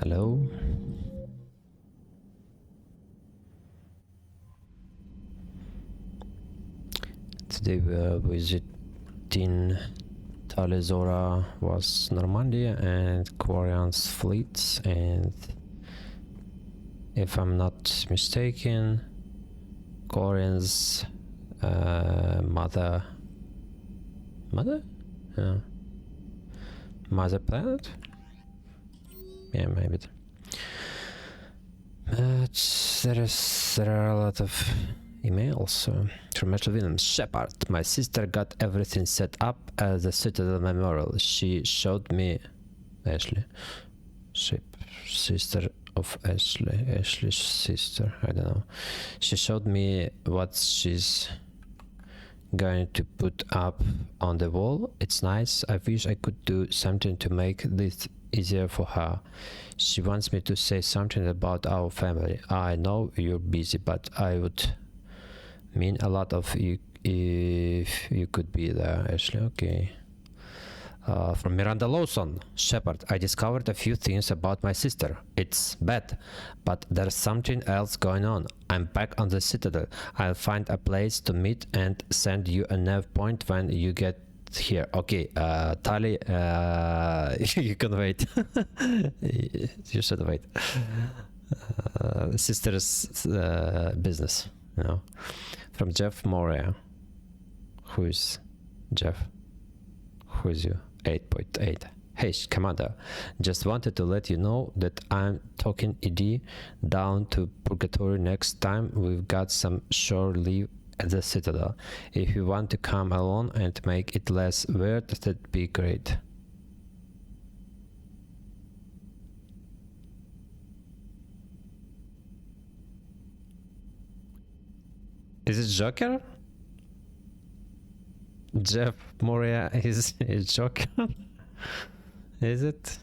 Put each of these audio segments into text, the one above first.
Hello. Today we are visiting Tali was Normandy and Korean's fleets, and if I'm not mistaken, Korean's mother planet? Yeah, maybe. There are a lot of emails from Ashley Williams. Shepard, my sister got everything set up at the Citadel Memorial. She showed me Ashley. Sister of Ashley's sister, I don't know. She showed me what she's going to put up on the wall. It's nice. I wish I could do something to make this easier for her. She wants me to say something about our family. I know you're busy, but I would mean a lot of you if you could be there, Ashley. Okay. From Miranda Lawson. Shepard, I discovered a few things about my sister. It's bad, but there's something else going on. I'm back on the Citadel. I'll find a place to meet and send you a nav point when you get here. Okay, Tali, you can wait. You should wait. Sister's business, you know. From Jeff Morea. Who is Jeff? Who is you? 8.8. Hey, Commander, just wanted to let you know that I'm talking ED down to Purgatory next time we've got some shore leave at the Citadel. If you want to come along and make it less weird, that'd be great. Is it Joker? Jeff Moria is Joker? Is it?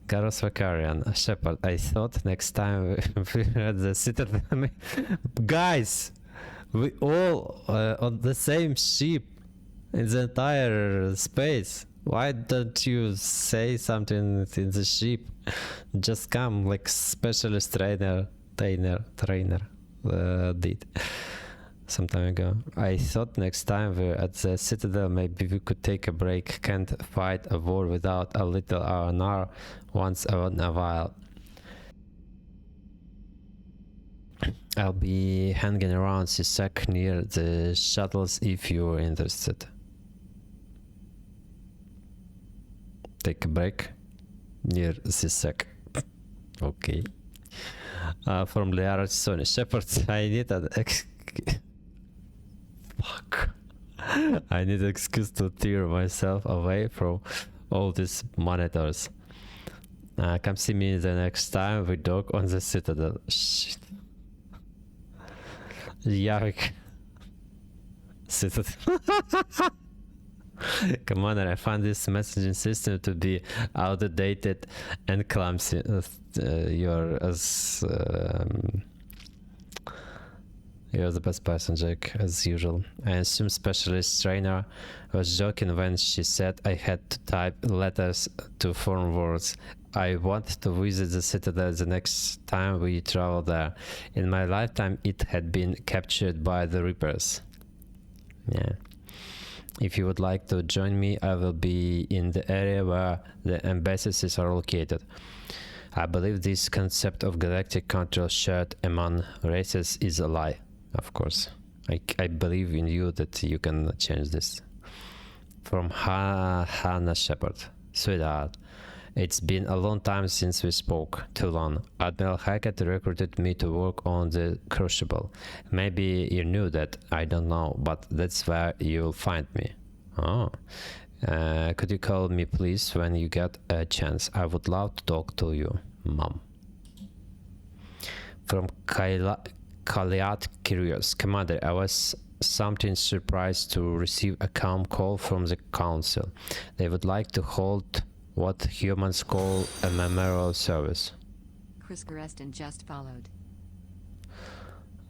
Garos Vakarian, Shepard, I thought next time we're at the Citadel. Guys! We all on the same ship in the entire space. Why don't you say something in the ship? Just come like specialist trainer did some time ago. I thought next time we're at the Citadel, maybe we could take a break. Can't fight a war without a little R&R once in a while. I'll be hanging around CSEC near the shuttles if you're interested. Take a break near CSEC. Okay. From Liara Sony Shepard, I need an fuck. I need an excuse to tear myself away from all these monitors. Come see me the next time we dock on the Citadel. Shit. Yarek. Citadel. Commander, I find this messaging system to be outdated and clumsy. You're the best person, Jack, as usual. I assume specialist trainer was joking when she said I had to type letters to form words. I want to visit the Citadel the next time we travel there. In my lifetime, it had been captured by the Reapers. Yeah. If you would like to join me, I will be in the area where the embassies are located. I believe this concept of galactic control shared among races is a lie. Of course. I believe in you that you can change this. From Hannah Shepard. Sweetheart, it's been a long time since we spoke. Too long. Admiral Hackett recruited me to work on the Crucible. Maybe you knew that, I don't know, but that's where you'll find me. Oh. Could you call me please when you get a chance? I would love to talk to you, Mom. From Kaliat Curious. Commander, I was something surprised to receive a calm call from the Council. They would like to hold what humans call a memorial service. Chris Gareston just followed.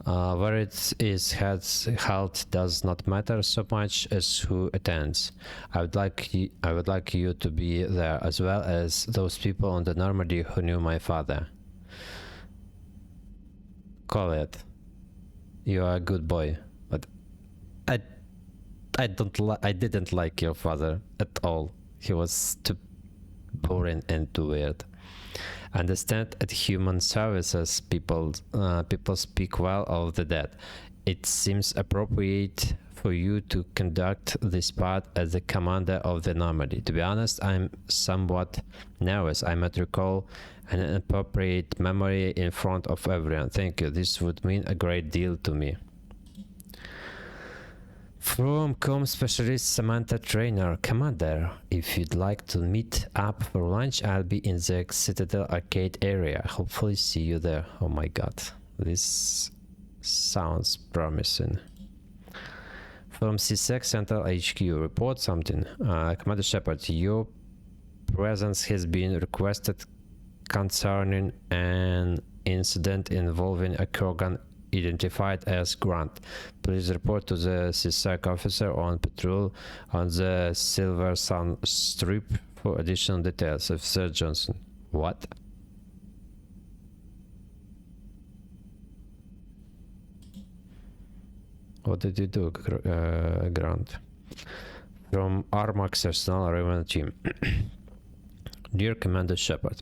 Where it is held does not matter so much as who attends. I would like you to be there, as well as those people on the Normandy who knew my father. Call it. You are a good boy, but I I didn't like your father at all. He was too boring and too weird. Understand, at human services, people speak well of the dead. It seems appropriate for you to conduct this part as the commander of the Normandy. To be honest, I'm somewhat nervous. I might recall an inappropriate memory in front of everyone. Thank you. This would mean a great deal to me. From Com Specialist Samantha Trainer, Commander, if you'd like to meet up for lunch, I'll be in the Citadel Arcade area. Hopefully see you there. Oh my god, this sounds promising. From CSEC Central HQ, report something. Commander Shepard, your presence has been requested concerning an incident involving a Krogan identified as Grant. Please report to the CSEC officer on patrol on the Silver Sun Strip for additional details. Officer Johnson. What? What did you do, Grant? From Armax Arsenal Raven Team. Dear Commander Shepard,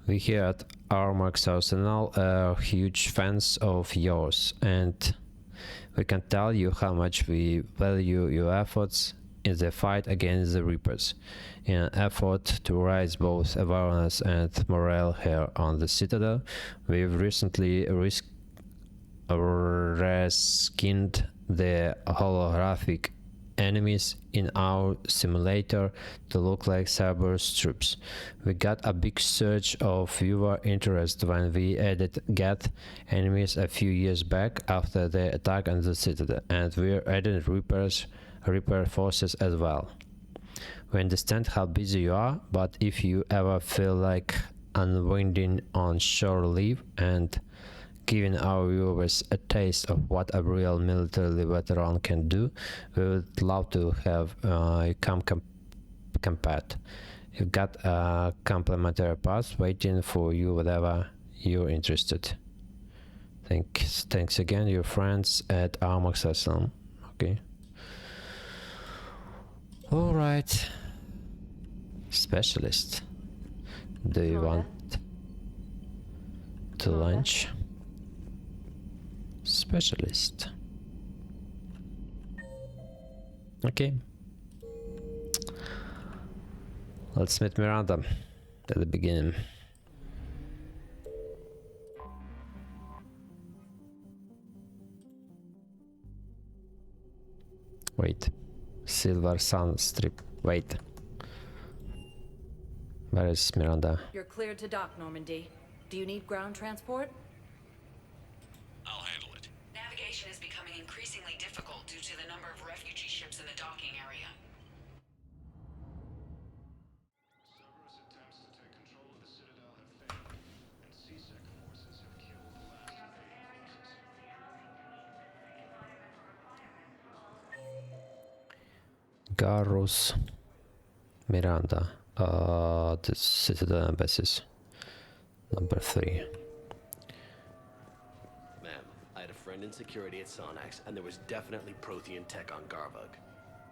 we here at Armax Arsenal are huge fans of yours, and we can tell you how much we value your efforts in the fight against the Reapers. In an effort to raise both awareness and morale here on the Citadel, we've recently reskinned the holographic enemies in our simulator to look like Cerberus troops. We got a big surge of viewer interest when we added Geth enemies a few years back after the attack on the Citadel, and we're adding Reaper forces as well. We understand how busy you are, but if you ever feel like unwinding on shore leave and giving our viewers a taste of what a real military veteran can do, we would love to have you come combat. You've got a complimentary pass waiting for you whenever you're interested. Thanks again, your friends at Armax Arsenal. Okay. Alright. Specialist. Do you want to lunch? Specialist. Okay. Let's meet Miranda at the beginning. Wait. Silver Sun Strip. Wait. Where is Miranda? You're cleared to dock, Normandy. Do you need ground transport? I'll handle it. Navigation is becoming increasingly difficult due to the number of refugee ships in the docking area. Cerberus attempts to take control of the Citadel have failed, and CSEC forces have killed the last of Garros. Miranda. The Citadel Embassies. Number 3. Ma'am, I had a friend in security at Sonax, and there was definitely Prothean tech on Garvug.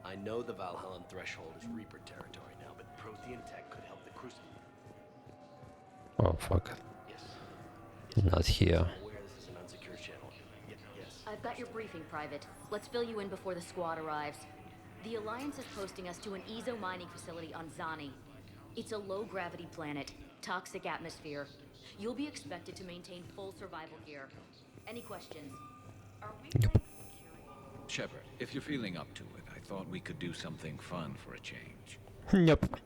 I know the Valhallan threshold is Reaper territory now, but Prothean tech could help the Crucible. Oh fuck. Yes. Not here. Aware this is an unsecured channel. Yes. I've got your briefing, Private. Let's fill you in before the squad arrives. The Alliance is posting us to an Ezo mining facility on Zani. It's a low-gravity planet, toxic atmosphere. You'll be expected to maintain full survival here. Any questions? Are we Shepard, if you're feeling up to it, I thought we could do something fun for a change. Yep.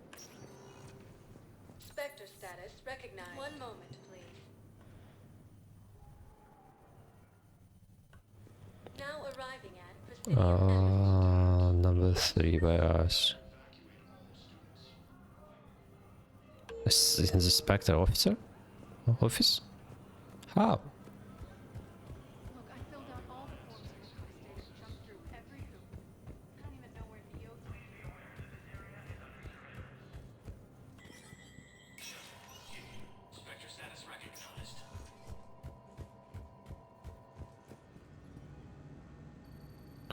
Spectre status recognized. One moment, please. Now arriving at Presidium Number 3 by us. In the Spectre officer? Office? How? Look,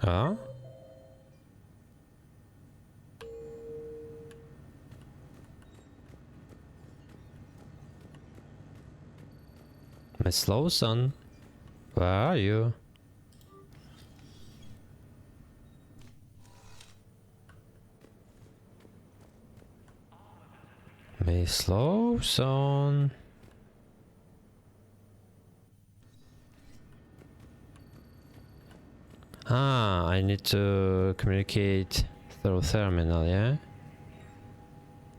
Huh? Miss Lawson, where are you? Miss Lawson. Ah, I need to communicate through terminal, yeah?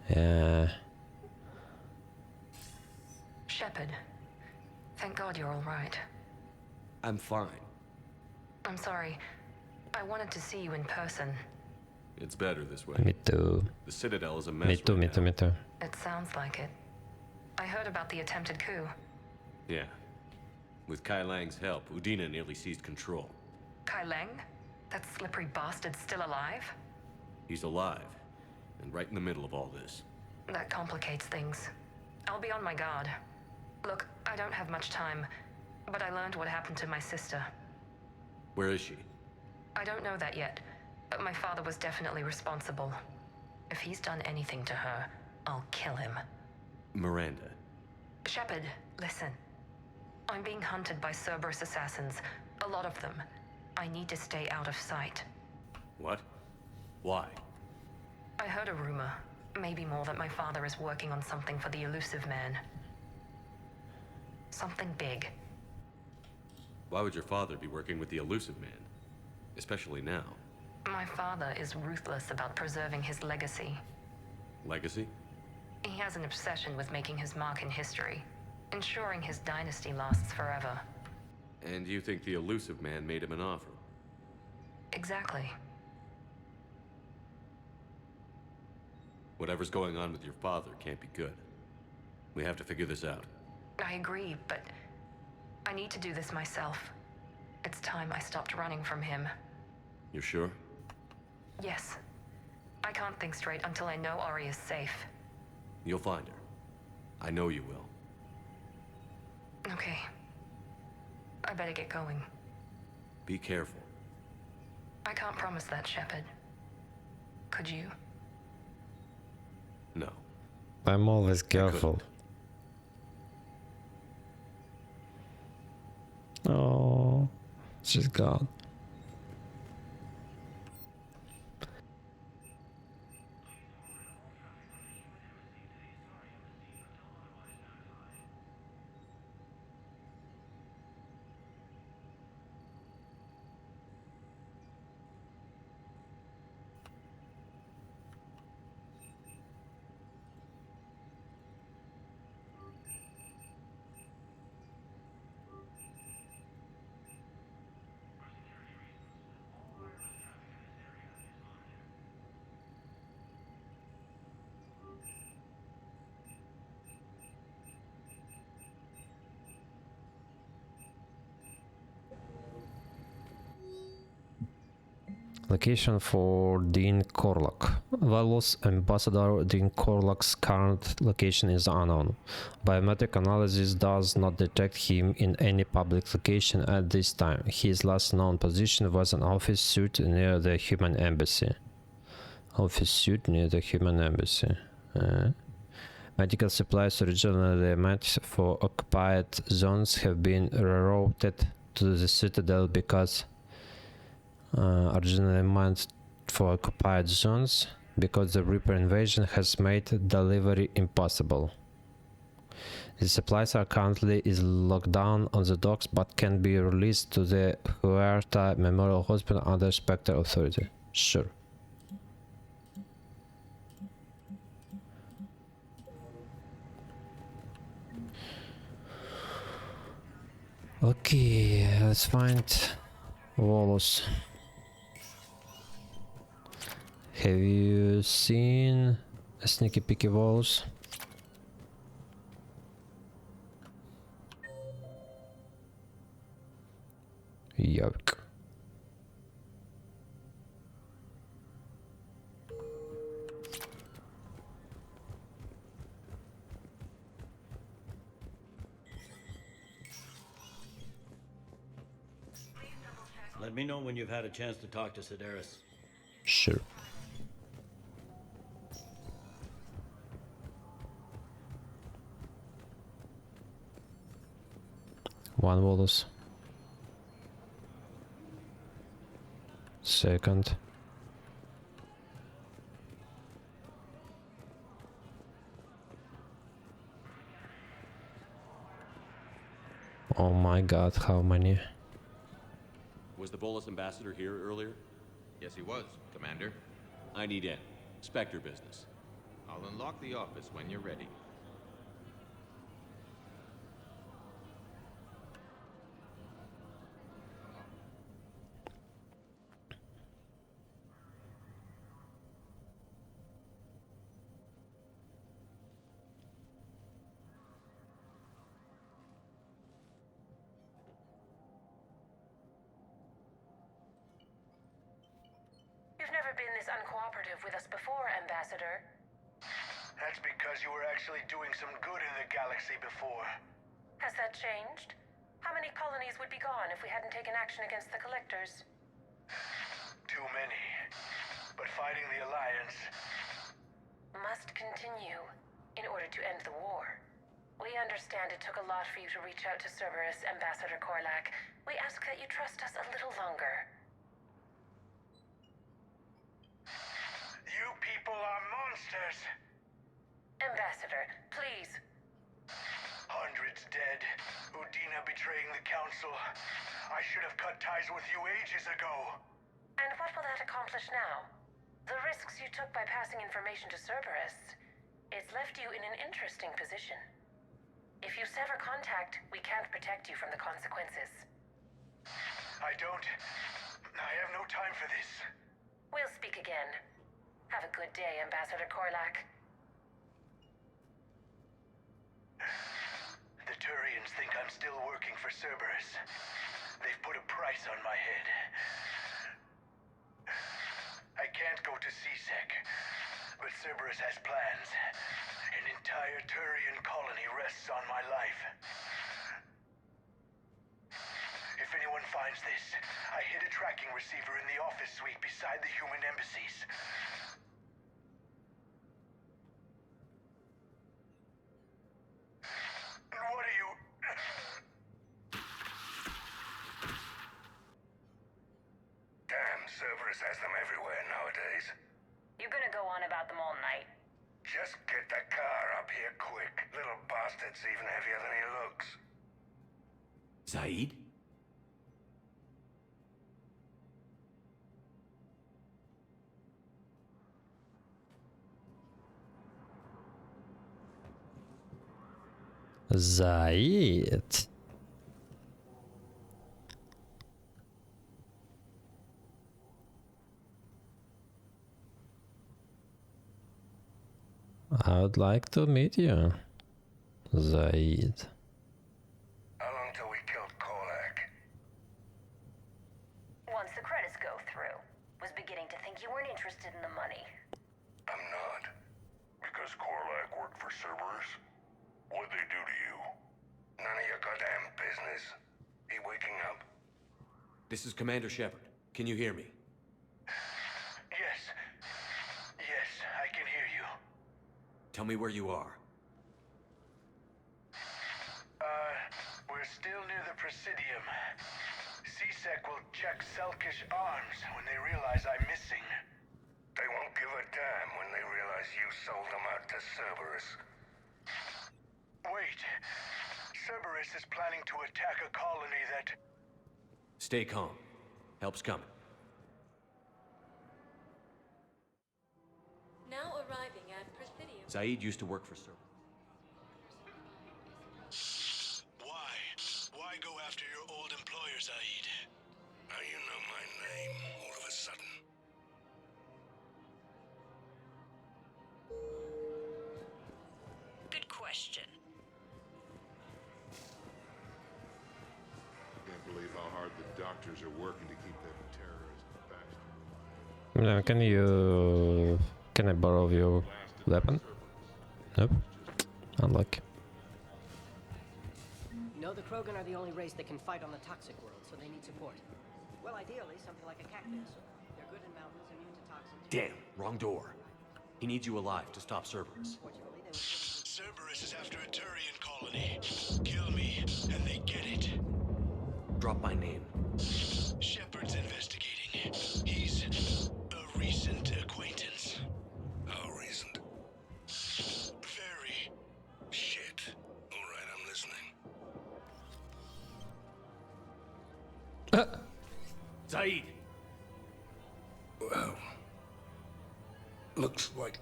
Yeah. Shepard, thank God you're all right. I'm fine. I'm sorry. I wanted to see you in person. It's better this way. Me too. The Citadel is a mess Me too, right me too, now. me too. It sounds like it. I heard about the attempted coup. Yeah. With Kai Lang's help, Udina nearly seized control. Kai Leng? That slippery bastard's still alive? He's alive, and right in the middle of all this. That complicates things. I'll be on my guard. Look, I don't have much time, but I learned what happened to my sister. Where is she? I don't know that yet, but my father was definitely responsible. If he's done anything to her, I'll kill him. Miranda. Shepard, listen. I'm being hunted by Cerberus assassins. A lot of them. I need to stay out of sight. What? Why? I heard a rumor, maybe more, that my father is working on something for the Elusive Man. Something big. Why would your father be working with the Elusive Man? Especially now. My father is ruthless about preserving his legacy. Legacy? He has an obsession with making his mark in history, ensuring his dynasty lasts forever. And you think the Elusive Man made him an offer? Exactly. Whatever's going on with your father can't be good. We have to figure this out. I agree, but I need to do this myself. It's time I stopped running from him. You're sure? Yes. I can't think straight until I know Ari is safe. You'll find her. I know you will. Okay. I better get going. Be careful. I can't promise that, Shepard. Could you? No. I'm always careful. Oh, she's gone. Location for Dean Corlock. Valos Ambassador Dean Corlock's current location is unknown. Biometric analysis does not detect him in any public location at this time. His last known position was an office suite near the human embassy. Office suite near the human embassy. Medical supplies originally meant for occupied zones have been rerouted to the Citadel because originally meant for occupied zones because the Reaper invasion has made delivery impossible. The supplies are currently locked down on the docks but can be released to the Huerta Memorial Hospital under Spectre authority. Sure. Okay, let's find Wallace. Have you seen a sneaky peeky Wallace? Yuck. Let Let me know when you've had a chance to talk to Sedaris. Sure. One Wallace. Second. Oh my god, how many? Was the Bolus ambassador here earlier? Yes, he was, Commander. I need in. Spectre business. I'll unlock the office when you're ready. You've never been this uncooperative with us before, Ambassador. That's because you were actually doing some good in the galaxy before. Has that changed? How many colonies would be gone if we hadn't taken action against the Collectors? Too many. But fighting the Alliance... Must continue in order to end the war. We understand it took a lot for you to reach out to Cerberus, Ambassador Korlak. We ask that you trust us a little longer. You people are monsters! Ambassador, please. Hundreds dead. Udina betraying the Council. I should have cut ties with you ages ago. And what will that accomplish now? The risks you took by passing information to Cerberus, it's left you in an interesting position. If you sever contact, we can't protect you from the consequences. I have no time for this. We'll speak again. Have a good day, Ambassador Korlak. The Turians think I'm still working for Cerberus. They've put a price on my head. I can't go to CSEC, but Cerberus has plans. An entire Turian colony rests on my life. If anyone finds this, I hid a tracking receiver in the office suite beside the human embassies. What are you... Damn, Cerberus has them everywhere nowadays. You gonna go on about them all night? Just get the car up here quick. Little bastard's even heavier than he looks. Zaid? Zaid. I would like to meet you, Zaid. How long till we killed Korlak? Once the credits go through. Was beginning to think you weren't interested in the money. I'm not. Because Korlak worked for Cerberus? What'd they do to you? None of your goddamn business. He waking up? This is Commander Shepard. Can you hear me? Yes. Yes, I can hear you. Tell me where you are. We're still near the Presidium. CSEC will check Selkish arms when they realize I'm missing. They won't give a damn when they realize you sold them out to Cerberus. Wait. Cerberus is planning to attack a colony that... Stay calm. Help's coming. Now arriving at Presidium. Zaid used to work for Cerberus. Why go after your old employer, Zaid? Now you know my name, all of a sudden. Good question. Can't believe how hard the doctors are working to keep them terrorist bastards. No, can I borrow your weapon? Nope. Unlucky. No, the Krogan are the only race that can fight on the toxic world, so they need support. Well, ideally, something like a cactus. They're good in mountains, immune to toxins. Damn, wrong door. He needs you alive to stop Cerberus. Fortunately, they would... Cerberus is after a Turian colony. Kill me, and they get it. Drop my name. Shepard's investigating. He's a recent acquaintance. How recent? Very. Shit. All right, I'm listening. Zaid! Well, looks like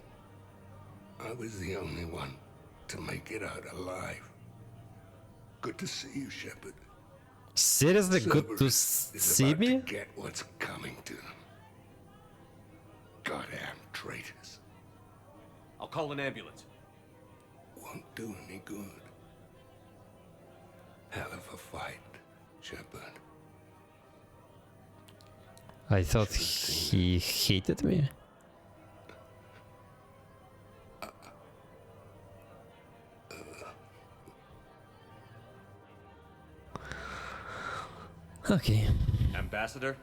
I was the only one to make it out alive. Good to see you, Shepard. Seriously, good to Cerberus is see about me? to get what's coming to them. Goddamn traitors. I'll call an ambulance. Won't do any good. Hell of a fight, Shepard. I thought he hated me. Okay. Ambassador?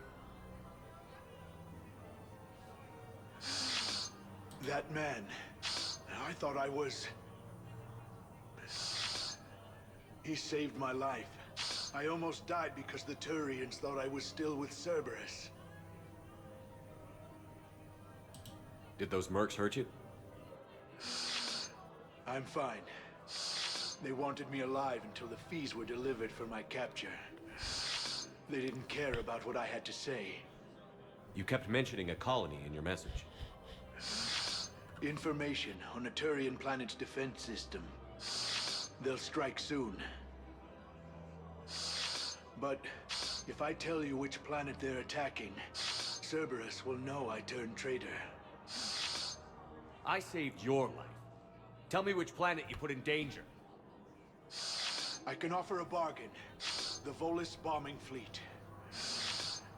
That man. I thought I was... He saved my life. I almost died because the Turians thought I was still with Cerberus. Did those mercs hurt you? I'm fine. They wanted me alive until the fees were delivered for my capture. They didn't care about what I had to say. You kept mentioning a colony in your message. Information on a Turian planet's defense system. They'll strike soon. But if I tell you which planet they're attacking, Cerberus will know I turned traitor. I saved your life. Tell me which planet you put in danger. I can offer a bargain. The Volus bombing fleet.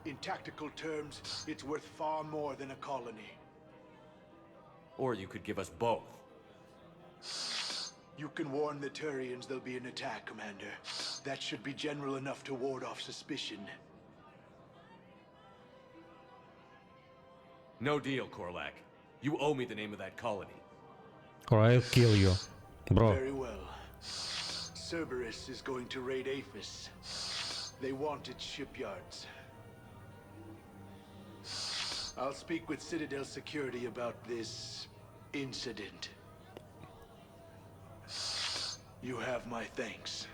In tactical terms, it's worth far more than a colony. Or you could give us both. You can warn the Turians there'll be an attack, Commander. That should be general enough to ward off suspicion. No deal, Korlak. You owe me the name of that colony. Or I'll kill you, bro. Very well. Cerberus is going to raid Aphis. They want its shipyards. I'll speak with Citadel Security about this incident. You have my thanks.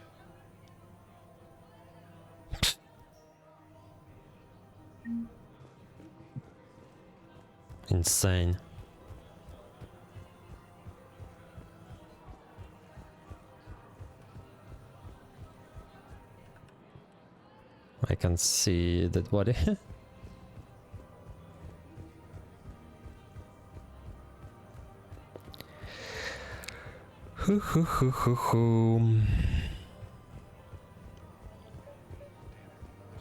Insane. I can see that body. Hoo hoo hoo hoo hoo.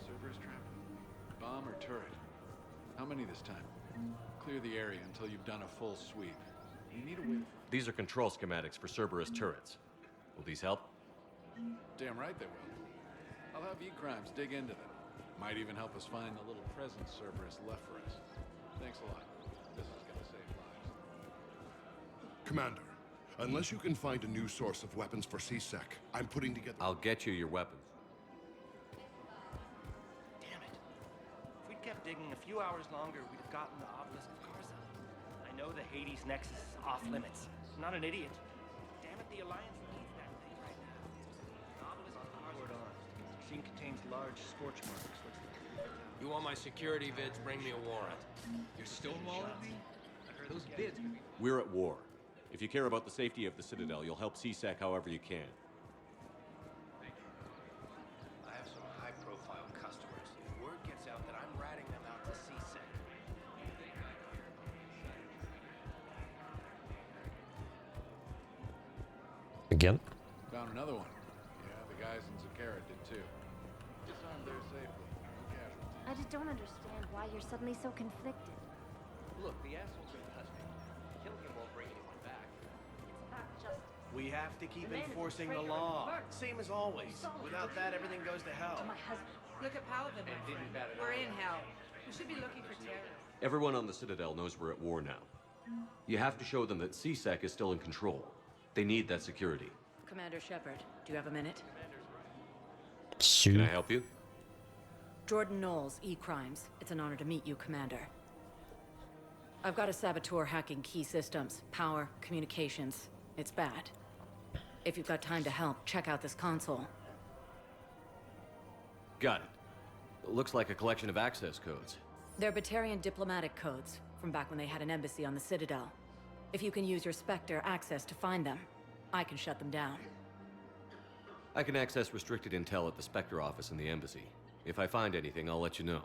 Cerberus trap? Bomb or turret? How many this time? Clear the area until you've done a full sweep. You need a way. These are control schematics for Cerberus turrets. Will these help? Damn right they will. I'll have E-Crimes dig into them. Might even help us find the little presents Cerberus left for us. Thanks a lot. This is gonna save lives. Commander, unless you can find a new source of weapons for CSEC, I'm putting together... I'll get you your weapons. Damn it. If we'd kept digging a few hours longer, we'd have gotten the obelisk of Karza. I know the Hades Nexus is off limits. I'm not an idiot. Damn it, the Alliance needs that thing right now. The obelisk of Karza. Machine contains large scorch marks. You want my security vids, bring me a warrant. You're stonewalling me? Those vids... We're at war. If you care about the safety of the Citadel, you'll help CSEC however you can. I have some high-profile customers. If word gets out that I'm ratting them out to CSEC. Again? Found another one. Yeah, the guys in Zakara did too. Disarmed there safely. No casualties. I just don't understand why you're suddenly so conflicted. Look, the asshole's in custody. Killing him won't bring anyone back. It's not justice. We have to keep The man is a enforcing the traitor law. and a murderer. Same as always. Without that, everything goes to hell. To my husband. Look at Paladin, my friend. We're in hell. We should be looking for terrorists. Everyone on the Citadel knows we're at war now. You have to show them that CSEC is still in control. They need that security. Commander Shepard, do you have a minute? Can I help you? Jordan Knowles, E-Crimes. It's an honor to meet you, Commander. I've got a saboteur hacking key systems, power, communications. It's bad. If you've got time to help, check out this console. Got it. Looks like a collection of access codes. They're Batarian diplomatic codes, from back when they had an embassy on the Citadel. If you can use your Spectre access to find them, I can shut them down. I can access restricted intel at the Spectre office in the embassy. If I find anything, I'll let you know.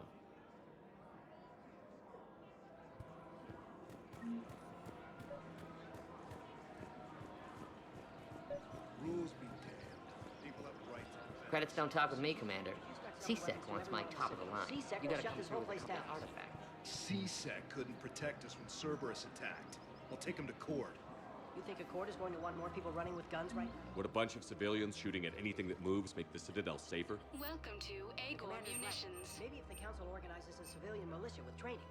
Rules be damned. People have rights. Credits don't talk with me, Commander. CSEC wants my top of the line. You gotta come through with a couple artifacts. CSEC couldn't protect us when Cerberus attacked. I'll take him to court. You think a court is going to want more people running with guns right now? Would a bunch of civilians shooting at anything that moves make the Citadel safer? Welcome to Agor Munitions. Maybe if the Council organizes a civilian militia with training.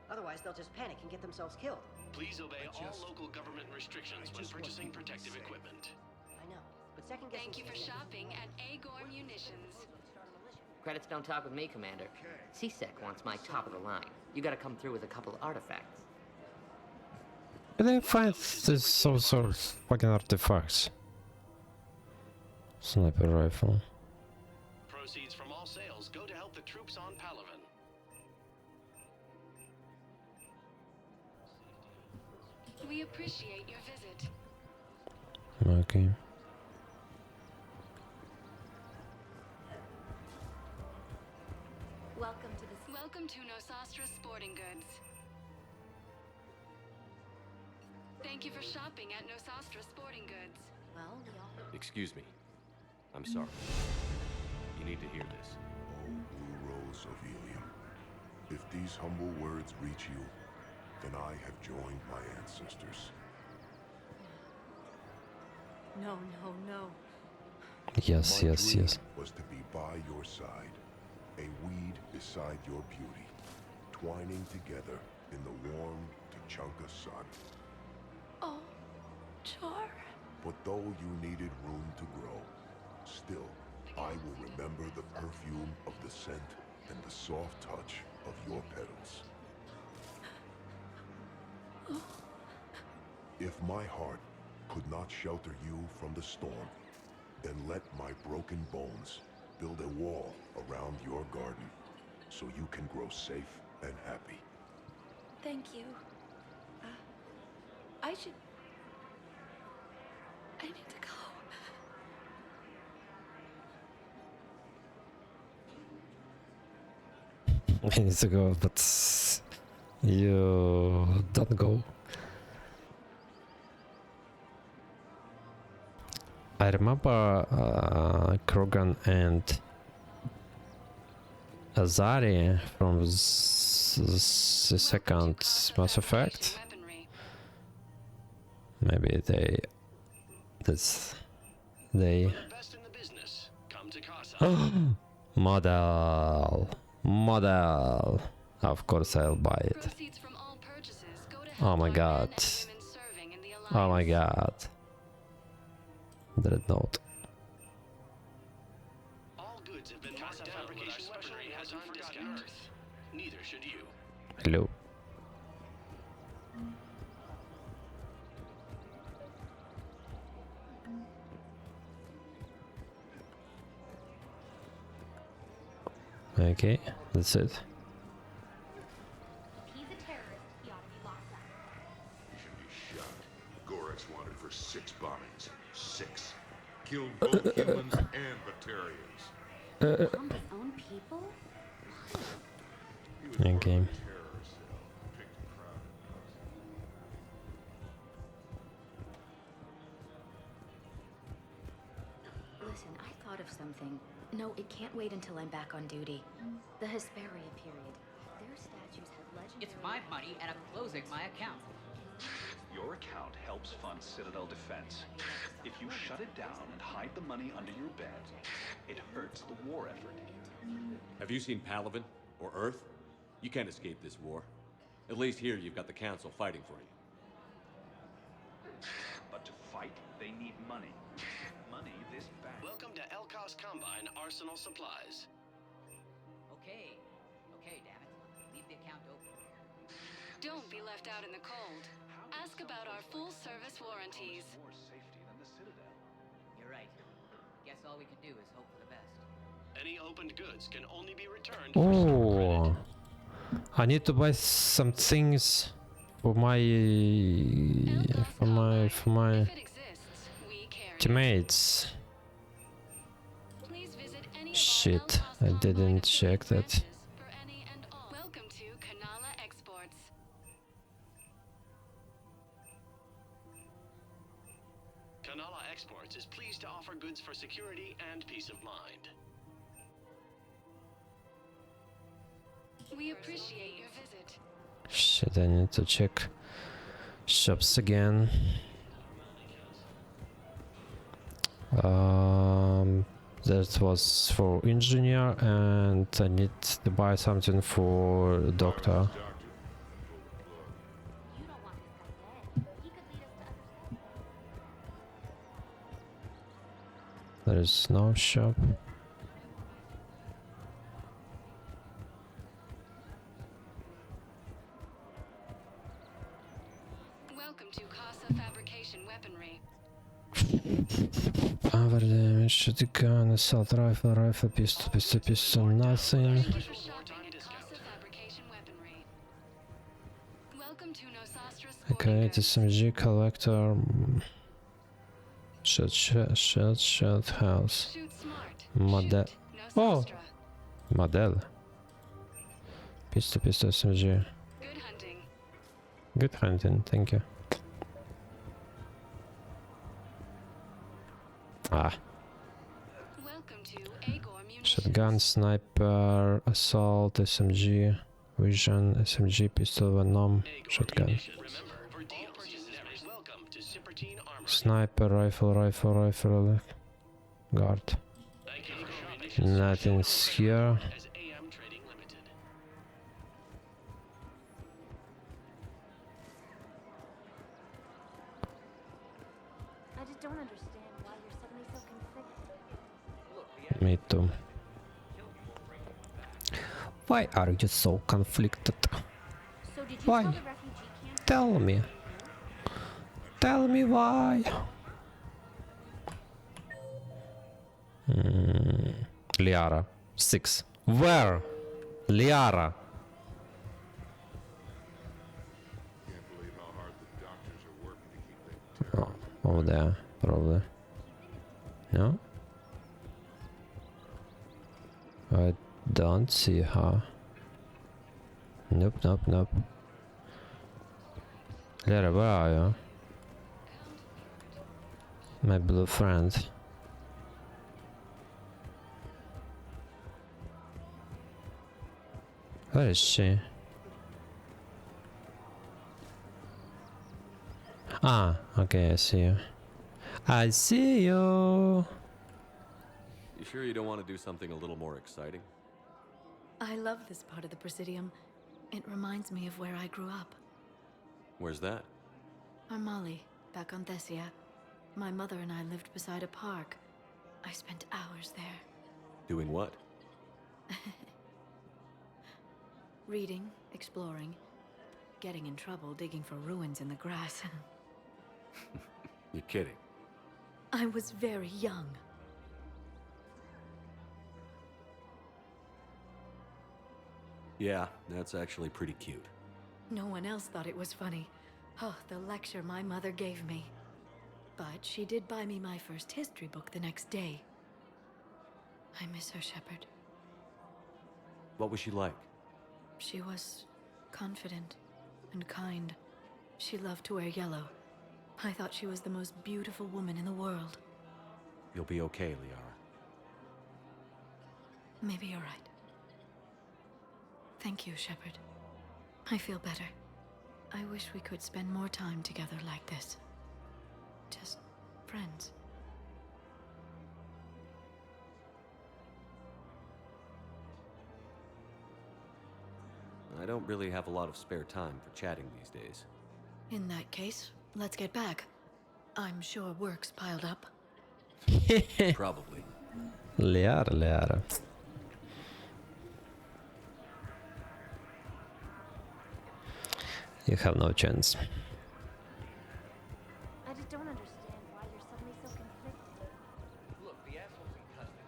Otherwise, they'll just panic and get themselves killed. Please obey all local government restrictions when purchasing protective equipment. I know, but second guessing... Thank you for shopping at Agor Munitions. Credits don't talk with me, Commander. CSEC wants my top of the line. You gotta come through with a couple of artifacts. Where do they find this sort of fucking artifacts? Sniper rifle. Proceeds from all sales go to help the troops on Palaven. We appreciate your visit. Okay. Welcome to Nosastra Sporting Goods. Thank you for shopping at Nosastra Sporting Goods. Well, we all... Excuse me. I'm sorry. You need to hear this. Oh, Blue Rose of Helium. If these humble words reach you, then I have joined my ancestors. No, no, no. Yes, my yes, dream yes. was to be by your side, a weed beside your beauty, twining together in the warm Tuchanka sun. Oh, Char. But though you needed room to grow, still, I will remember the perfume of the scent and the soft touch of your petals. If my heart could not shelter you from the storm, then let my broken bones build a wall around your garden so you can grow safe and happy. Thank you. I need to go. I need to go, but you don't go. I remember Krogan and Azari from the second Mass Effect. Maybe they model. Of course I'll buy it. Oh my god. Oh my god. Dreadnought. All goods have been marked down. Fabrication weaponry has on discount. Neither should you. Hello. Okay, that's it. He's a terrorist. He ought to be locked up. You should be shocked. Gorex wanted for 6 bombings. 6. Killed both humans and Batarians. From his own people? Okay. Listen, I thought of something. No, it can't wait until I'm back on duty. The Hesperia period. Their statues have legendary... It's my money, and I'm closing my account. Your account helps fund Citadel defense. If you shut it down and hide the money under your bed, it hurts the war effort. Have you seen Palaven or Earth? You can't escape this war. At least here you've got the Council fighting for you. But to fight, they need money. Money this bad. Welcome to Elkos Combine Arsenal Supplies. Okay. Okay, damn it. Leave the account open. Don't be left out in the cold. Ask about our full-service warranties. More safety than the Citadel. You're right. Guess all we can do is hope for the best. Any opened goods can only be returned Oh, I need to buy some things for my teammates. Shit, I didn't check that. Welcome to Kanala Exports. Kanala Exports is pleased to offer goods for security and peace of mind. We appreciate your visit. Shit, I need to check shops again. That was for engineer, and I need to buy something for doctor. There is no shop. Welcome to Casa Fabrication Weaponry. Power damage, shotgun, assault rifle, pistol, nothing. Okay, it is SMG collector. Shot house. Model. Oh! Model. Pistol, SMG. Good hunting, thank you. Ah. Shotgun, sniper, assault, SMG, vision, SMG, pistol, venom, shotgun. Sniper, rifle, guard. Nothing's here. I just don't understand why you're suddenly so conflicted. Me too. Why are you so conflicted? So did you Why? tell the refugee camp? Tell me. Tell me why. Liara. 6. Where? Liara. Oh, over there, probably. No? I don't see her. Nope. Liara, where are you? My blue friend. Where is she? Ah, okay, I see you. I see you! You sure you don't want to do something a little more exciting? I love this part of the Presidium. It reminds me of where I grew up. Where's that? Armali, back on Thessia. My mother and I lived beside a park. I spent hours there. Doing what? Reading, exploring, getting in trouble digging for ruins in the grass. You're kidding. I was very young. Yeah, that's actually pretty cute. No one else thought it was funny. Oh, the lecture my mother gave me. But she did buy me my first history book the next day. I miss her, Shepard. What was she like? She was confident and kind. She loved to wear yellow. I thought she was the most beautiful woman in the world. You'll be okay, Liara. Maybe you're right. Thank you, Shepard. I feel better. I wish we could spend more time together like this. Just friends. I don't really have a lot of spare time for chatting these days. In that case, let's get back. I'm sure work's piled up. Probably. Lära. You have no chance. I just don't understand why you're suddenly so conflicted. Look, the asshole's in custody.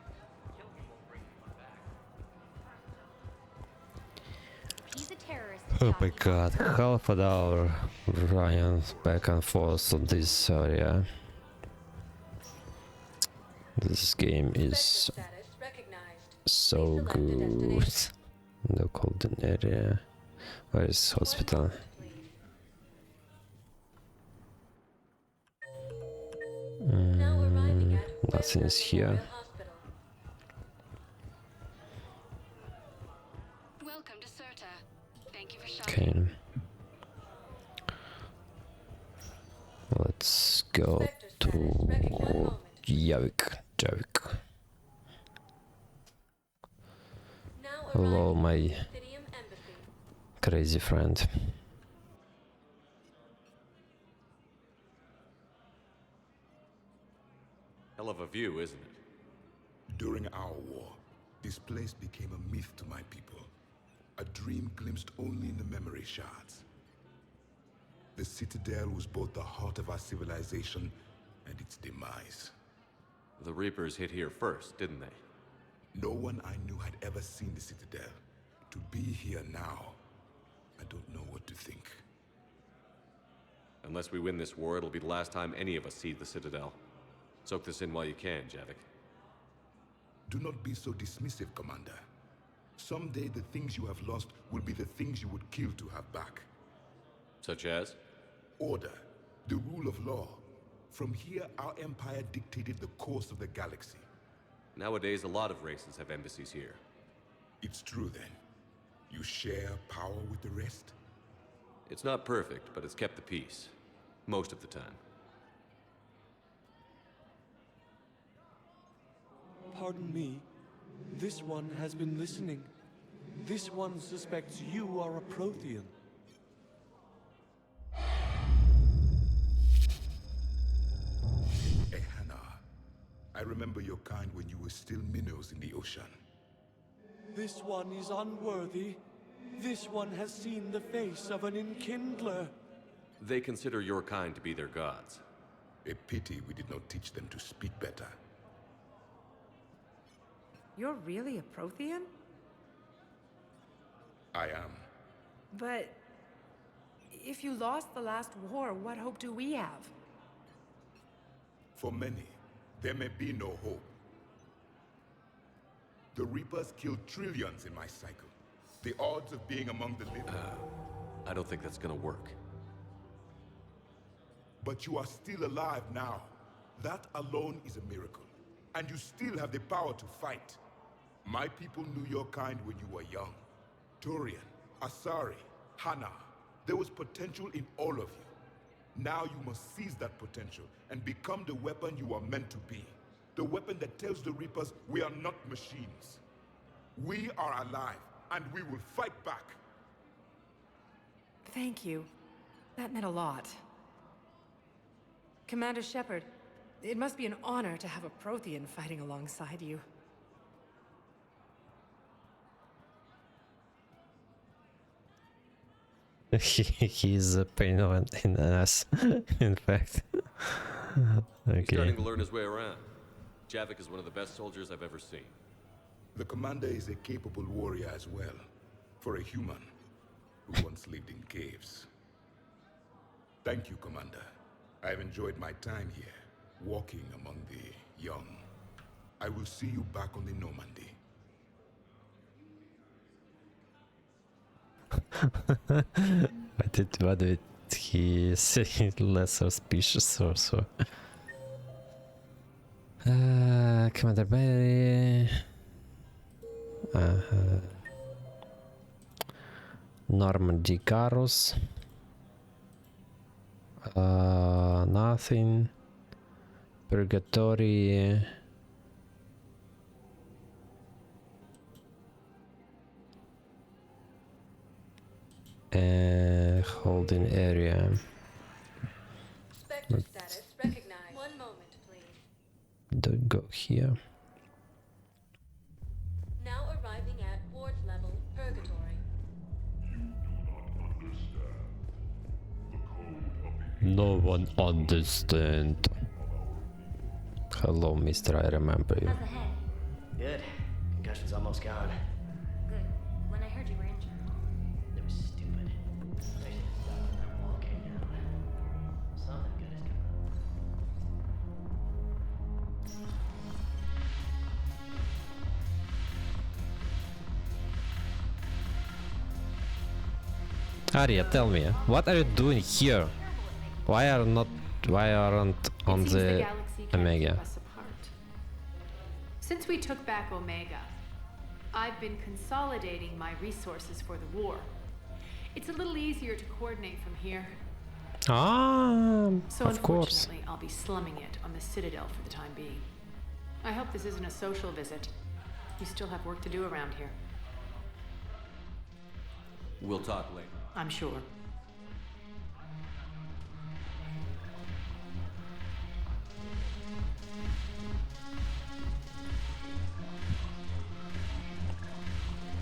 Kill him won't bring him back. He's a terrorist. Oh my god, half an hour Ryan back and forth on this area. This game is so good. The golden area. Where is hospital? Nothing is here. Welcome to Serta. Thank you for shopping. Okay. Let's go to Javik. Hello, my crazy friend. Hell of a view, isn't it? During our war, this place became a myth to my people. A dream glimpsed only in the memory shards. The Citadel was both the heart of our civilization and its demise. The Reapers hit here first, didn't they? No one I knew had ever seen the Citadel. To be here now, I don't know what to think. Unless we win this war, it'll be the last time any of us see the Citadel. Soak this in while you can, Javik. Do not be so dismissive, Commander. Someday the things you have lost will be the things you would kill to have back. Such as? Order, the rule of law. From here, our empire dictated the course of the galaxy. Nowadays, a lot of races have embassies here. It's true, then. You share power with the rest? It's not perfect, but it's kept the peace. Most of the time. Pardon me. This one has been listening. This one suspects you are a Prothean. Hannah, I remember your kind when you were still minnows in the ocean. This one is unworthy. This one has seen the face of an enkindler. They consider your kind to be their gods. A pity we did not teach them to speak better. You're really a Prothean? I am. But if you lost the last war, what hope do we have? For many, there may be no hope. The Reapers killed trillions in my cycle. The odds of being among the living... I don't think that's gonna work. But you are still alive now. That alone is a miracle. And you still have the power to fight. My people knew your kind when you were young. Turian, Asari, Hana. There was potential in all of you. Now you must seize that potential and become the weapon you are meant to be. The weapon that tells the Reapers we are not machines. We are alive, and we will fight back. Thank you. That meant a lot. Commander Shepard, it must be an honor to have a Prothean fighting alongside you. He's a pain in the ass, in fact. Okay. He's starting to learn his way around. Javik is one of the best soldiers I've ever seen. The commander is a capable warrior as well, for a human who once lived in caves. Thank you, Commander. I've enjoyed my time here, walking among the young. I will see you back on the Normandy. Why did he say less suspicious or so? Commander Barry. Normandy Garros. Nothing. Purgatory. Holding area. Spectre status recognized. One moment, please. Don't go here. Now arriving at ward level purgatory. No one understand. Hello, mister, I remember you. How's the head? Good. Concussion's almost gone. Good. When I heard you were injured. It was stupid. I should have stopped when that wall came down. Something good is coming. Arya, tell me, what are you doing here? Why aren't on the Omega? Since we took back Omega, I've been consolidating my resources for the war. It's a little easier to coordinate from here. So of course. Unfortunately, I'll be slumming it on the Citadel for the time being. I hope this isn't a social visit. You still have work to do around here. We'll talk later. I'm sure.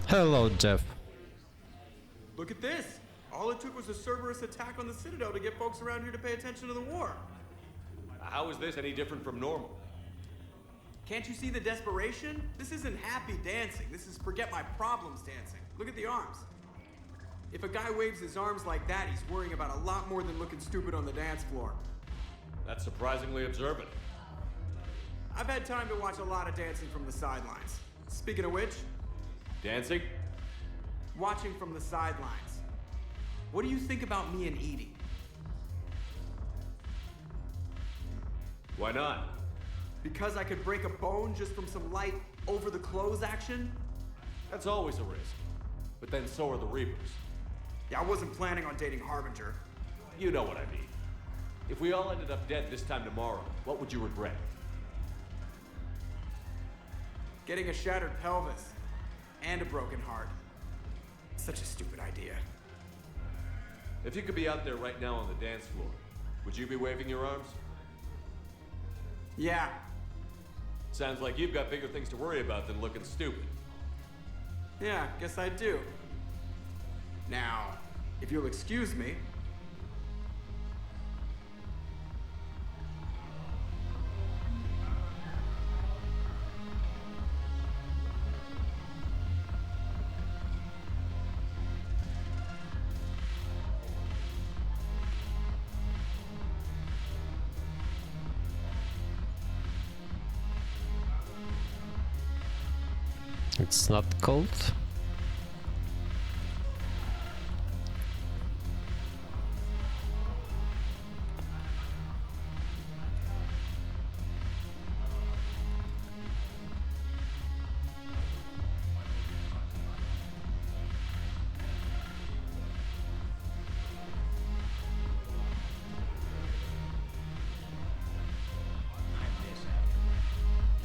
Hello, Jeff. Look at this! All it took was a Cerberus attack on the Citadel to get folks around here to pay attention to the war. How is this any different from normal? Can't you see the desperation? This isn't happy dancing. This is forget my problems dancing. Look at the arms. If a guy waves his arms like that, he's worrying about a lot more than looking stupid on the dance floor. That's surprisingly observant. I've had time to watch a lot of dancing from the sidelines. Speaking of which... Dancing? Watching from the sidelines. What do you think about me and Edie? Why not? Because I could break a bone just from some light over-the-clothes action? That's always a risk. But then so are the Reapers. Yeah, I wasn't planning on dating Harbinger. You know what I mean. If we all ended up dead this time tomorrow, what would you regret? Getting a shattered pelvis. And a broken heart. Such a stupid idea. If you could be out there right now on the dance floor, would you be waving your arms? Yeah. Sounds like you've got bigger things to worry about than looking stupid. Yeah, guess I do. Now, if you'll excuse me. It's not cold.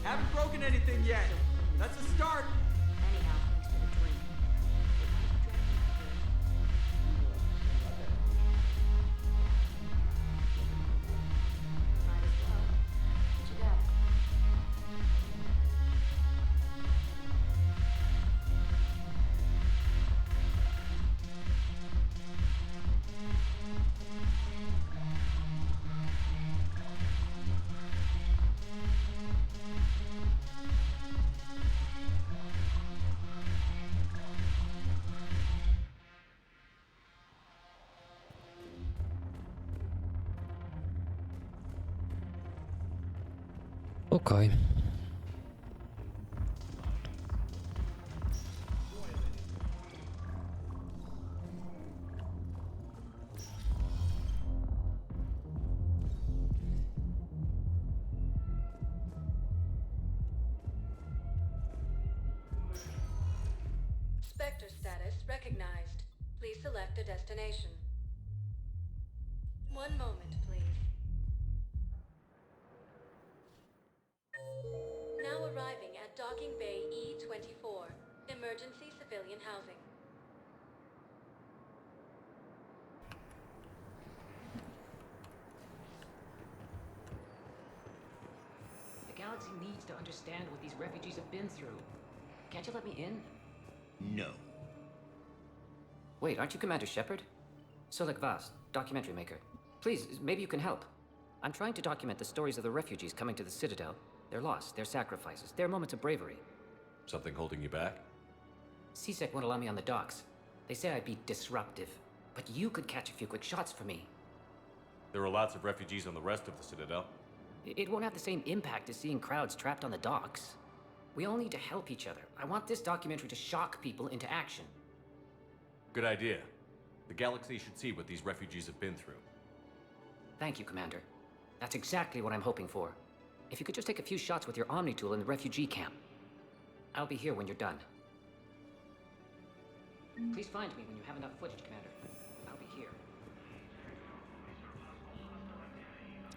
Haven't broken anything yet. That's a start. Anyhow, thanks for the drink. Might as well. What you got? Okay. Spectre status recognized. Please select a destination. One moment, please. Now arriving at Docking Bay E-24, emergency civilian housing. galaxy needs to understand what these refugees have been through. Can't you let me in? No. Wait, aren't you Commander Shepard? Solik Vaz, documentary maker. Please, maybe you can help. I'm trying to document the stories of the refugees coming to the Citadel. Their loss, their sacrifices, their moments of bravery. Something holding you back? CSEC won't allow me on the docks. They say I'd be disruptive. But you could catch a few quick shots for me. There are lots of refugees on the rest of the Citadel. It won't have the same impact as seeing crowds trapped on the docks. We all need to help each other. I want this documentary to shock people into action. Good idea. The galaxy should see what these refugees have been through. Thank you, Commander. That's exactly what I'm hoping for. If you could just take a few shots with your Omni tool in the refugee camp. I'll be here when you're done. Please find me when you have enough footage, Commander. I'll be here.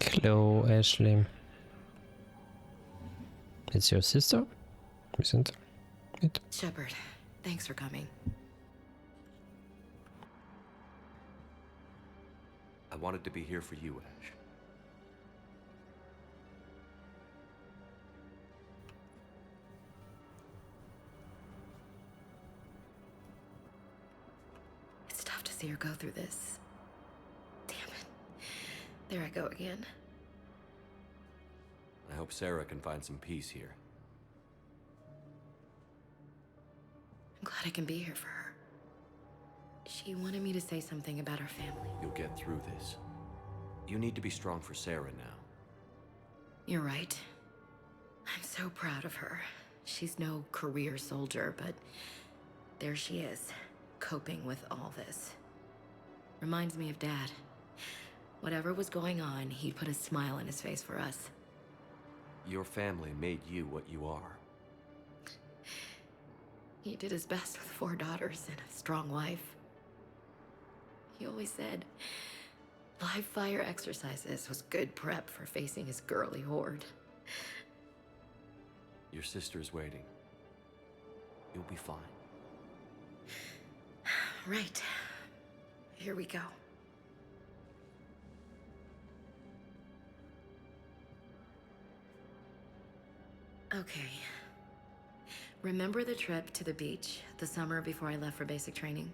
Hello, Ashley. It's your sister, isn't it? Shepard, thanks for coming. I wanted to be here for you, Ash. It's tough to see her go through this. Damn it. There I go again. I hope Sarah can find some peace here. I'm glad I can be here for her. She wanted me to say something about her family. You'll get through this. You need to be strong for Sarah now. You're right. I'm so proud of her. She's no career soldier, but there she is, coping with all this. Reminds me of Dad. Whatever was going on, he'd put a smile on his face for us. Your family made you what you are. He did his best with 4 daughters and a strong wife. He always said live fire exercises was good prep for facing his girly horde. Your sister's waiting. You'll be fine. Right. Here we go. Okay. Remember the trip to the beach the summer before I left for basic training?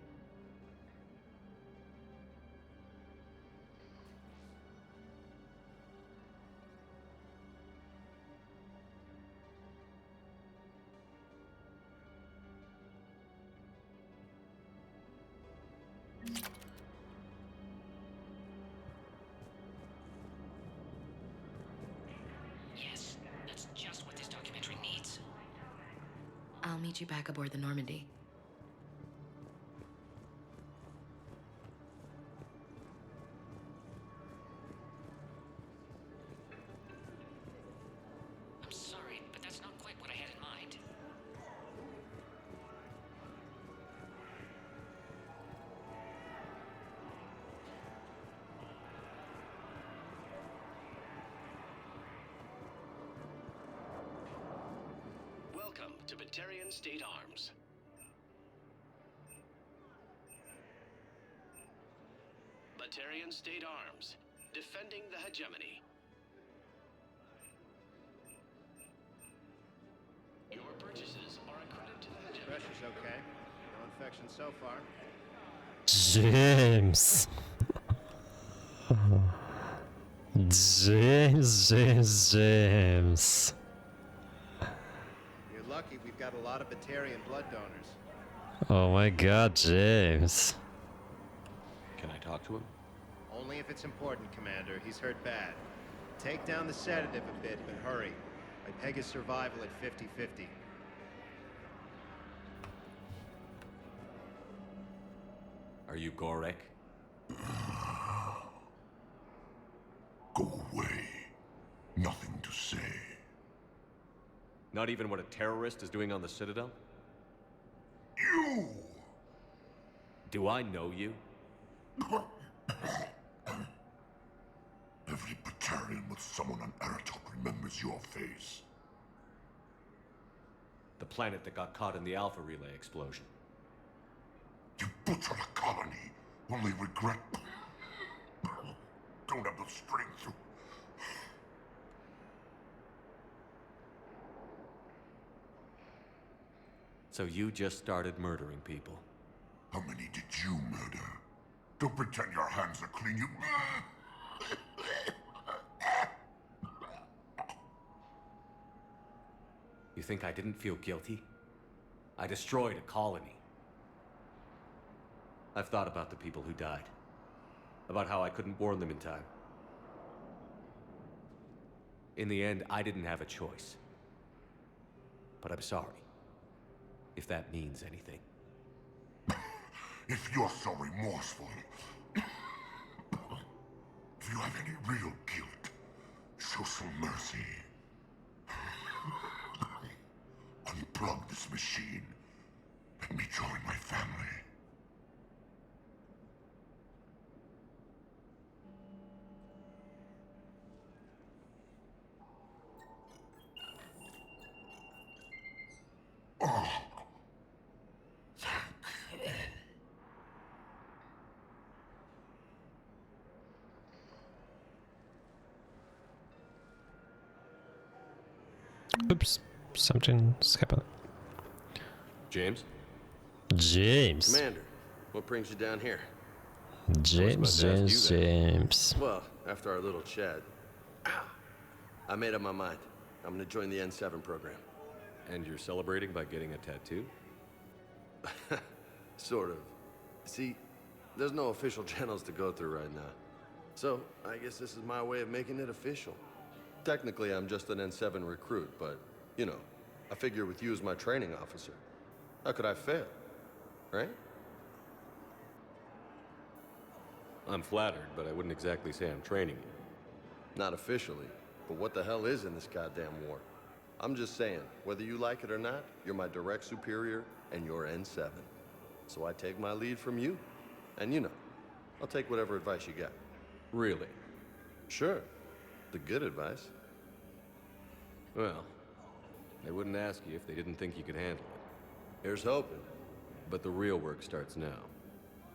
Yes, that's just what this documentary needs. I'll meet you back aboard the Normandy. I'm sorry, but that's not quite what I had in mind. Welcome to Batarian State Arms. Batarian State Arms, defending the hegemony. Your purchases are a credit to the hegemony. Pressure's okay. No infection so far. James. James. You're lucky we've got a lot of Batarian blood donors. Oh my god, James. Can I talk to him? Only if it's important, Commander. He's hurt bad. Take down the sedative a bit, but hurry. I peg his survival at 50-50. Are you Gorek? Go away. Nothing to say. Not even what a terrorist is doing on the Citadel? You! Do I know you? Every Batarian with someone on Aratok remembers your face. The planet that got caught in the Alpha Relay explosion. You butchered a colony, only regret. Don't have the strength to. So you just started murdering people. How many did you murder? Don't pretend your hands are clean, you... You think I didn't feel guilty? I destroyed a colony. I've thought about the people who died. About how I couldn't warn them in time. In the end, I didn't have a choice. But I'm sorry. If that means anything. If you're so remorseful, if you have any real guilt, show some mercy. Unplug this machine. Let me join my family. Oh. Oops, something's happened. James? James. Commander, what brings you down here? James. Well, after our little chat, I made up my mind. I'm gonna join the N7 program. And you're celebrating by getting a tattoo? Sort of. See, there's no official channels to go through right now. So, I guess this is my way of making it official. Technically, I'm just an N7 recruit, but, you know, I figure with you as my training officer, how could I fail? Right? I'm flattered, but I wouldn't exactly say I'm training you. Not officially, but what the hell is in this goddamn war? I'm just saying, whether you like it or not, you're my direct superior, and you're N7. So I take my lead from you. And you know, I'll take whatever advice you got. Really? Sure. The good advice. Well, they wouldn't ask you if they didn't think you could handle it. Here's hoping. But the real work starts now.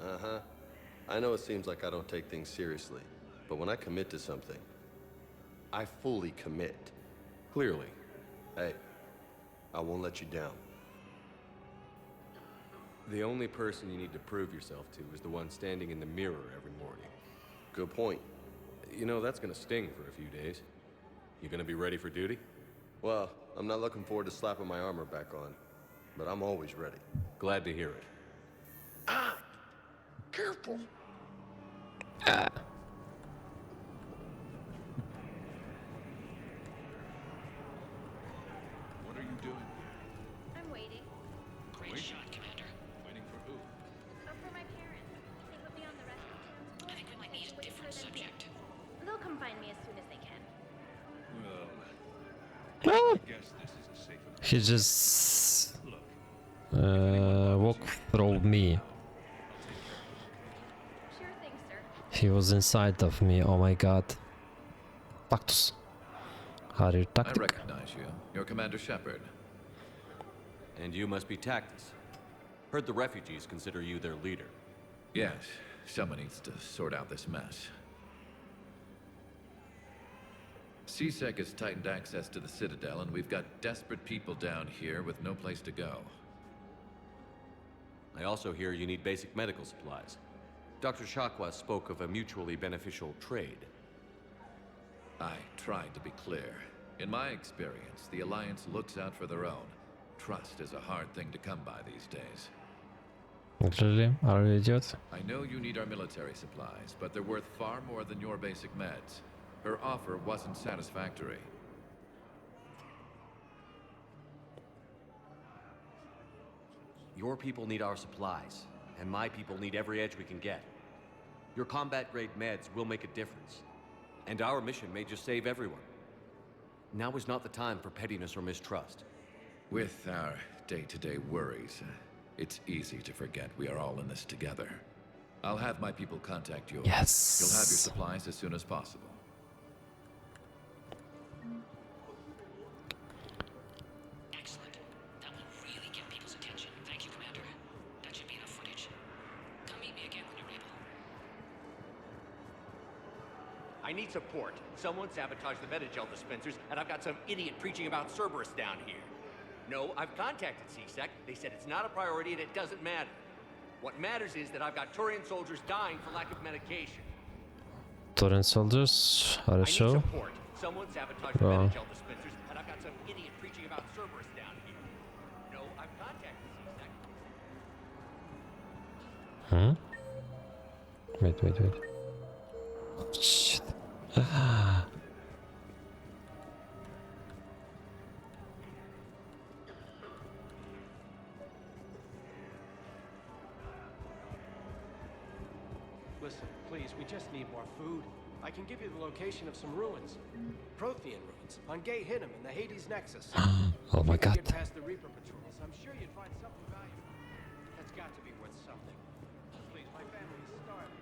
Uh-huh. I know it seems like I don't take things seriously, but when I commit to something, I fully commit. Clearly. Hey, I won't let you down. The only person you need to prove yourself to is the one standing in the mirror every morning. Good point. You know, that's gonna sting for a few days. You gonna be ready for duty? Well, I'm not looking forward to slapping my armor back on, but I'm always ready. Glad to hear it. Ah! Careful! Ah. What are you doing? I'm waiting. Great shot, Commander. Waiting for who? Oh, for my parents. They put me on the rescue transport. I think we might need a different subject. They'll come find me as soon as they can. Well, I guess this is a safer. He just walked through me. Sure thing, sir. He was inside of me. Oh my god. Tactus. Are you I tactic? recognize you. You're Commander Shepard. And you must be Tactus. Heard the refugees consider you their leader. Yes, someone needs to sort out this mess. CSEC has tightened access to the Citadel, and we've got desperate people down here with no place to go. I also hear you need basic medical supplies. Dr. Chakwas spoke of a mutually beneficial trade. I tried to be clear. In my experience, the Alliance looks out for their own. Trust is a hard thing to come by these days. Really? Are you idiot? I know you need our military supplies, but they're worth far more than your basic meds. Her offer wasn't satisfactory. Your people need our supplies, and my people need every edge we can get. Your combat-grade meds will make a difference, and our mission may just save everyone. Now is not the time for pettiness or mistrust. With our day-to-day worries, it's easy to forget we are all in this together. I'll have my people contact you. Yes. You'll have your supplies as soon as possible. Excellent. That will really get people's attention. Thank you, Commander. That should be enough footage. Come meet me again when you're able. I need support. Someone sabotaged the Metagel dispensers, and I've got some idiot preaching about Cerberus down here. No, I've contacted CSEC. They said it's not a priority and it doesn't matter. What matters is that I've got Turian soldiers dying for lack of medication. Turian soldiers, are you I need sure? support. Someone sabotaged the Well. Menagel dispensers, and I've got some idiot preaching about Cerberus down here. No, I've contacted CSEC. Wait. Shit. Listen, please, we just need more food. I can give you the location of some ruins. Prothean ruins, on Gay Hinnom in the Hades Nexus. Oh my If you god. get past the Reaper patrols, I'm sure you'd find something valuable. That's got to be worth something. Please, my family is starving.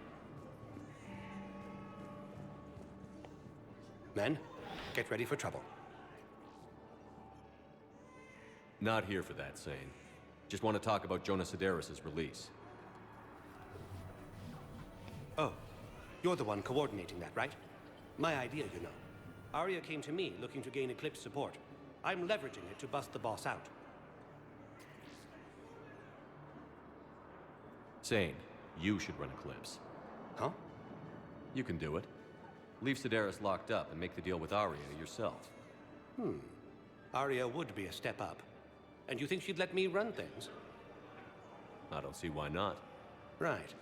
Men, get ready for trouble. Not here for that, Sane. Just want to talk about Jonas Sedaris' release. Oh, you're the one coordinating that, right? My idea, you know. Arya came to me looking to gain Eclipse support. I'm leveraging it to bust the boss out. Sane, you should run Eclipse. Huh? You can do it. Leave Sedaris locked up and make the deal with Arya yourself. Arya would be a step up. And you think she'd let me run things? I don't see why not. Right.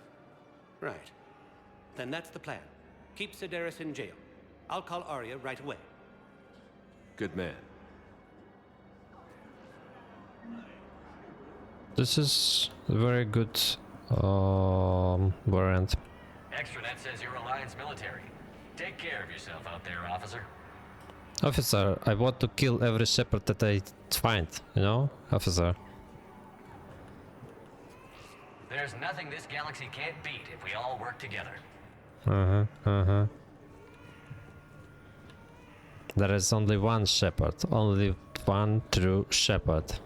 Then that's the plan. Keep Sedaris in jail. I'll call Arya right away. Good man. This is a very good variant. Extranet says you're Alliance military. Take care of yourself out there, officer. Officer, I want to kill every shepherd that I find, you know? Officer. There's nothing this galaxy can't beat if we all work together. There is only one shepherd, only one true shepherd.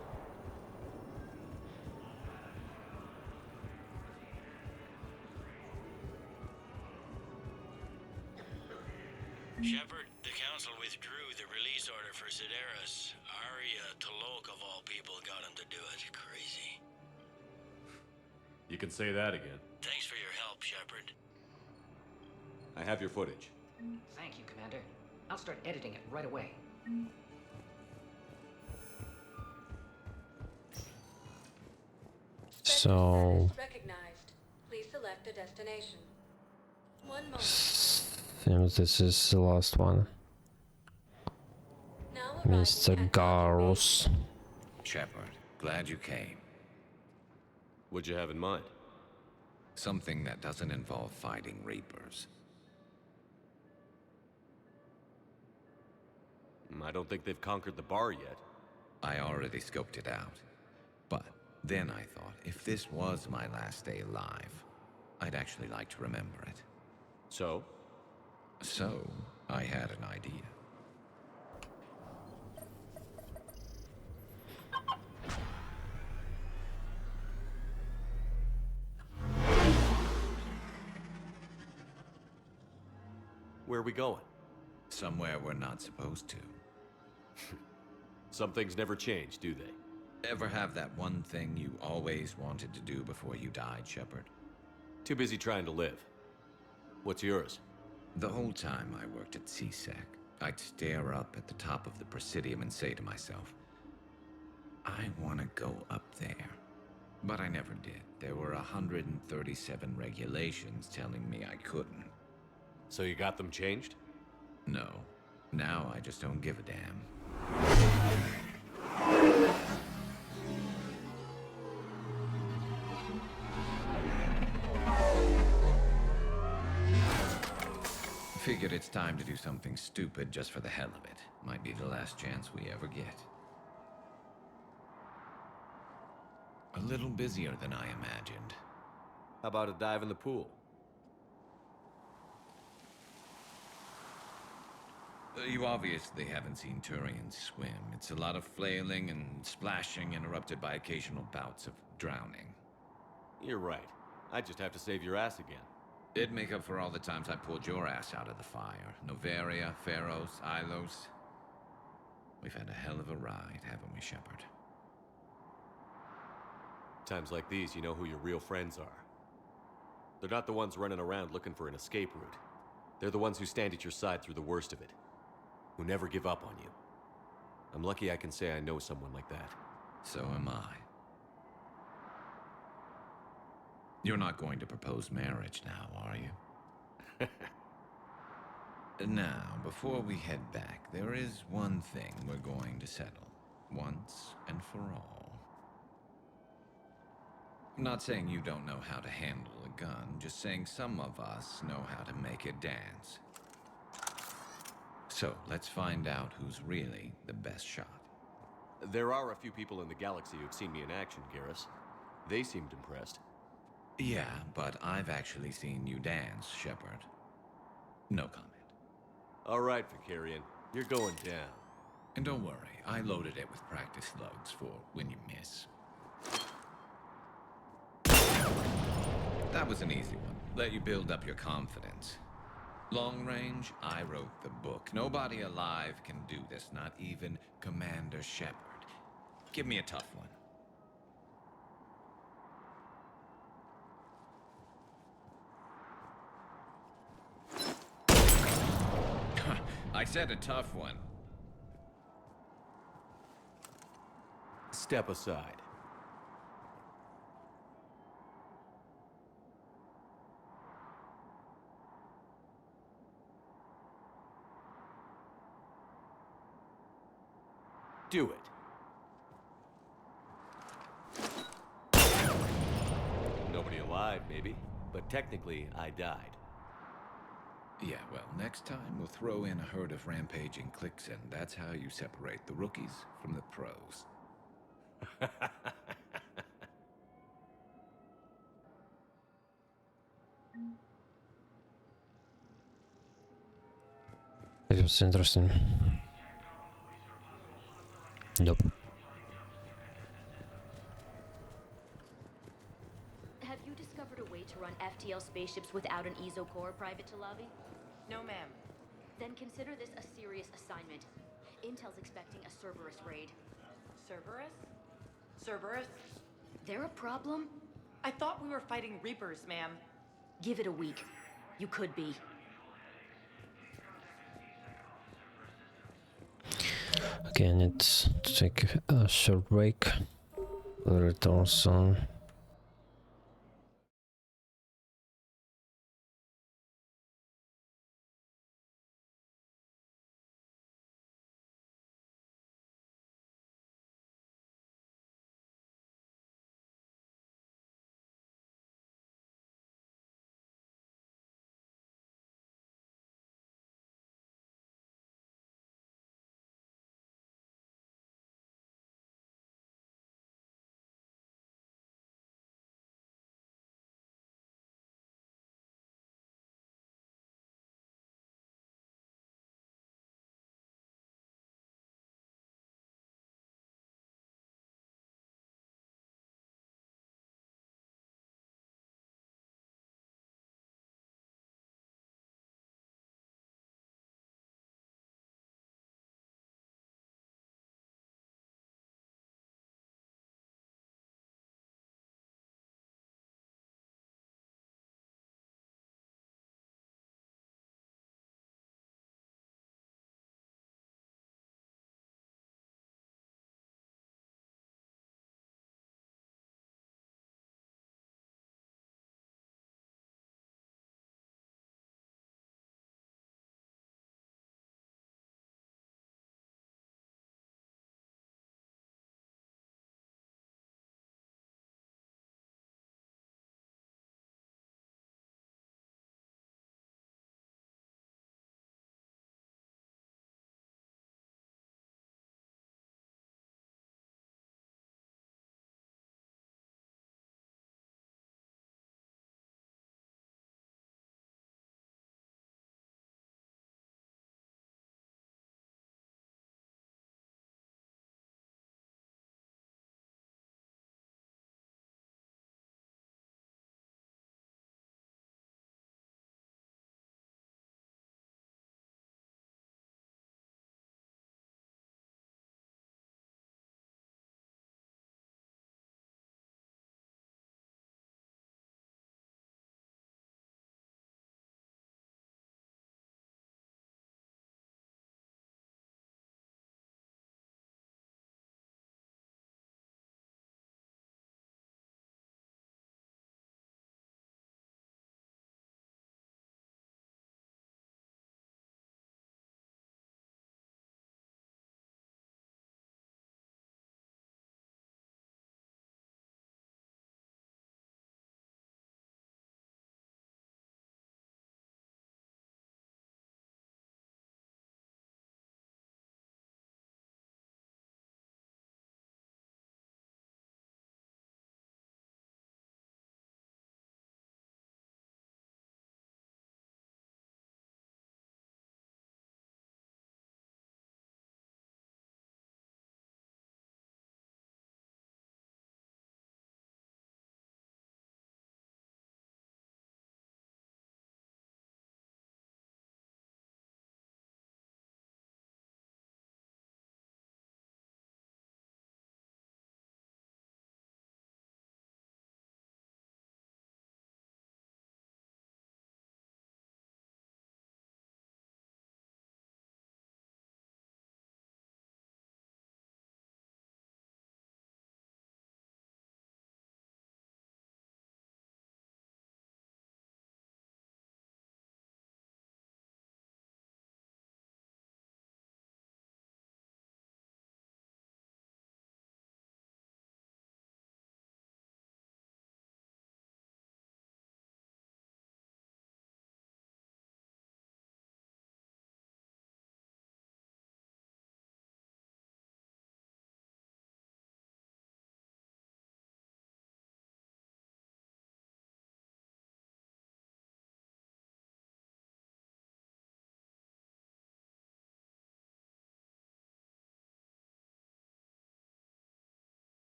Shepard, the Council withdrew the release order for Sedaris. Arya Talok, of all people, got him to do it. Crazy. You can say that again. Thanks for your help, Shepard. I have your footage. Thank you, Commander. I'll start editing it right away. So Recognized. Please select a destination. 1 moment. seems this is the last one. Now Mr. Garros. Shepard, glad you came. What'd you have in mind? Something that doesn't involve fighting Reapers. I don't think they've conquered the bar yet. I already scoped it out. But then I thought, if this was my last day alive, I'd actually like to remember it. So? So, I had an idea. Where are we going? Somewhere we're not supposed to. Some things never change, do they? Ever have that one thing you always wanted to do before you died, Shepard? Too busy trying to live. What's yours? The whole time I worked at CSEC, I'd stare up at the top of the Presidium and say to myself, I want to go up there. But I never did. There were 137 regulations telling me I couldn't. So you got them changed? No. Now I just don't give a damn. Figured it's time to do something stupid just for the hell of it. Might be the last chance we ever get. A little busier than I imagined. How about a dive in the pool? You obviously haven't seen Turians swim. It's a lot of flailing and splashing, interrupted by occasional bouts of drowning. You're right. I just have to save your ass again. It'd make up for all the times I pulled your ass out of the fire. Noveria, Pharos, Ilos. We've had a hell of a ride, haven't we, Shepard? Times like these, you know who your real friends are. They're not the ones running around looking for an escape route. They're the ones who stand at your side through the worst of it. Who never give up on you. I'm lucky I can say I know someone like that. So am I. You're not going to propose marriage now, are you? Now, before we head back, there is one thing we're going to settle. Once and for all. I'm not saying you don't know how to handle a gun, just saying some of us know how to make it dance. So, let's find out who's really the best shot. There are a few people in the galaxy who've seen me in action, Garrus. They seemed impressed. Yeah, but I've actually seen you dance, Shepard. No comment. All right, Vicarian. You're going down. And don't worry, I loaded it with practice slugs for when you miss. That was an easy one. Let you build up your confidence. Long range, I wrote the book. Nobody alive can do this, not even Commander Shepard. Give me a tough one. I said a tough one. Step aside. Do it. Nobody alive, maybe. But technically, I died. Yeah, well, next time we'll throw in a herd of rampaging cliques, and that's how you separate the rookies from the pros. It was interesting. Nope. Have you discovered a way to run FTL spaceships without an EZO core, Private Tali? No, ma'am. Then consider this a serious assignment. Intel's expecting a Cerberus raid. Cerberus? Cerberus? They're a problem? I thought we were fighting Reapers, ma'am. Give it a week. You could be. Okay, I need to take a short break. We'll return soon.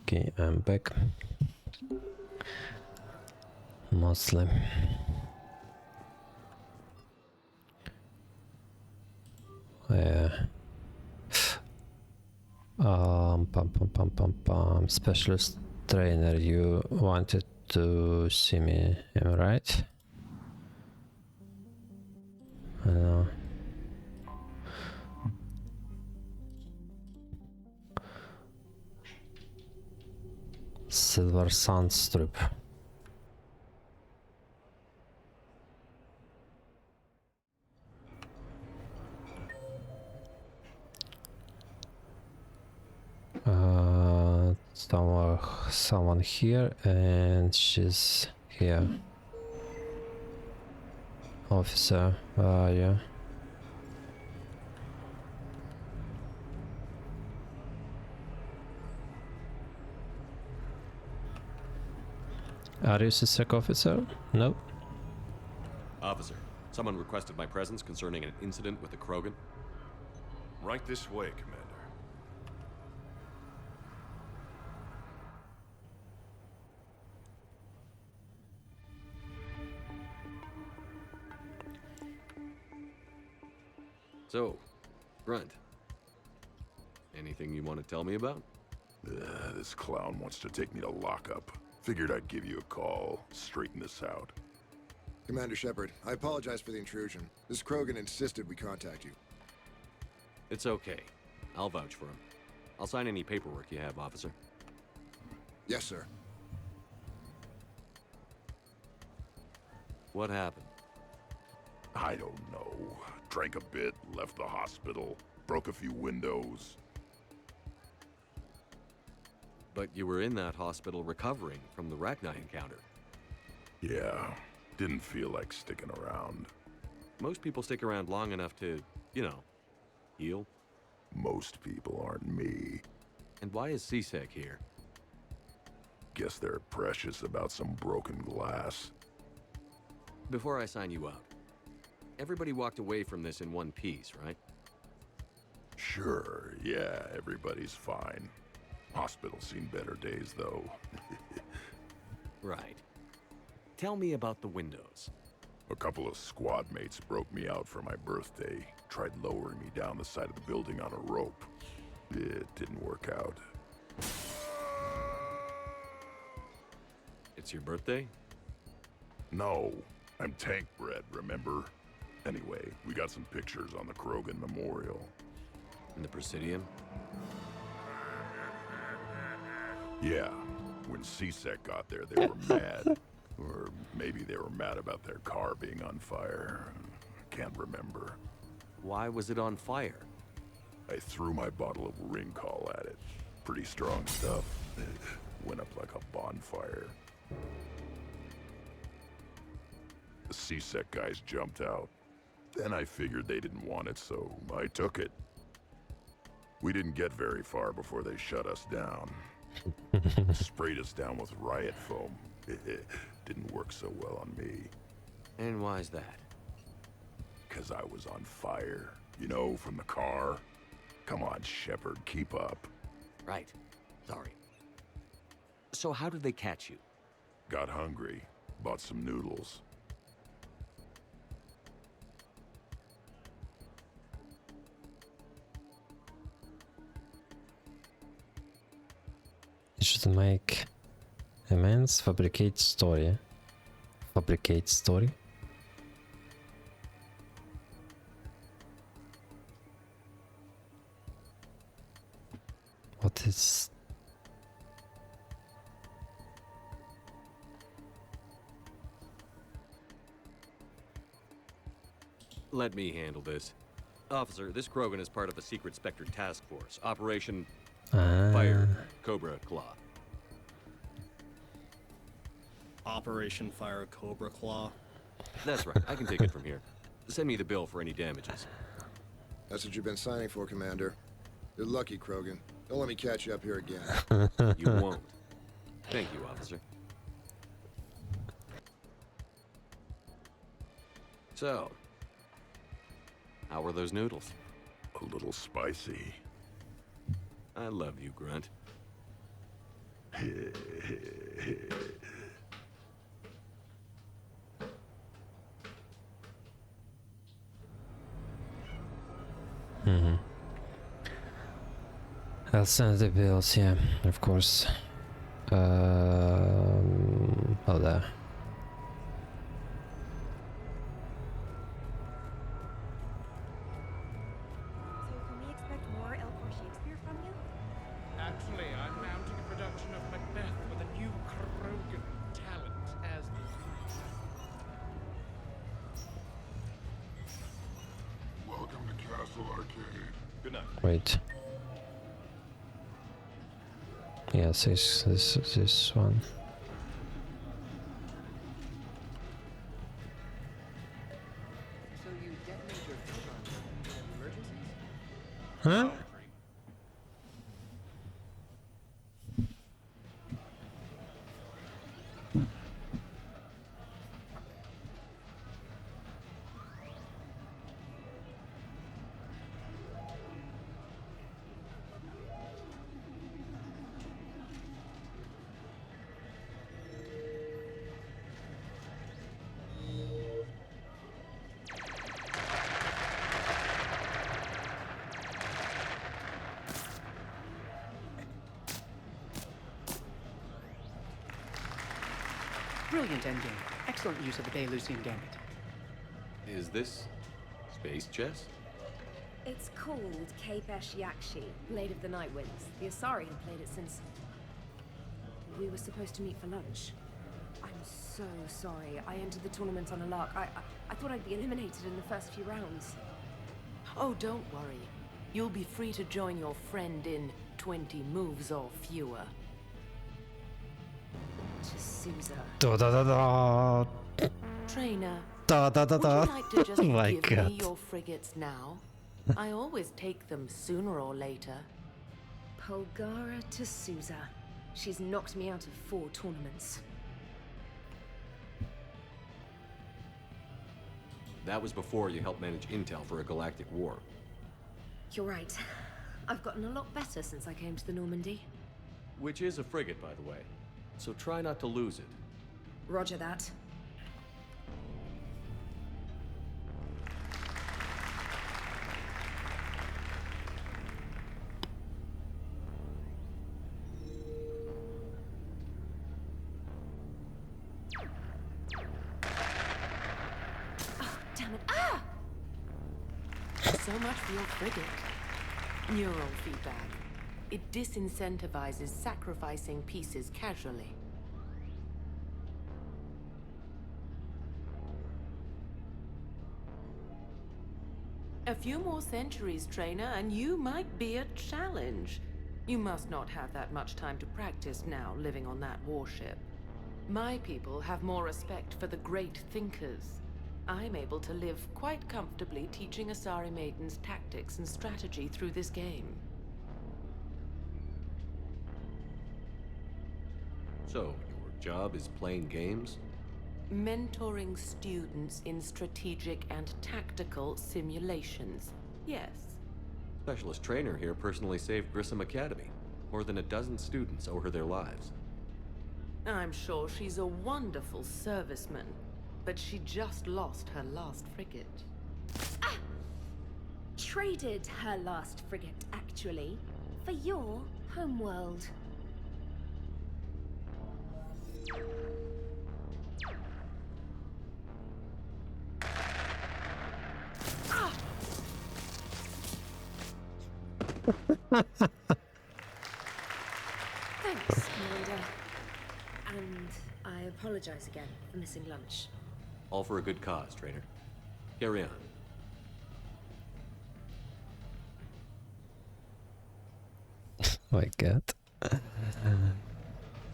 Okay, I'm back. Mostly. Specialist trainer, you wanted to see me, am I right? I know. Silver Sandstrip. Someone here, and she's here. Officer, yeah. Are you CSEC officer? No. Officer, someone requested my presence concerning an incident with the Krogan. Right this way, Commander. So, Grunt, anything you want to tell me about? This clown wants to take me to lockup. Figured I'd give you a call, straighten this out. Commander Shepard, I apologize for the intrusion. This Krogan insisted we contact you. It's okay. I'll vouch for him. I'll sign any paperwork you have, officer. Yes, sir. What happened? I don't know. Drank a bit, left the hospital, broke a few windows. But you were in that hospital recovering from the Rachni encounter. Yeah, didn't feel like sticking around. Most people stick around long enough to, you know, heal. Most people aren't me. And why is CSEC here? Guess they're precious about some broken glass. Before I sign you out, everybody walked away from this in one piece, right? Sure, yeah, everybody's fine. Hospital's seen better days, though. Right. Tell me about the windows. A couple of squad mates broke me out for my birthday. Tried lowering me down the side of the building on a rope. It didn't work out. It's your birthday? No, I'm tank bred, remember? Anyway, we got some pictures on the Krogan Memorial. In the Presidium? Yeah, when CSEC got there, they were mad. Or maybe they were mad about their car being on fire. Can't remember. Why was it on fire? I threw my bottle of Ringcall at it. Pretty strong stuff. Went up like a bonfire. The CSEC guys jumped out. Then I figured they didn't want it, so I took it. We didn't get very far before they shut us down. Sprayed us down with riot foam. Didn't work so well on me. And why's that? 'Cause I was on fire. You know, from the car. Come on, Shepard, keep up. Right. Sorry. So how did they catch you? Got hungry. Bought some noodles. You should make amends, fabricate story. Fabricate story? What is... Let me handle this. Officer, this Krogan is part of the secret Spectre task force. Operation Fire Cobra Claw. Operation Fire Cobra Claw? That's right. I can take it from here. Send me the bill for any damages. That's what you've been signing for, Commander. You're lucky, Krogan. Don't let me catch you up here again. You won't. Thank you, officer. So, how were those noodles? A little spicy. I love you, Grunt. I'll send the bills, yeah, of course. Oh, there. So can we expect more Elcor Shakespeare from you? Actually, I'm mounting a production of Macbeth with a new Krogan talent as the lead. Welcome to Castle Arcade. Good night. Wait. Yes, this one. So you detonate your photons in emergencies? Huh? Brilliant endgame. Excellent use of the Belarusian gambit. Is this space chess? It's called Kapesh Yakshi, Blade of the Night Winds. The Asari have played it since... we were supposed to meet for lunch. I'm so sorry. I entered the tournament on a lark. I thought I'd be eliminated in the first few rounds. Oh, don't worry. You'll be free to join your friend in 20 moves or fewer. To Sousa. Da da da da. Trainer, Da da da da. would you like to just Oh my give God. me your frigates now? I always take them sooner or later. Polgara to Sousa. She's knocked me out of 4 tournaments. That was before you helped manage intel for a galactic war. You're right. I've gotten a lot better since I came to the Normandy. Which is a frigate, by the way. So try not to lose it. Roger that. Oh, damn it. Ah! So much for your frigate. Neural feedback. It disincentivizes sacrificing pieces casually. A few more centuries, Trainer, and you might be a challenge. You must not have that much time to practice now, living on that warship. My people have more respect for the great thinkers. I'm able to live quite comfortably teaching Asari maidens tactics and strategy through this game. So, your job is playing games? Mentoring students in strategic and tactical simulations. Yes. Specialist trainer here personally saved Grissom Academy. More than a dozen students owe her their lives. I'm sure she's a wonderful serviceman, but she just lost her last frigate. Traded her last frigate, actually, for your homeworld. Thanks, Commander. And I apologize again for missing lunch. All for a good cause, trainer. Carry on. My God.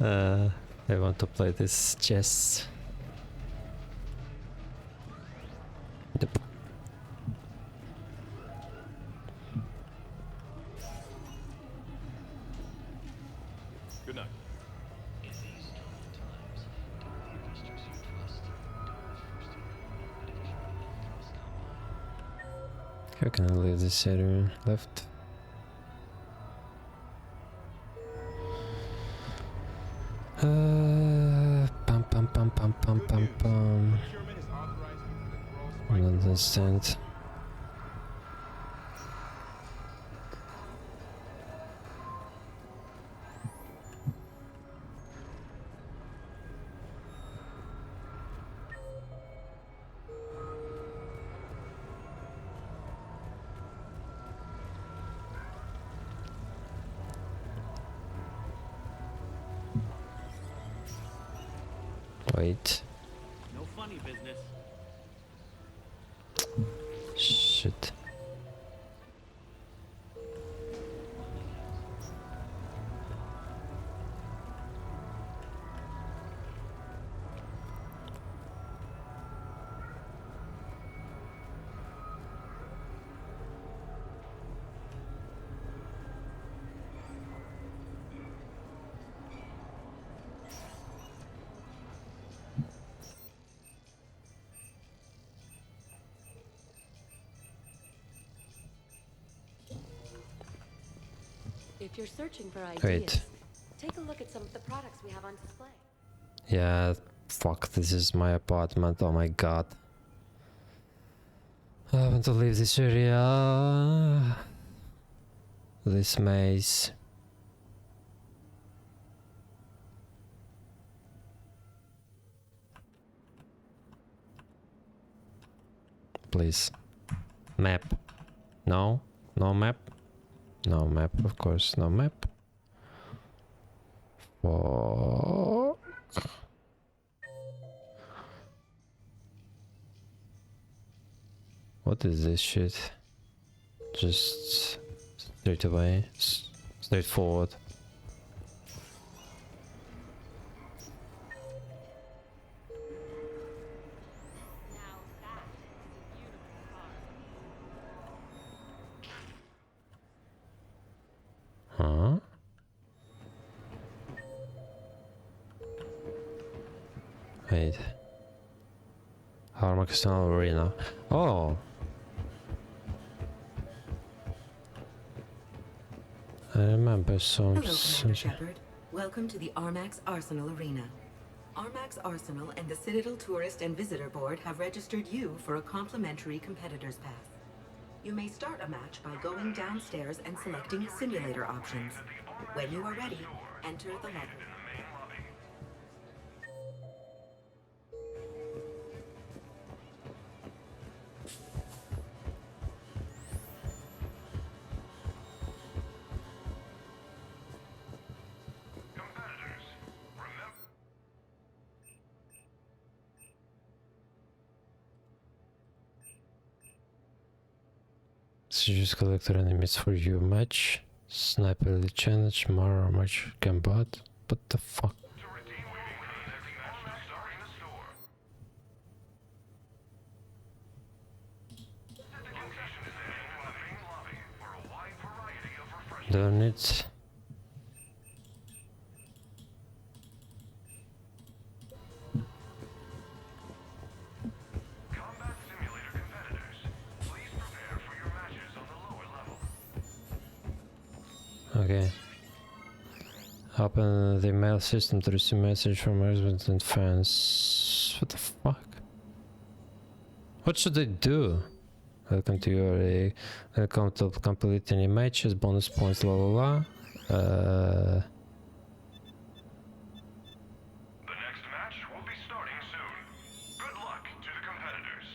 I want to play this chess. Yep. Good night. How can I leave this area? Left. Pam pam pam pam pam pam pam. I don't understand. Wait. No funny business. Shit. If you're searching for ideas, Wait. take a look at some of the products we have on display. Yeah, fuck, this is my apartment, oh my god. I want to leave this area. This maze. Please. Map. No? No map? No map, of course, no map. Fuck. What is this shit? Just straight away, straight forward. Huh? Wait. Armaxtonal Arena. Oh! I remember some... Hello, Commander Shepard. Welcome to the Armax Arsenal Arena. Armax Arsenal and the Citadel Tourist and Visitor Board have registered you for a complimentary competitor's pass. You may start a match by going downstairs and selecting simulator options. When you are ready, enter the lobby. Just collector enemies for you match. Sniper Elite Challenge, Mara match combat. What the fuck? Darn it. Okay. Open the mail system to receive message from husbands and fans. What the fuck? What should I do? Welcome to your welcome to complete any matches, bonus points, la la la. The next match will be starting soon. Good luck to the competitors.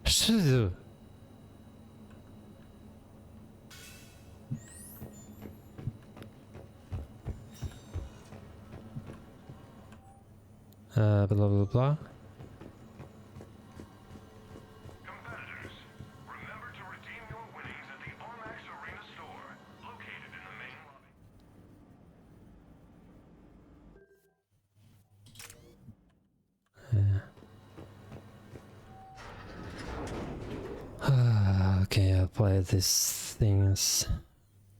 What should I do? Blah blah blah. Okay, I'll play these things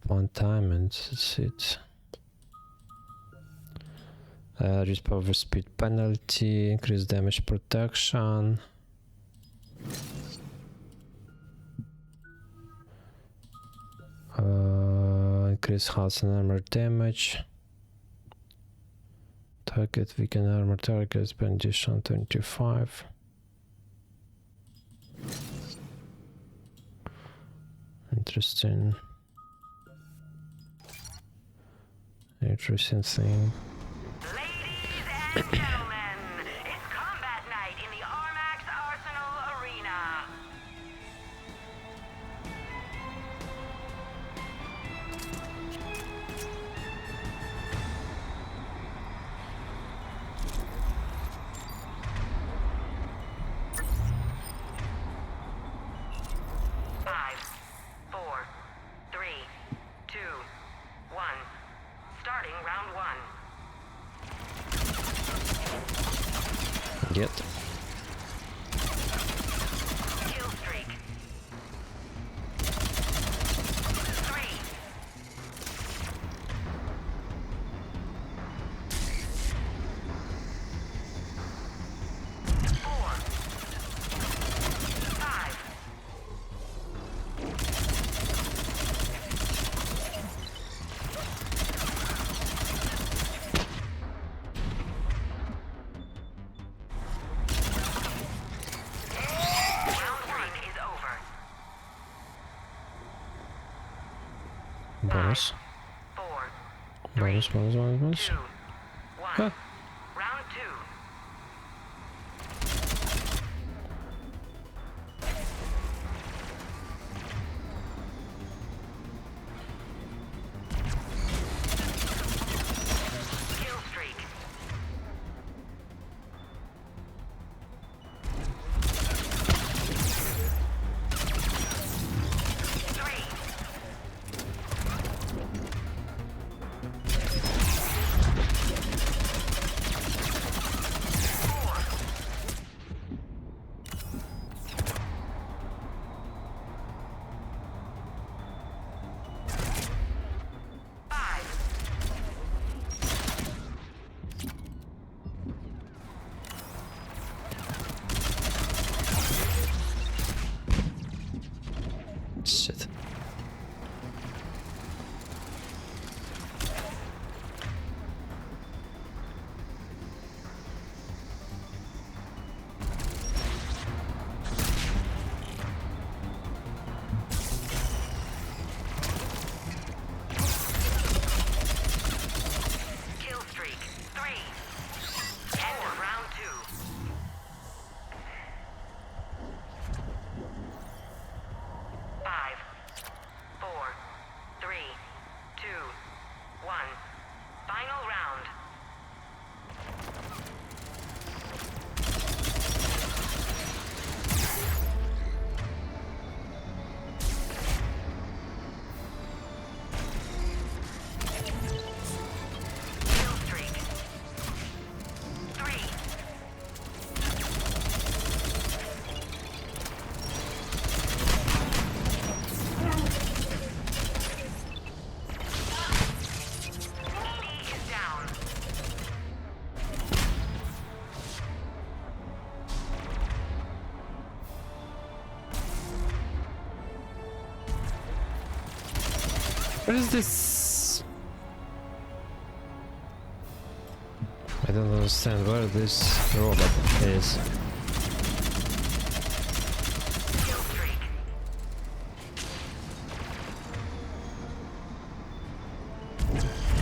one time and that's it. Reduce power speed penalty, increase damage protection. Increase health and armor damage. Target weaken armor targets by additional 25. Interesting. Interesting thing. Ladies and gentlemen, it's combat night in the Armax Arsenal Arena. Five, four, three, two, one. Starting round one. Get. Kill streak. 3. 4. 5. Bonus. Bonus, bonus, bonus, bonus. Huh. Round 2. Kill streak. 3. 5. Shit. Kill streak. 3. End of round 2. 5, 4, 3, 2, 1. Final round. Kill streak. 3. 80 is down. What is this? I don't understand where this robot is. Kill streak. Kill streak.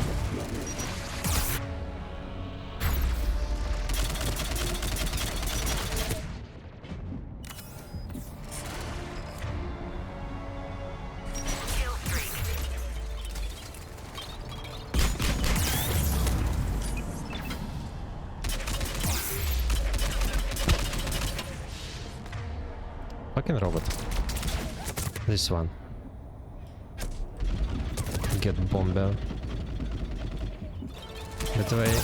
Fucking robot. This one. Get bomber. By the way,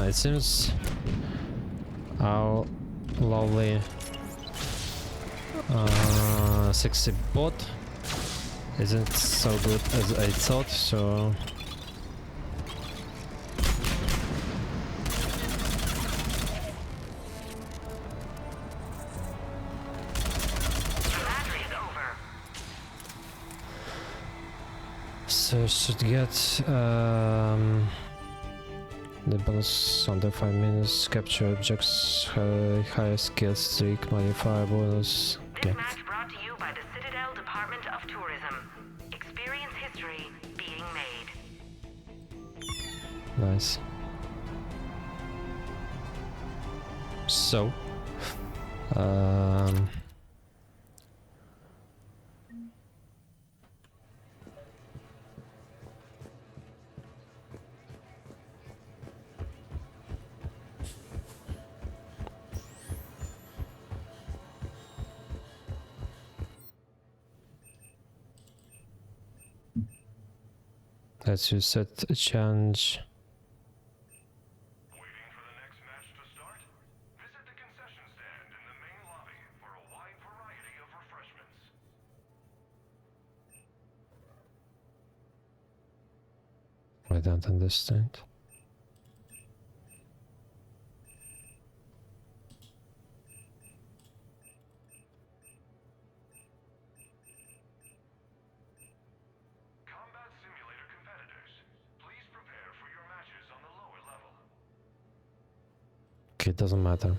it seems our lovely sexy bot isn't so good as I thought, so should get the bonus under 5 minutes, capture objects, higher skill streak, modifier bonus. This match brought to you by the Citadel Department of Tourism. Experience history being made. Nice. So, let's use set a challenge. I don't understand. Okay, it doesn't matter.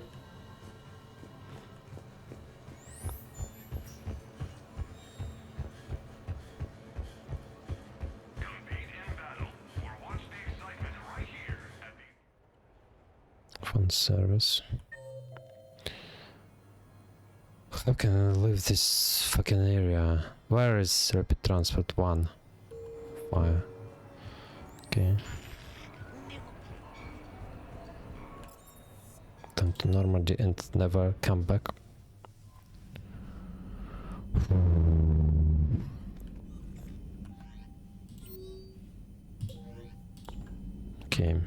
Fun service. How can I leave this fucking area? Where is rapid transport 1? Fire. Okay. Come to Normandy and never come back. Okay.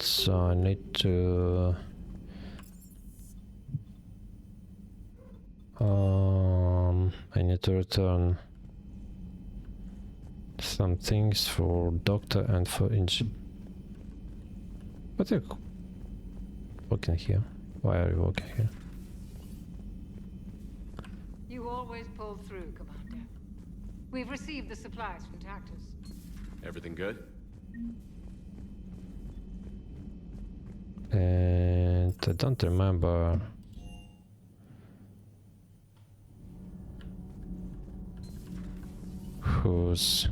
So I need to return some things for doctor and for engine. What are you walking here? Why are you walking here? You always pull through, Commander. We've received the supplies from Tactus. Everything good? And I don't remember who's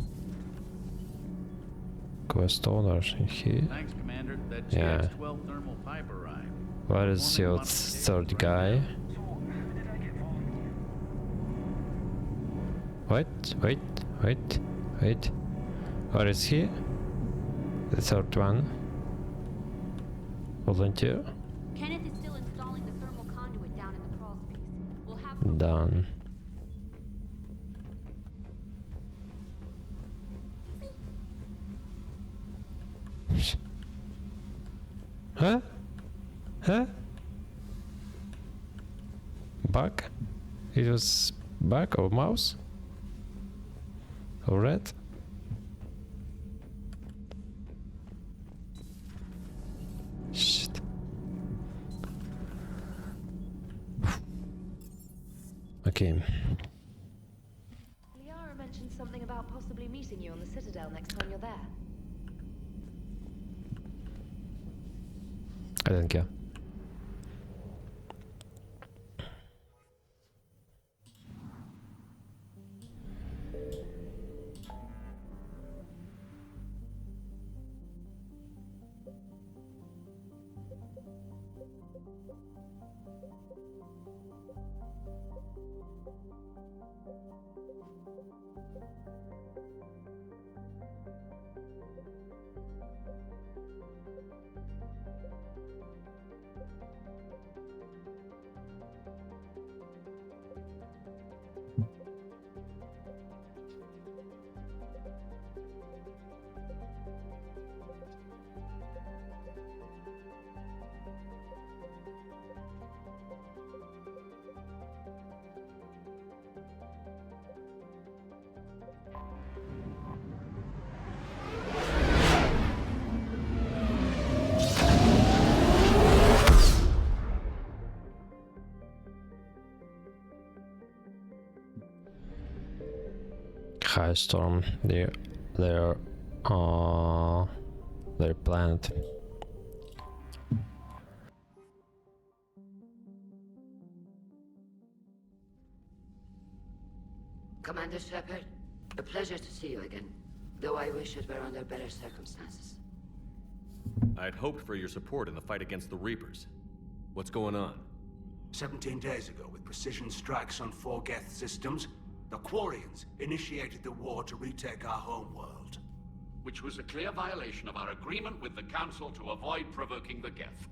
quest owner in here. Thanks, Commander. That Yeah. GX-12 thermal pipe arrived. Where is your third guy? Wait. Where is he? The third one. Volunteer. Kenneth is still installing the thermal conduit down in the crawl space. We'll have Done. Huh? Huh? Bug? It was bug or mouse? Or rat? Shit. Okay. Liara mentioned something about possibly meeting you on the Citadel next time you're there. I don't care. firestorm their planet. Commander Shepard, a pleasure to see you again, though I wish it were under better circumstances. I'd hoped for your support in the fight against the Reapers. What's going on? 17 days ago, with precision strikes on 4 Geth systems, the Quarians initiated the war to retake our homeworld. Which was a clear violation of our agreement with the Council to avoid provoking the Geth.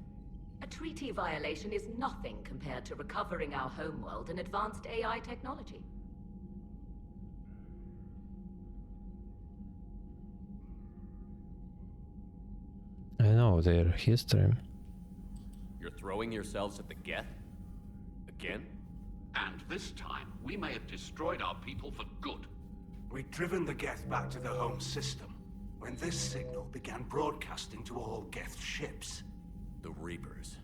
A treaty violation is nothing compared to recovering our homeworld and advanced AI technology. I know their history. You're throwing yourselves at the Geth? Again? And this time, we may have destroyed our people for good. We'd driven the Geth back to the home system, when this signal began broadcasting to all Geth ships. The Reapers.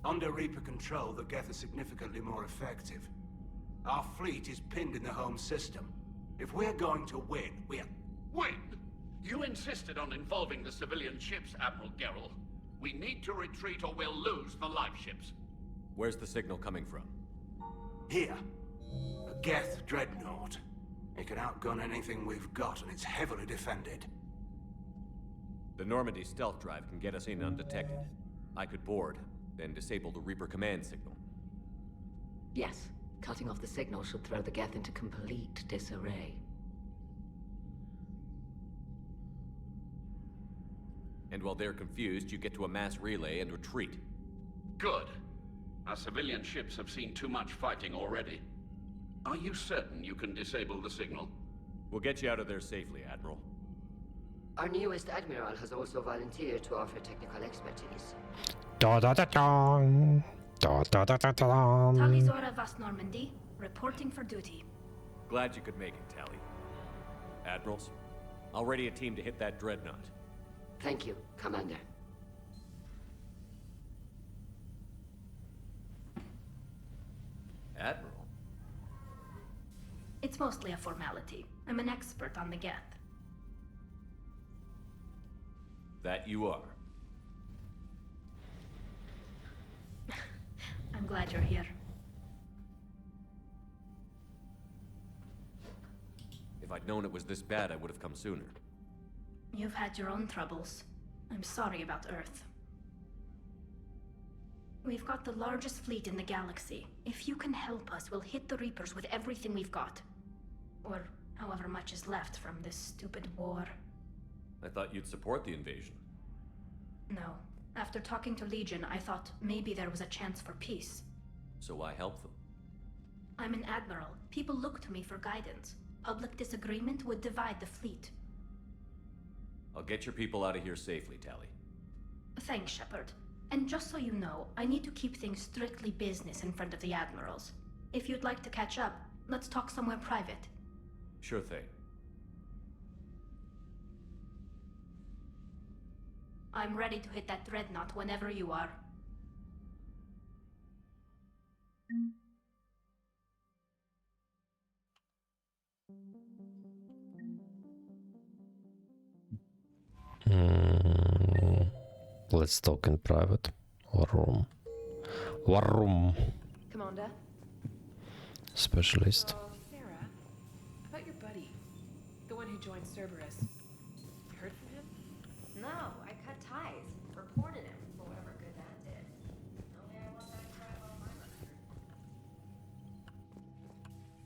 Under Reaper control, the Geth are significantly more effective. Our fleet is pinned in the home system. If we're going to win, we're... Win? You insisted on involving the civilian ships, Admiral Gerrel. We need to retreat or we'll lose the live ships. Where's the signal coming from? Here. A Geth dreadnought. It can outgun anything we've got, and it's heavily defended. The Normandy stealth drive can get us in undetected. I could board, then disable the Reaper command signal. Yes, cutting off the signal should throw the Geth into complete disarray. And while they're confused, you get to a mass relay and retreat. Good. Our civilian ships have seen too much fighting already. Are you certain you can disable the signal? We'll get you out of there safely, Admiral. Our newest Admiral has also volunteered to offer technical expertise. Da-da-da-dong. Da-da-da-da-dong. Tali Zora Vast Normandy, reporting for duty. Glad you could make it, Tali. Admirals, I'll ready a team to hit that dreadnought. Thank you, Commander. Admiral? It's mostly a formality. I'm an expert on the Geth. That you are. I'm glad you're here. If I'd known it was this bad, I would have come sooner. You've had your own troubles. I'm sorry about Earth. We've got the largest fleet in the galaxy. If you can help us, we'll hit the Reapers with everything we've got. Or however much is left from this stupid war. I thought you'd support the invasion. No. After talking to Legion, I thought maybe there was a chance for peace. So I helped them. I'm an admiral. People look to me for guidance. Public disagreement would divide the fleet. I'll get your people out of here safely, Tali. Thanks, Shepard. And just so you know, I need to keep things strictly business in front of the admirals. If you'd like to catch up, let's talk somewhere private. Sure thing. I'm ready to hit that dreadnought whenever you are. Let's talk in private. War room. War room. Commander? Specialist. Oh, Sarah. About your buddy. The one who joined Cerberus. You heard from him? No, I cut ties. Reported him for whatever good that did. Only I want that crap on my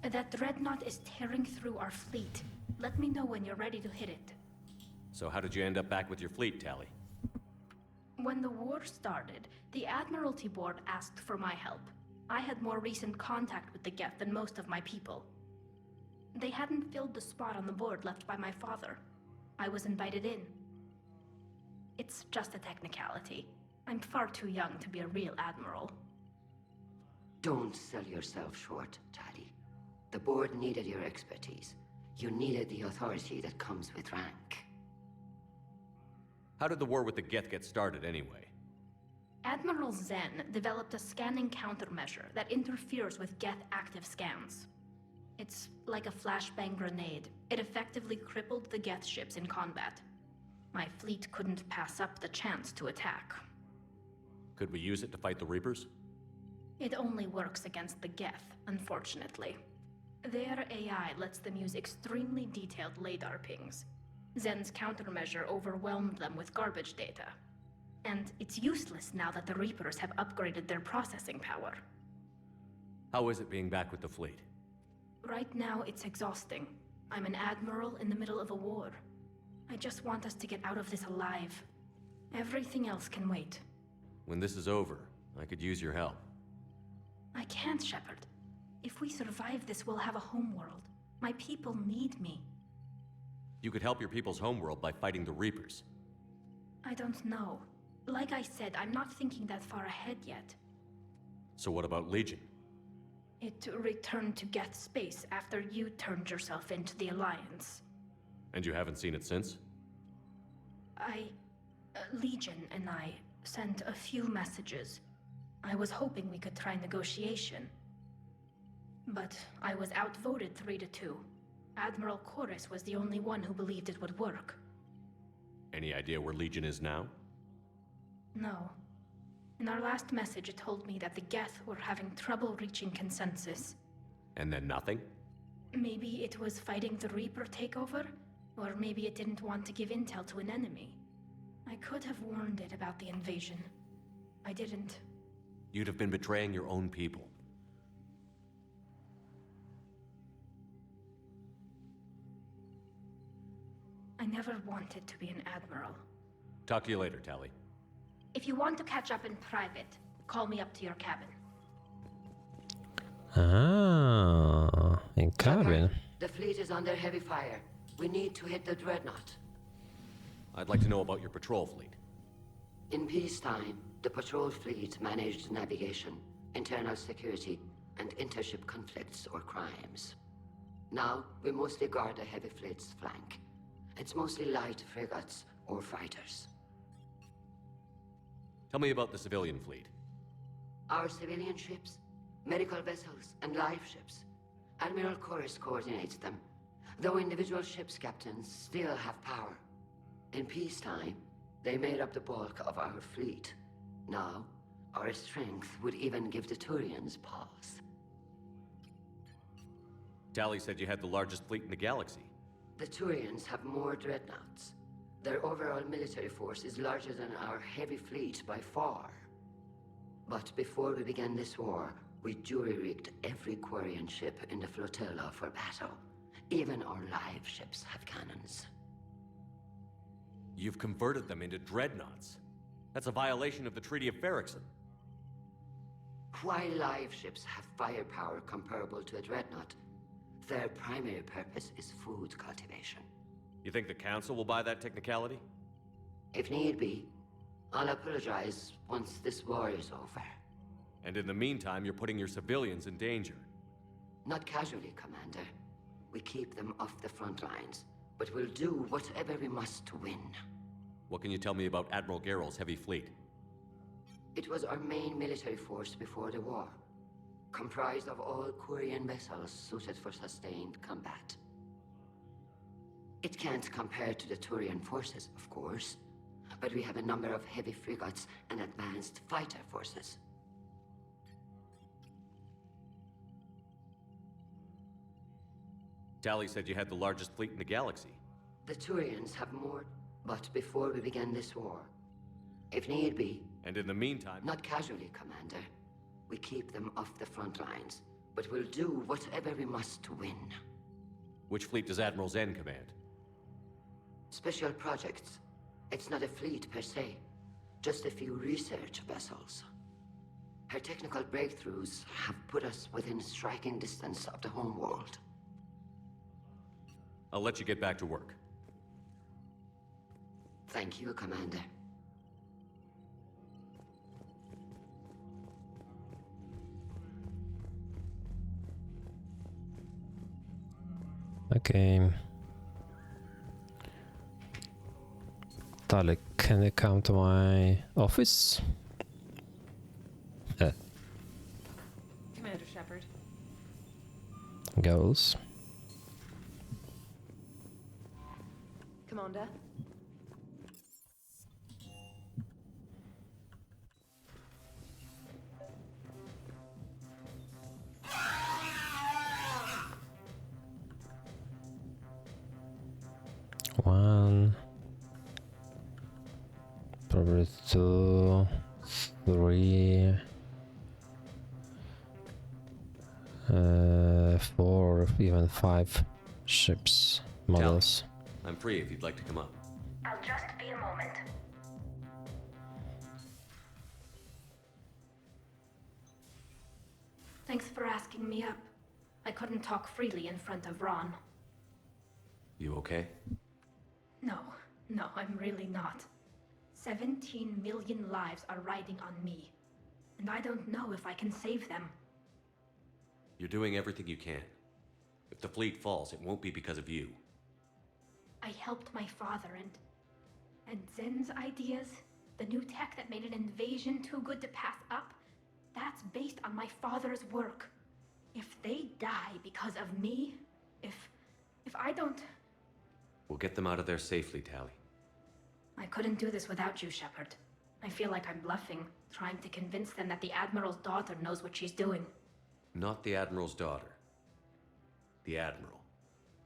record. That dreadnought is tearing through our fleet. Let me know when you're ready to hit it. So how did you end up back with your fleet, Tali? When the war started, the Admiralty Board asked for my help. I had more recent contact with the Geth than most of my people. They hadn't filled the spot on the board left by my father. I was invited in. It's just a technicality. I'm far too young to be a real admiral. Don't sell yourself short, Tali. The board needed your expertise. You needed the authority that comes with rank. How did the war with the Geth get started, anyway? Admiral Zen developed a scanning countermeasure that interferes with Geth active scans. It's like a flashbang grenade. It effectively crippled the Geth ships in combat. My fleet couldn't pass up the chance to attack. Could we use it to fight the Reapers? It only works against the Geth, unfortunately. Their AI lets them use extremely detailed LADAR pings. Zen's countermeasure overwhelmed them with garbage data. And it's useless now that the Reapers have upgraded their processing power. How is it being back with the fleet? Right now, it's exhausting. I'm an admiral in the middle of a war. I just want us to get out of this alive. Everything else can wait. When this is over, I could use your help. I can't, Shepard. If we survive this, we'll have a homeworld. My people need me. You could help your people's homeworld by fighting the Reapers. I don't know. Like I said, I'm not thinking that far ahead yet. So what about Legion? It returned to Geth space after you turned yourself into the Alliance. And you haven't seen it since? Legion and I sent a few messages. I was hoping we could try negotiation. But I was outvoted 3-2. Admiral Chorus was the only one who believed it would work. Any idea where Legion is now? No. In our last message, it told me that the Geth were having trouble reaching consensus. And then nothing? Maybe it was fighting the Reaper takeover, or maybe it didn't want to give intel to an enemy. I could have warned it about the invasion. I didn't. You'd have been betraying your own people. I never wanted to be an admiral. Talk to you later, Tali. If you want to catch up in private, call me up to your cabin. Ah, in cabin. The fleet is under heavy fire. We need to hit the dreadnought. I'd like to know about your patrol fleet. In peacetime, the patrol fleet managed navigation, internal security, and intership conflicts or crimes. Now, we mostly guard the heavy fleet's flank. It's mostly light frigates or fighters. Tell me about the civilian fleet. Our civilian ships, medical vessels, and live ships. Admiral Chorus coordinates them, though individual ships' captains still have power. In peacetime, they made up the bulk of our fleet. Now, our strength would even give the Turians pause. Tali said you had the largest fleet in the galaxy. The Turians have more dreadnoughts. Their overall military force is larger than our heavy fleet by far. But before we began this war, we jury-rigged every Quarian ship in the flotilla for battle. Even our live ships have cannons. You've converted them into dreadnoughts. That's a violation of the Treaty of Ferrixon. While live ships have firepower comparable to a dreadnought, their primary purpose is food cultivation. You think the Council will buy that technicality? If need be, I'll apologize once this war is over. And in the meantime, you're putting your civilians in danger. Not casually, Commander. We keep them off the front lines, but we'll do whatever we must to win. What can you tell me about Admiral Geralt's heavy fleet? It was our main military force before the war, comprised of all Quarian vessels suited for sustained combat. It can't compare to the Turian forces, of course, but we have a number of heavy frigates and advanced fighter forces. Tali said you had the largest fleet in the galaxy. The Turians have more, but before we began this war, if need be... And in the meantime... Not casually, Commander. We keep them off the front lines, but we'll do whatever we must to win. Which fleet does Admiral Zen command? Special projects. It's not a fleet per se, just a few research vessels. Her technical breakthroughs have put us within striking distance of the homeworld. I'll let you get back to work. Thank you, Commander. Okay. Tali, can you come to my office? Commander Shepard. goes. Commander? One, probably 2, 3, 4, or even 5 ships models. I'm free if you'd like to come up. I'll just be a moment. Thanks for asking me up. I couldn't talk freely in front of Ron. You okay? No, I'm really not. 17 million lives are riding on me, and I don't know if I can save them. You're doing everything you can. If the fleet falls, it won't be because of you. I helped my father and Zen's ideas, the new tech that made an invasion too good to pass up, that's based on my father's work. If they die because of me, if I don't... We'll get them out of there safely, Tali. I couldn't do this without you, Shepard. I feel like I'm bluffing, trying to convince them that the Admiral's daughter knows what she's doing. Not the Admiral's daughter. The Admiral.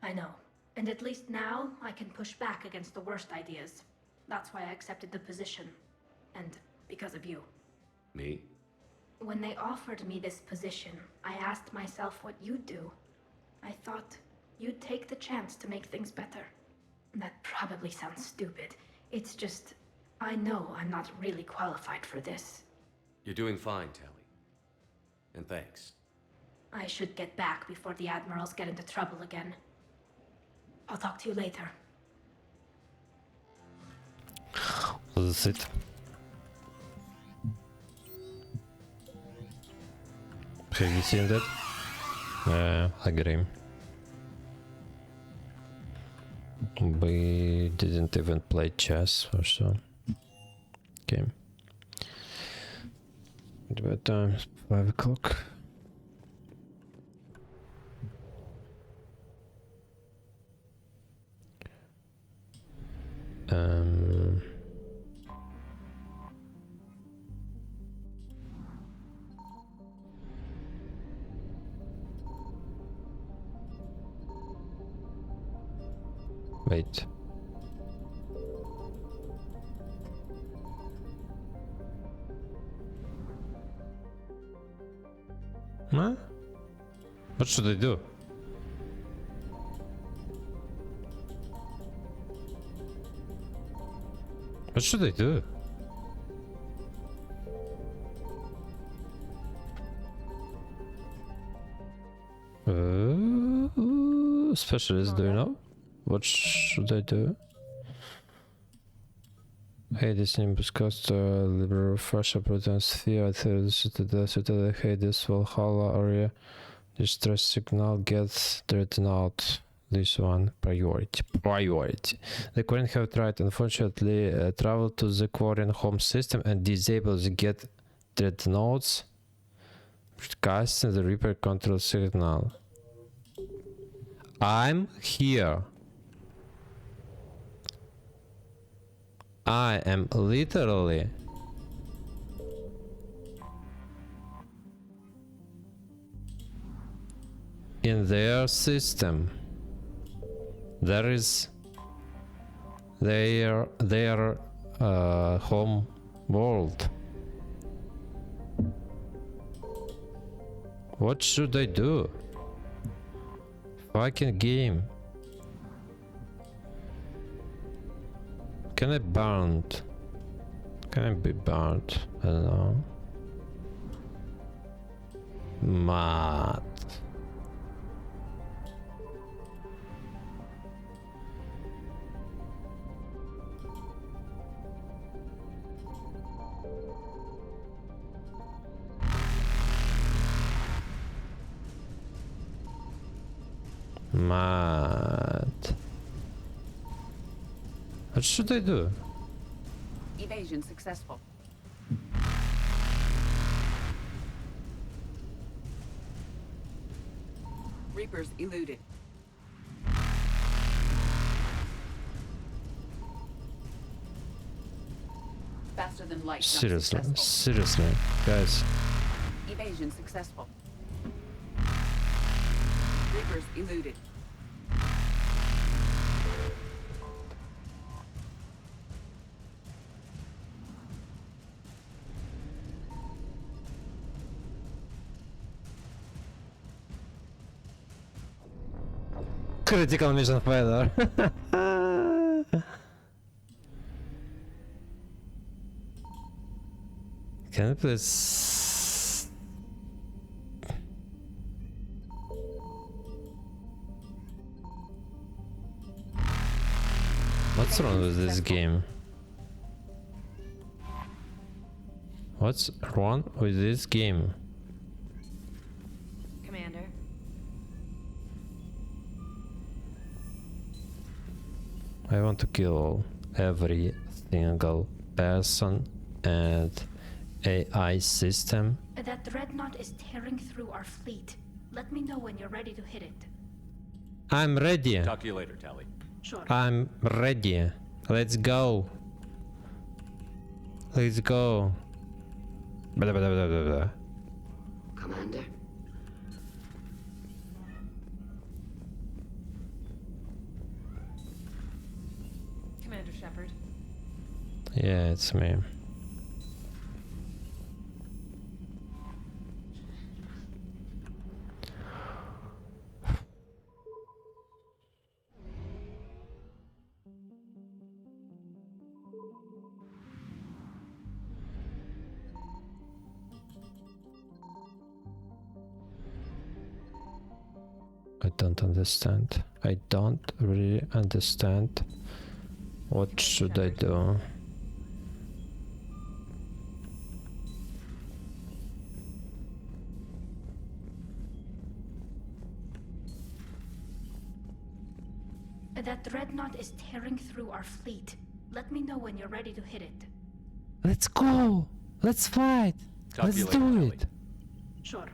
I know. And at least now, I can push back against the worst ideas. That's why I accepted the position. And because of you. Me? When they offered me this position, I asked myself what you'd do. I thought you'd take the chance to make things better. That probably sounds stupid. It's just, I know I'm not really qualified for this. You're doing fine, Tali. And thanks. I should get back before the Admirals get into trouble again. I'll talk to you later. That's it. Have you seen that? Agree. We didn't even play chess or so. Okay. At what time? 5 o'clock. Wait. Huh? What should I do? What should I do? Specialist, do you know? What should I do? Hades Nimbus Costa, Liberal Fascia Proton Sphere, Citadel Hades Valhalla area. Distress signal gets dreadnought. This one priority. The Quarren have tried, unfortunately, travel to the Quarren home system and disable the get dreadnoughts, casting the Reaper control signal. I'm here. I am literally in their system. There is their home world. What should I do? Fucking game. Can I burned? Can I be burned? I don't know. Mad. Mad. What should I do? Evasion successful. Reapers eluded. Faster than light. Seriously, seriously, guys. Evasion successful. Reapers eluded. Critical mission failure. Can you please? What's wrong with this game? What's wrong with this game? Commander. I want to kill every single person and AI system. That dreadnought is tearing through our fleet. Let me know when you're ready to hit it. I'm ready. Talk to you later, Tali. Sure. I'm ready. Let's go. Let's go. Blah, blah, blah, blah, blah. Commander? Commander Shepard. Yeah, it's me. I don't understand. I don't really understand. What should I do? That dreadnought is tearing through our fleet. Let me know when you're ready to hit it. Let's go! Let's fight! Talk to Let's you later, do Tali. it! Sure.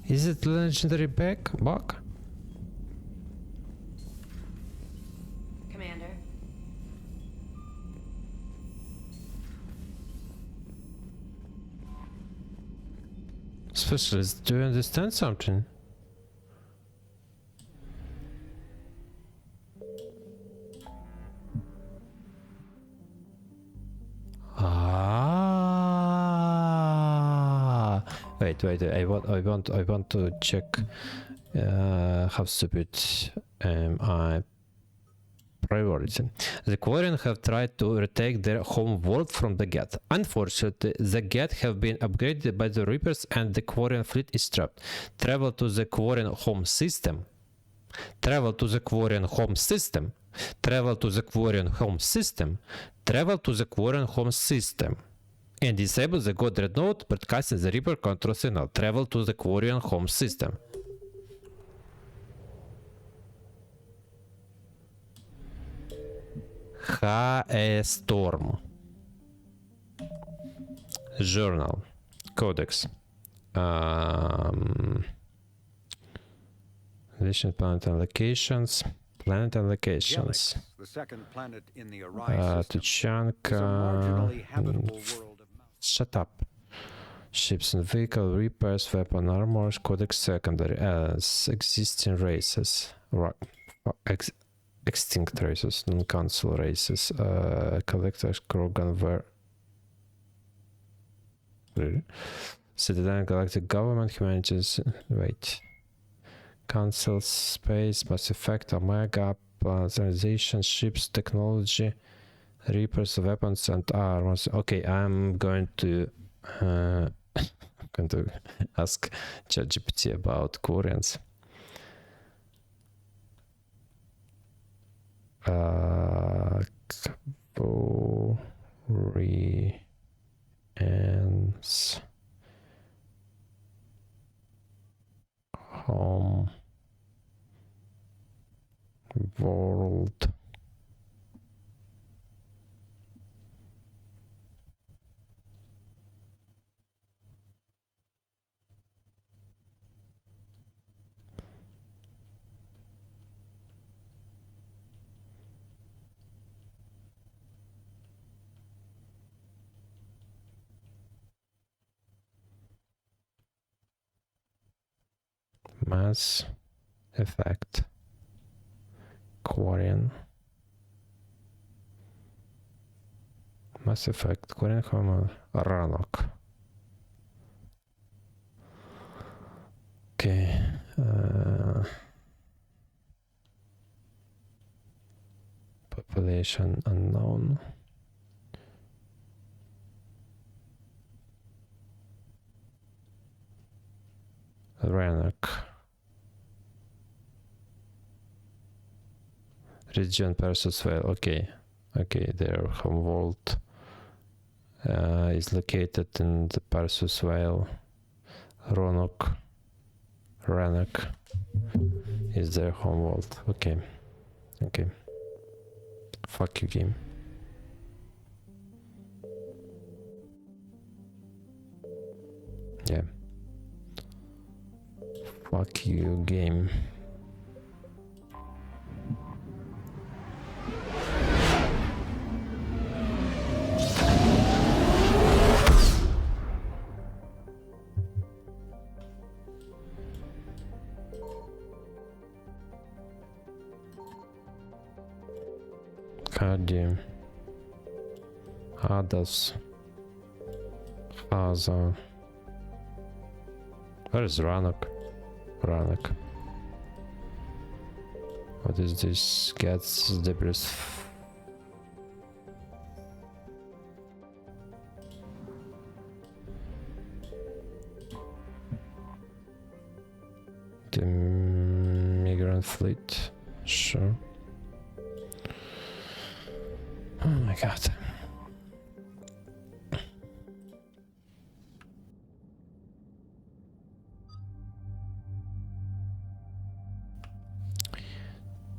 Is it legendary bug? Commander. Specialist, do you understand something? Ah. Wait. I want to check how stupid am I. Priority. The Quarian have tried to retake their home world from the Geth. Unfortunately, the Geth have been upgraded by the Reapers and the Quarian fleet is trapped. Travel to the Quarian home system. Travel to the Quarian home system. Travel to the Quarian home system. Travel to the Quarian home system. And disable the God Dreadnought broadcasting the Reaper control signal. Travel to the Quarian home system. Storm. Journal. Codex. Addition planet and locations. Planet and locations. The second planet in the Orion system, Tuchanka. is a marginally habitable world of Shut up. Ships and vehicle repairs, weapon armors, codex secondary as existing races. Extinct races, non-council races, collectors, Krogan were really? Citizen Galactic Government, Humanities, wait. Council, Space, Mass Effect, Omega, Planetization, Ships, Technology, Reapers, Weapons and Armors. Okay, I'm going to ask ChatGPT about Quarians. Quarians home world Mass effect. Korean. Mass effect. Korean hammer. Ранок. Okay. Population unknown. Rannoch. Region Persusville. Okay. Okay, their homeworld is located in the Persusville. Rannoch is their homeworld. Okay. Okay. Fuck you, game. Yeah. Fuck you, game. Hardy. Hadas. Haza. Where is Rannoch? Rannoch. What is this? Gets debris. The migrant fleet. Sure. Oh my god.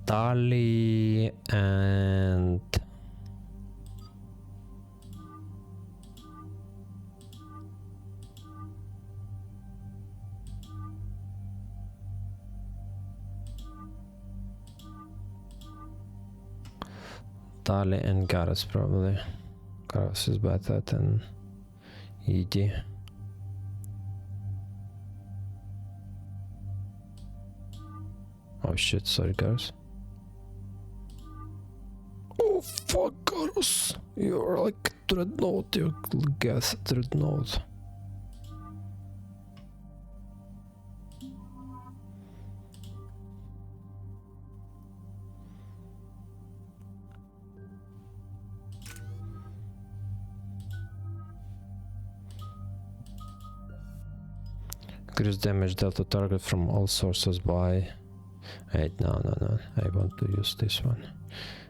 Tali and Tali and Garrus probably. Garrus is better than ED. Oh shit, sorry Garrus. Oh fuck Garrus, you're like Dreadnought, you gas Dreadnought. Increase damage dealt to target from all sources by... Wait, no, I want to use this one.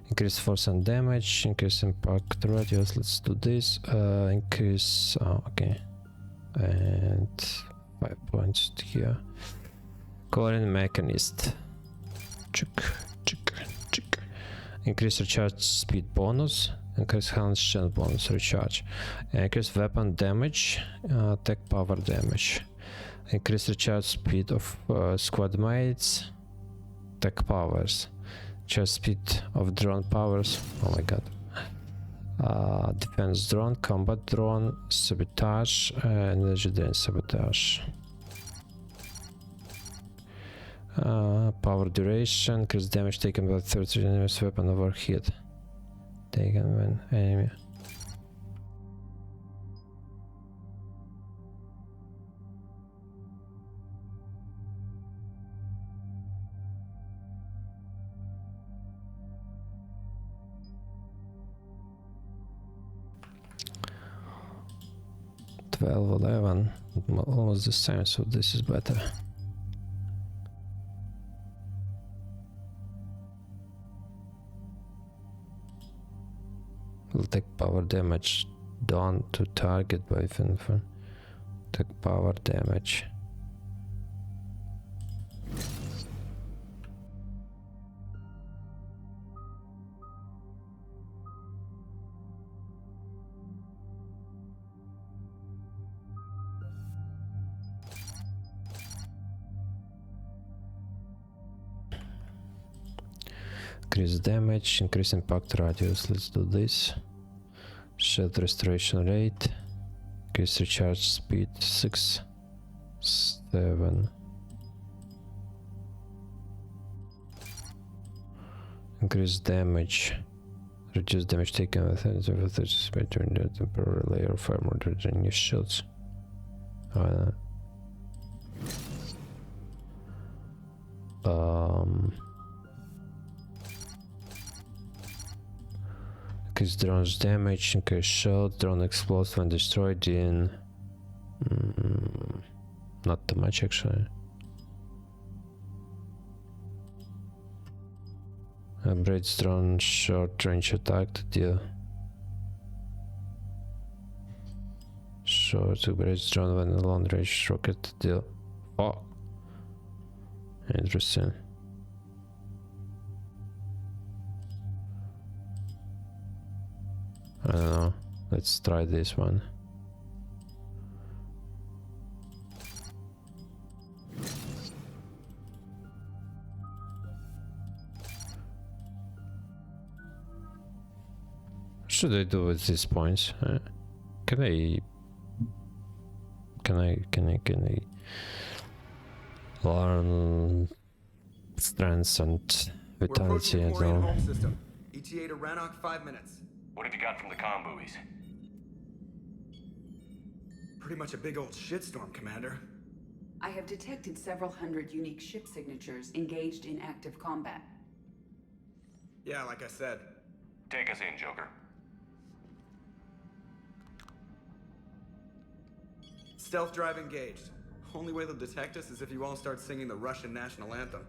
Increase force and damage, increase impact radius, let's do this. Increase... oh, okay. And 5 points here. Corin Mechanist. Chick. Increase recharge speed bonus. Increase hand strength bonus recharge. Increase weapon damage, tech power damage. Increase recharge speed of squad mates, tech powers. Recharge speed of drone powers. Oh my god. Defense drone, combat drone, sabotage, energy drain sabotage. Power duration, increase damage taken by third enemy's weapon overheat. Taken when enemy. Twelve, 11, almost the same, so this is better. Will take power damage done to target by Finfin. Take power damage. Increase damage, increase impact radius, let's do this. Shield restoration rate, increase recharge speed 6, 7, Increase damage. Reduce damage taken with it during the temporary layer of armor during your shields. Increase drone's damage, increase shield, drone explodes when destroyed in... not too much actually. Upgrades drone short range attack to deal. Short upgrades drone when a long range rocket to deal. Oh, interesting. I don't know. Let's try this one. What should I do with these points? Can I learn strengths and vitality and all? Home system. ETA to Rannoch, 5 minutes. What have you got from the comm buoys? Pretty much a big old shitstorm, Commander. I have detected several hundred unique ship signatures engaged in active combat. Yeah, like I said. Take us in, Joker. Stealth drive engaged. Only way they'll detect us is if you all start singing the Russian national anthem.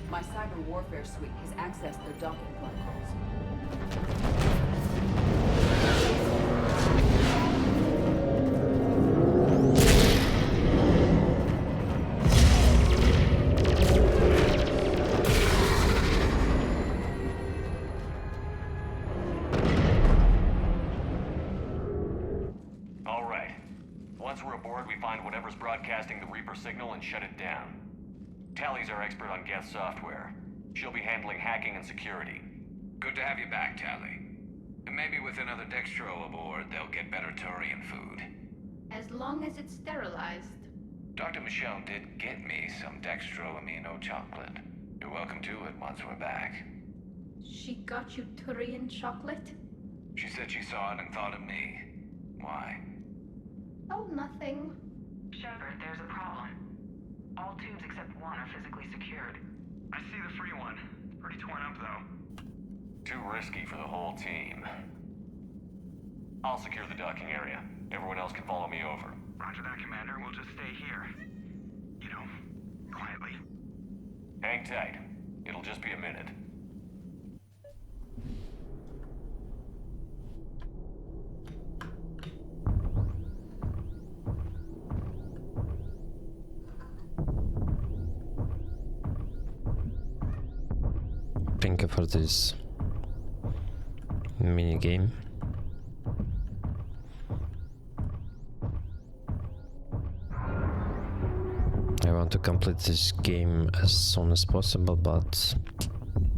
My cyber warfare suite has accessed their docking protocols. All right. Once we're aboard, we find whatever's broadcasting the Reaper signal and shut it down. Tali's our expert on Geth software. She'll be handling hacking and security. Good to have you back, Tali. And maybe with another Dextro aboard, they'll get better Turian food. As long as it's sterilized. Dr. Michelle did get me some Dextro Amino chocolate. You're welcome to it once we're back. She got you Turian chocolate? She said she saw it and thought of me. Why? Oh, nothing. Shepard, there's a problem. All tubes except one are physically secured. I see the free one. Pretty torn up, though. Too risky for the whole team. I'll secure the docking area. Everyone else can follow me over. Roger that, Commander. We'll just stay here. You know, quietly. Hang tight. It'll just be a minute. Thank you for this mini game. I want to complete this game as soon as possible, but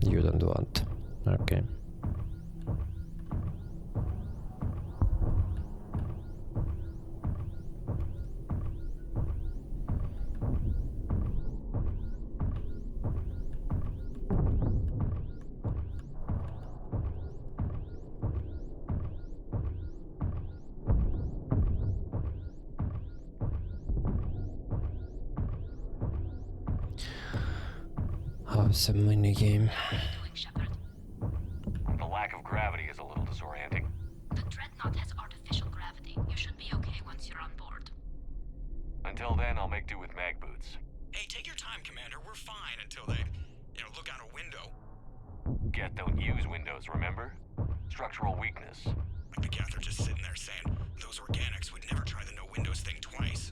you don't want. Okay. It's a mini game. The lack of gravity is a little disorienting. The Dreadnought has artificial gravity. You should be okay once you're on board. Until then, I'll make do with mag boots. Hey, take your time, Commander. We're fine until they, look out a window. Geth don't use windows, remember? Structural weakness. Like the Geth are just sitting there saying, those organics would never try the no windows thing twice.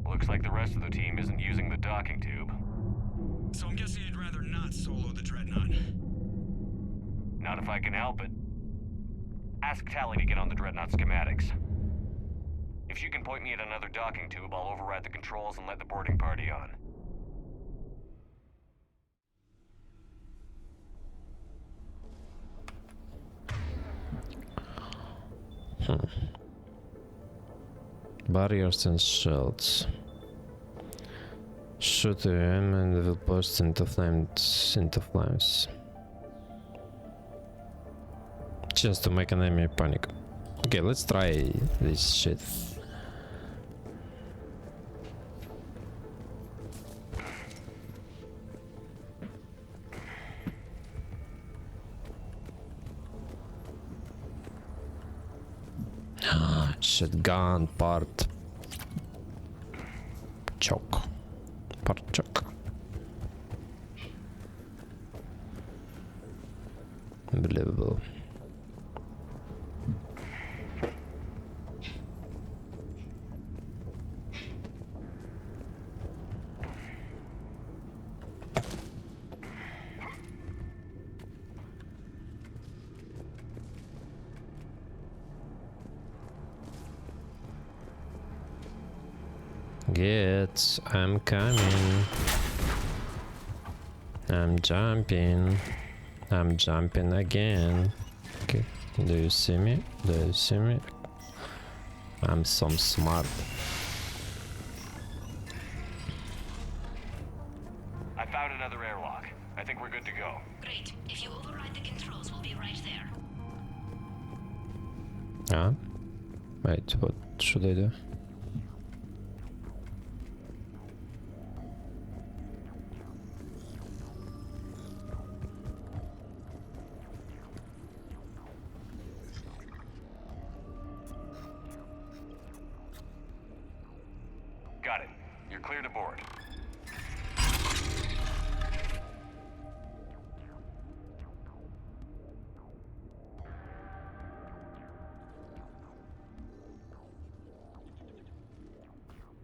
Looks like the rest of the team isn't using the docking tube. So I'm guessing you'd rather not solo the Dreadnought. Not if I can help it. Ask Tali to get on the Dreadnought schematics. If she can point me at another docking tube, I'll override the controls and let the boarding party on. Barriers and shields. Shoot them and they will burst into flames. Just to make an enemy panic. Okay, let's try this shit. Shotgun part. Choke. Part choke. Unbelievable. Get, I'm coming. I'm jumping. I'm jumping again. Okay, do you see me? Do you see me? I'm so smart. I found another airlock. I think we're good to go. Great. If you override the controls, we'll be right there. Ah? Wait, what should I do? Got it. You're clear to board.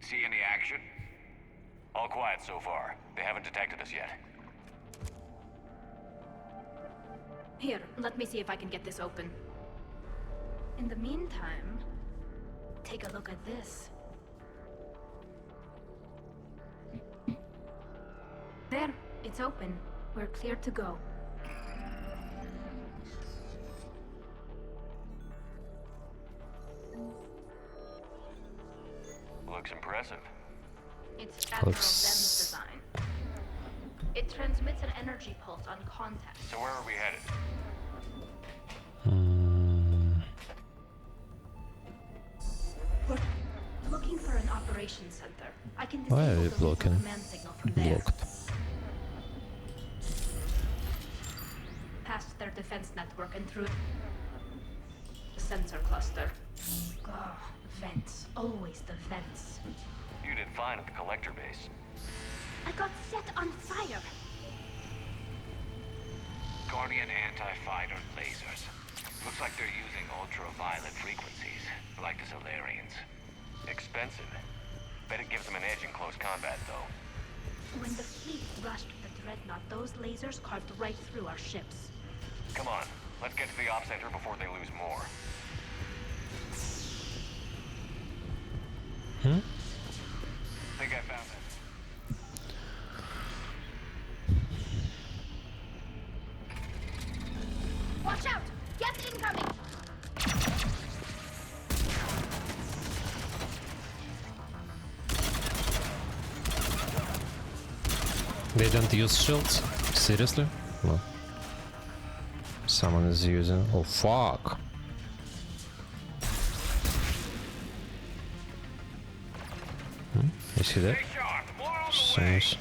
See any action? All quiet so far. They haven't detected us yet. Here, let me see if I can get this open. In the meantime, take a look at this. There, it's open. We're clear to go. Looks impressive. It's Admiral Zen's design. It transmits an energy pulse on contact. So where are we headed? We're looking for an operations center. I can Why are disable you the blocking? local command signal from there. Blocked. Past their defense network and through the sensor cluster. Oh, vents. Always the vents. You did fine at the collector base. I got set on fire. Guardian anti-fighter lasers. Looks like they're using ultraviolet frequencies, like the Solarians. Expensive. Bet it gives them an edge in close combat, though. When the fleet rushed the Dreadnought, those lasers carved right through our ships. Come on, let's get to the op center before they lose more. Think I found it. Watch out! Get incoming! They don't use shields? Seriously? No. Someone is using. Oh fuck! You see that? Seems.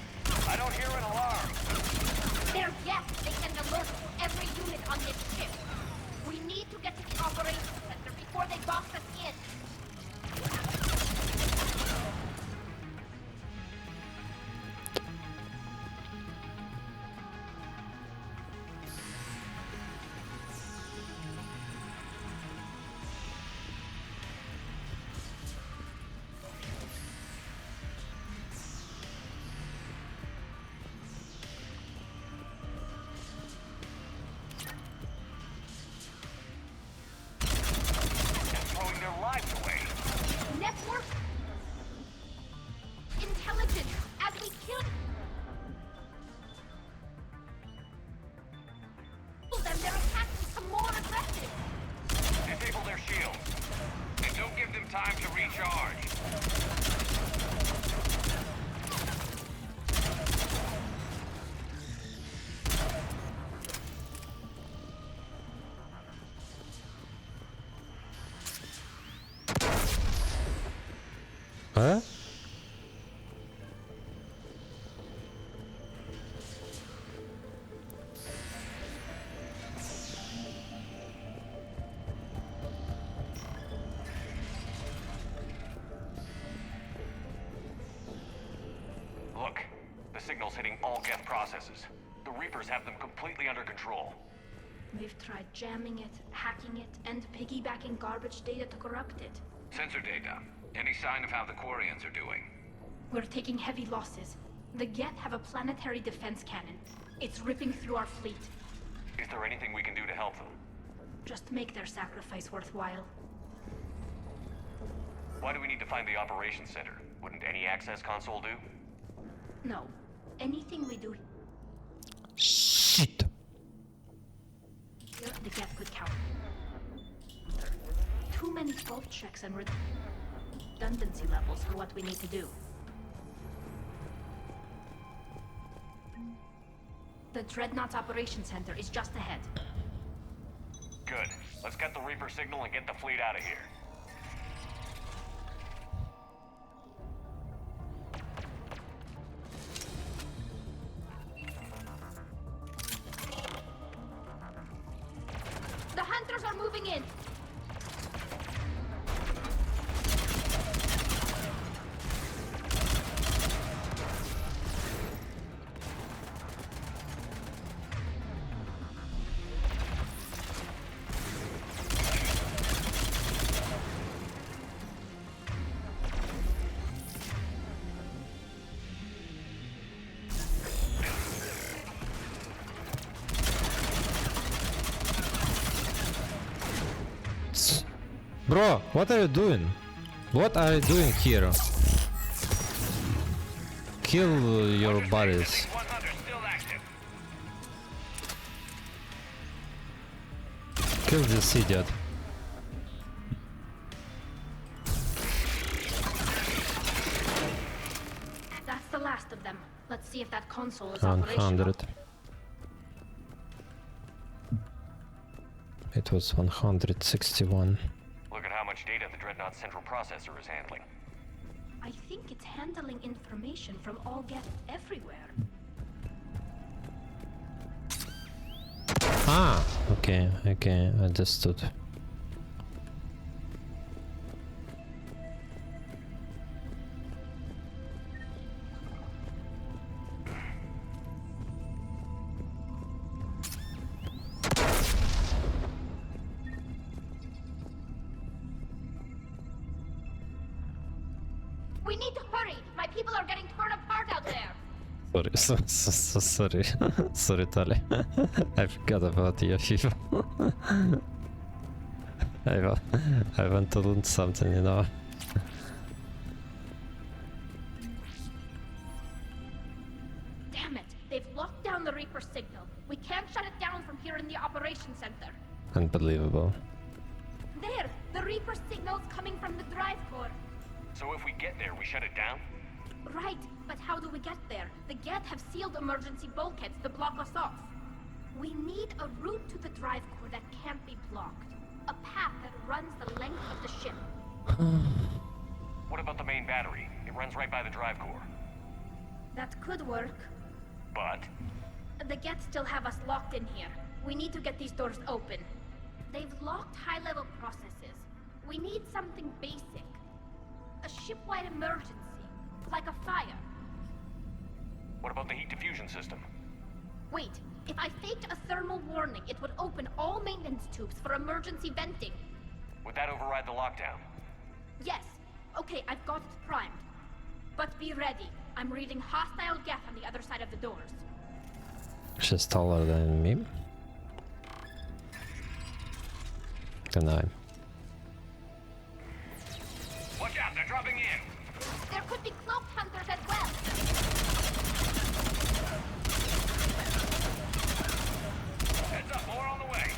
I don't hear an alarm. They're guests. They can alert every unit on this ship. We need to get to the operations center before they box us in. charge. Huh? Look, the signal's hitting all Geth processes. The Reapers have them completely under control. They've tried jamming it, hacking it, and piggybacking garbage data to corrupt it. Sensor data. Any sign of how the Quarians are doing? We're taking heavy losses. The Geth have a planetary defense cannon. It's ripping through our fleet. Is there anything we can do to help them? Just make their sacrifice worthwhile. Why do we need to find the operations center? Wouldn't any access console do? No. Anything we do Shit. here, the Geth could count. Too many fault checks and redundancy levels for what we need to do. The Dreadnought's Operations Center is just ahead. Good. Let's get the Reaper signal and get the fleet out of here. The hunters are moving in! Bro, what are you doing? What are you doing here? Kill your buddies. Kill this idiot. That's the last of them. Let's see if that console is operational. 100. It was 161. Look at how much data the Dreadnought central processor is handling. I think it's handling information from all Geth everywhere. Ah, okay, understood. We need to hurry! My people are getting torn apart out there! Sorry, sorry, Tali. I forgot about your people. I want to learn something, you know. Damn it! They've locked down the Reaper signal. We can't shut it down from here in the operations center. Unbelievable. There! The Reaper signal's coming from the drive core. So if we get there, we shut it down? Right, but how do we get there? The Geth have sealed emergency bulkheads to block us off. We need a route to the drive core that can't be blocked. A path that runs the length of the ship. What about the main battery? It runs right by the drive core. That could work. But The Geth still have us locked in here. We need to get these doors open. They've locked high-level processes. We need something basic. A ship-wide emergency. Like a fire. what about the heat diffusion system? Wait, if I faked a thermal warning, it would open all maintenance tubes for emergency venting. Would that override the lockdown? Yes. Okay, I've got it primed. But be ready. I'm reading hostile Geth on the other side of the doors. She's taller than me. Then I'm. Watch out, they're dropping in! There could be cloak hunters as well. Heads up, more on the way!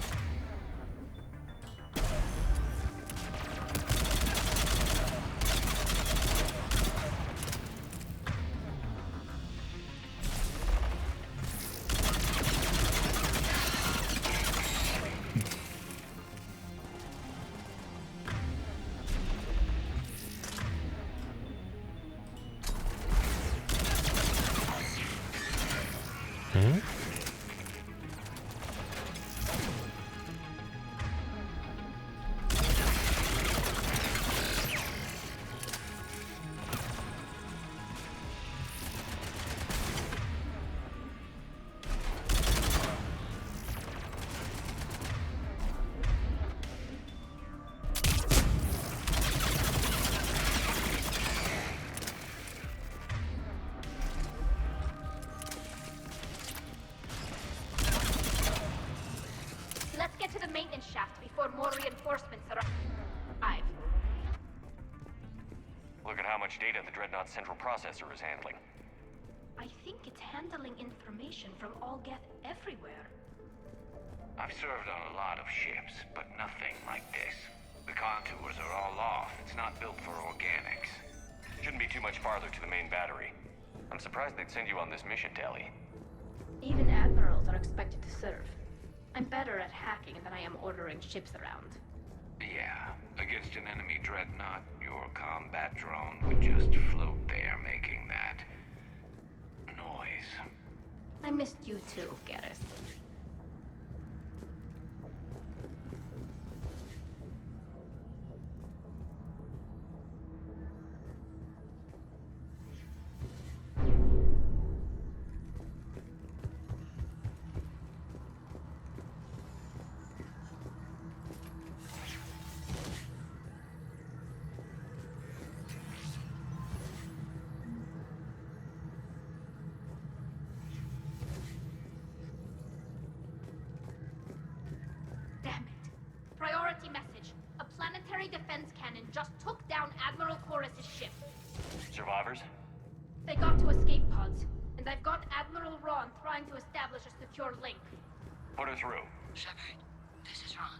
Let's get to the maintenance shaft before more reinforcements arrive. Look at how much data the Dreadnought's central processor is handling. I think it's handling information from all Geth everywhere. I've served on a lot of ships, but nothing like this. The contours are all off. It's not built for organics. Shouldn't be too much farther to the main battery. I'm surprised they'd send you on this mission, Tali. Even admirals are expected to serve. I'm better at hacking than I am ordering ships around. Yeah, against an enemy dreadnought, your combat drone would just float there making that noise. I missed you too, Garrus. Priority message. A planetary defense cannon just took down Admiral Chorus's ship. Survivors? They got to escape pods, and I've got Admiral Ron trying to establish a secure link. Put her through. Shepard, this is Ron.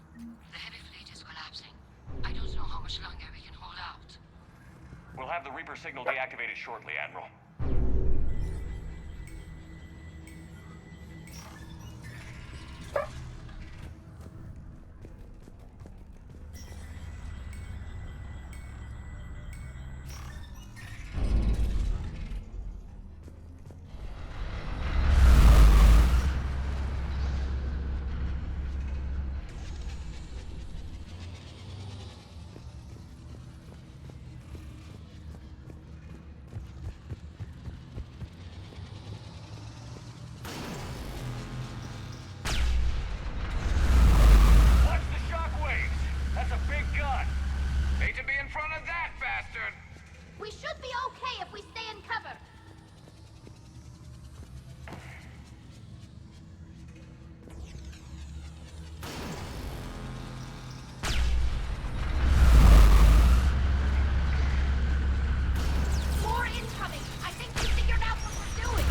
The heavy fleet is collapsing. I don't know how much longer we can hold out. We'll have the Reaper signal deactivated shortly, Admiral. We should be okay if we stay in cover. More incoming. I think we figured out what we're doing.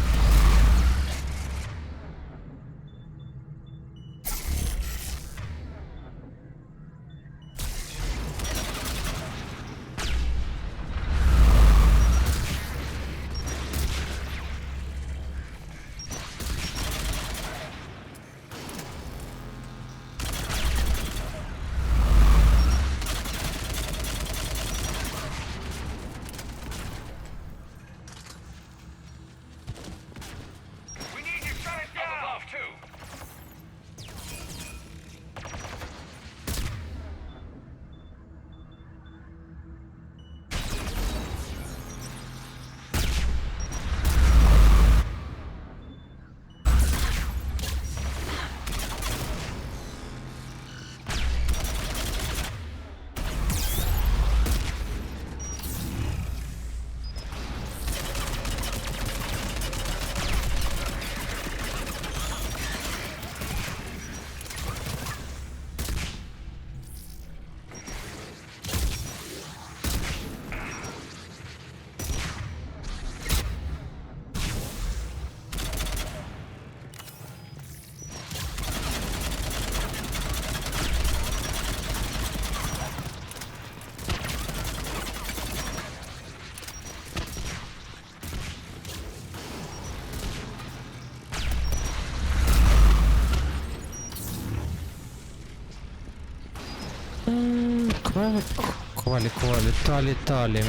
Tali.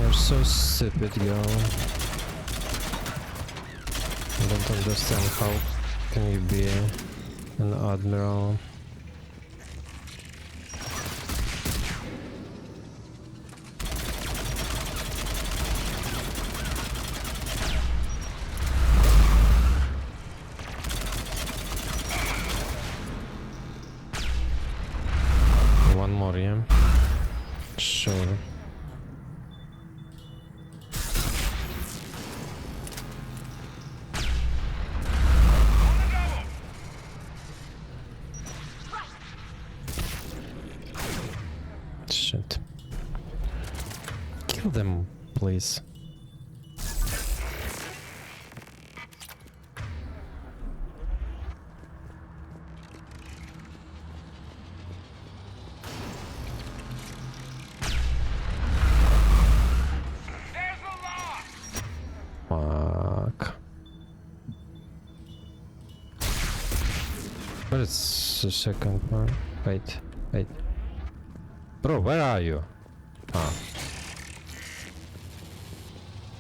You're so stupid, girl. don't understand how can you be an admiral. One more, yeah? Sure. Shit. Kill them, please. Fuck. But it's the second one. Wait. Bro, where are you? Ah.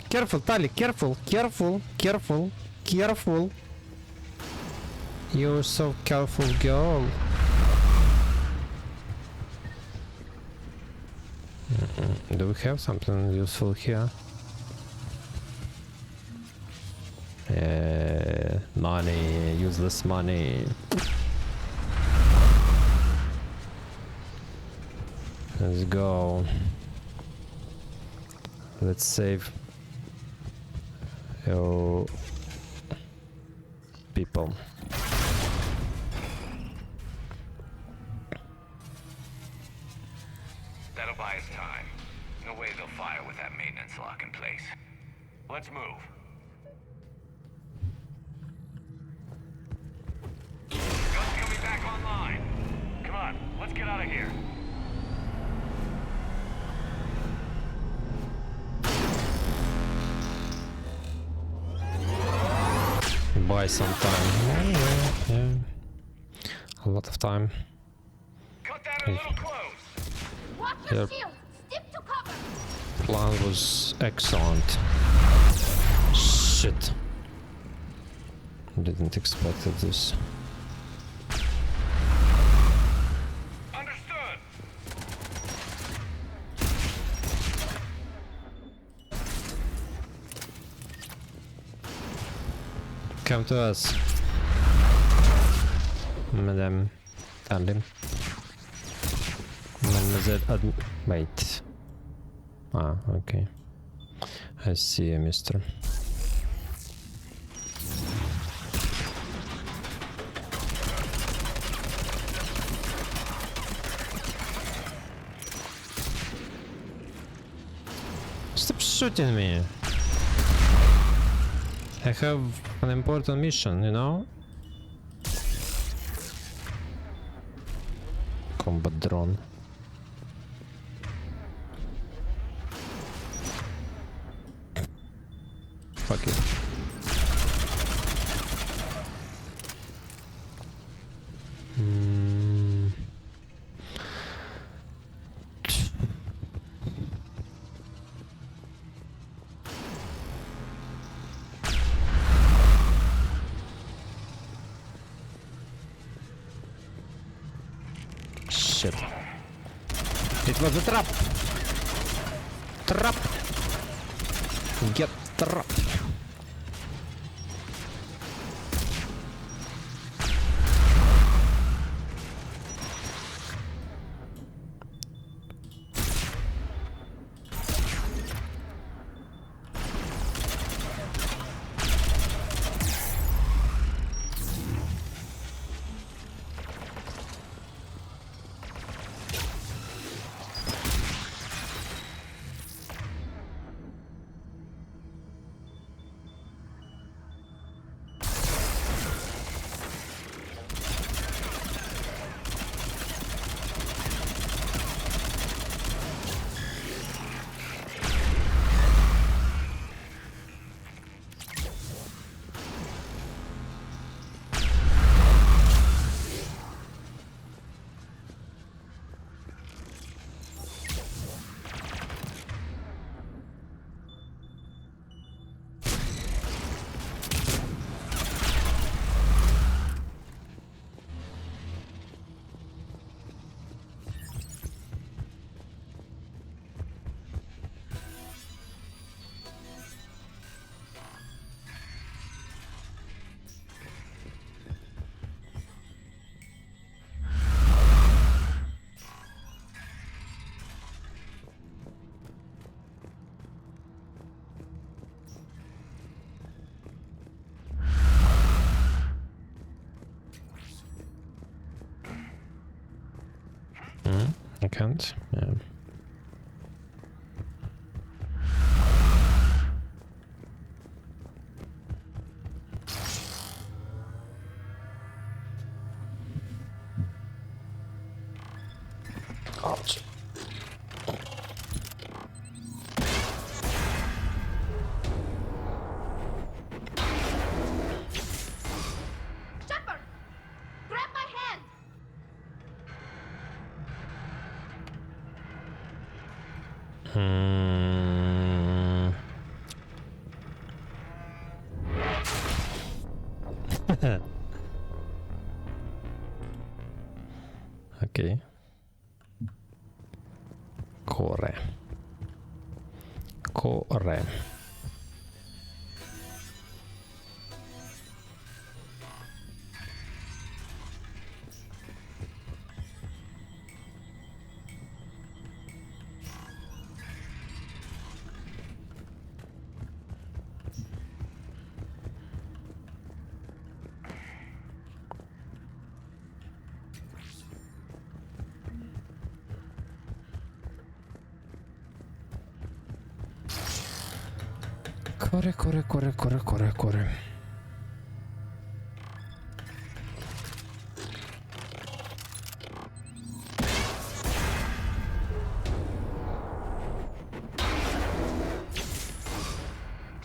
Careful, Tali, careful. You're so careful, girl. Do we have something useful here? Money, useless money. Let's go. Let's save your people. That'll buy us time. No way they'll fire with that maintenance lock in place. Let's move. Guns coming back online. Come on, let's get out of here. Buy some time. Yeah. A lot of time. Cut that a little close. Watch your shield. Stick to cover. Plan was excellent. Shit. Didn't expect this. Understood. Come to us, Madame Tali. Mademoiselle wait. Ah, okay. I see you, mister. Stop shooting me. I have an important mission, you know? Combat drone. Fuck it. Shit. It was a trap. Trap. Get trapped. second. Yeah. Ouch. Shepard! Grab my hand! Okej. Corre. Corre.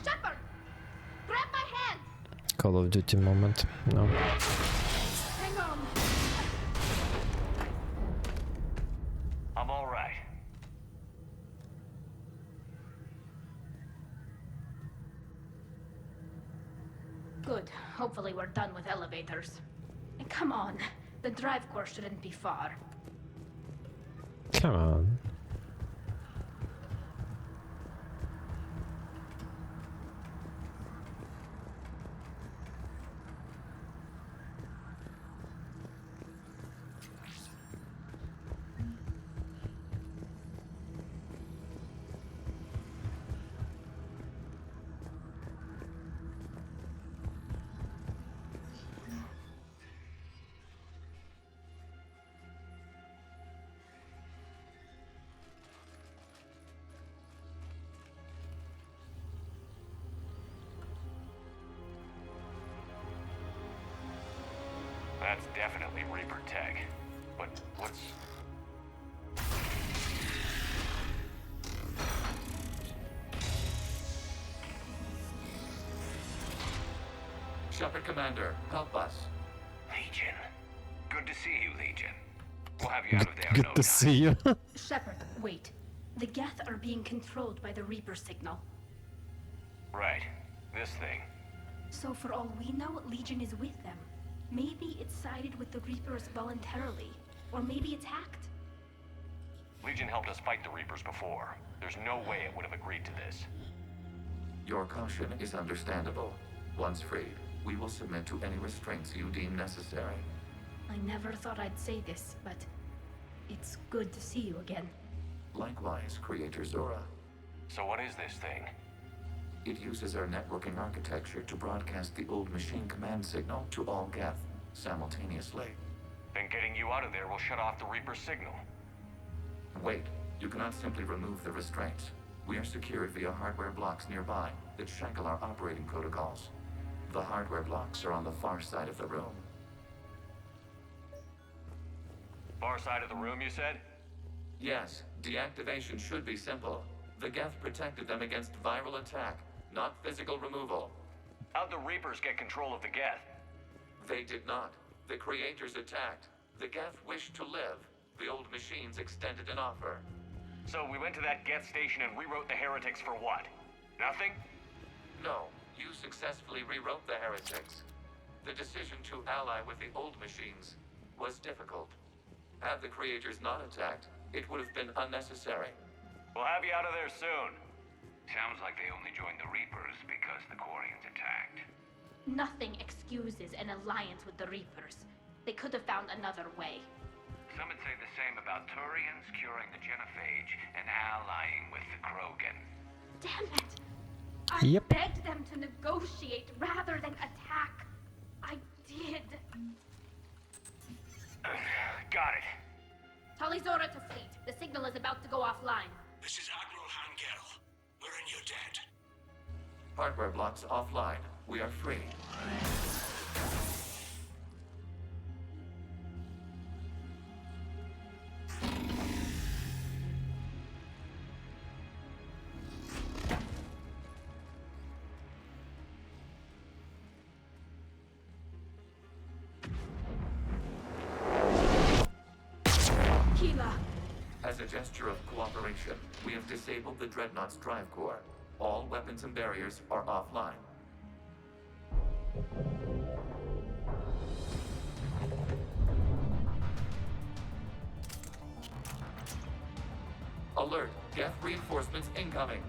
Shepard! Grab my hand! Call of Duty moment. No. Hang on! I'm all right. Good. Hopefully we're done with elevators. And come on. The drive course shouldn't be far. Come on. That's definitely Reaper tech. But what's... Shepard Commander, help us. Legion. Good to see you, Legion. We'll have you out of there in Good no to time. see you. Shepard, wait. The Geth are being controlled by the Reaper signal. Right. This thing. So for all we know, Legion is with them. Maybe it sided with the Reapers voluntarily. Or maybe it's hacked. Legion helped us fight the Reapers before. There's no way it would have agreed to this. Your caution is understandable. Once freed, we will submit to any restraints you deem necessary. I never thought I'd say this, but it's good to see you again. Likewise, Creator Zora. So what is this thing? It uses our networking architecture to broadcast the old machine command signal to all Geth simultaneously. Then getting you out of there will shut off the Reaper signal. Wait, you cannot simply remove the restraints. We are secured via hardware blocks nearby that shackle our operating protocols. The hardware blocks are on the far side of the room. Far side of the room, you said? Yes, deactivation should be simple. The Geth protected them against viral attack, not physical removal. How'd the Reapers get control of the Geth? They did not. The Creators attacked. The Geth wished to live. The old machines extended an offer. So we went to that Geth station and rewrote the heretics for what? Nothing? No, you successfully rewrote the heretics. The decision to ally with the old machines was difficult. Had the Creators not attacked, it would have been unnecessary. We'll have you out of there soon. Sounds like they only joined the Reapers because the Quarians attacked. Nothing excuses an alliance with the Reapers. They could have found another way. Some would say the same about Turians curing the genophage and allying with the Krogan. Damn it! I begged them to negotiate rather than attack. I did. Got it. Tali Zora to fleet. signal is about to go offline. This is Admiral Hangel. We're in your debt. Hardware blocks offline. We are free. As a gesture of cooperation, we have disabled the Dreadnought's drive core. All weapons and barriers are offline. Alert! Geth reinforcements incoming!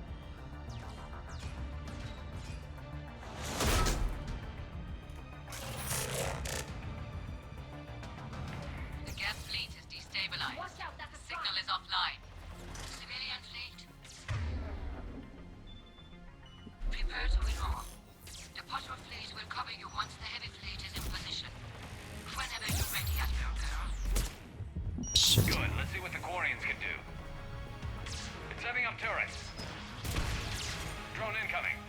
The Geth fleet is destabilized. Watch out, that's a Signal is offline. Civilian fleet. Prepare to withdraw. The patrol fleet will cover you once the heavy fleet is in position. Whenever you're ready, Admiral Girl. Shit. Good, let's see what the Quarians can do. It's setting up turrets. Drone incoming.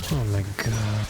Oh my god.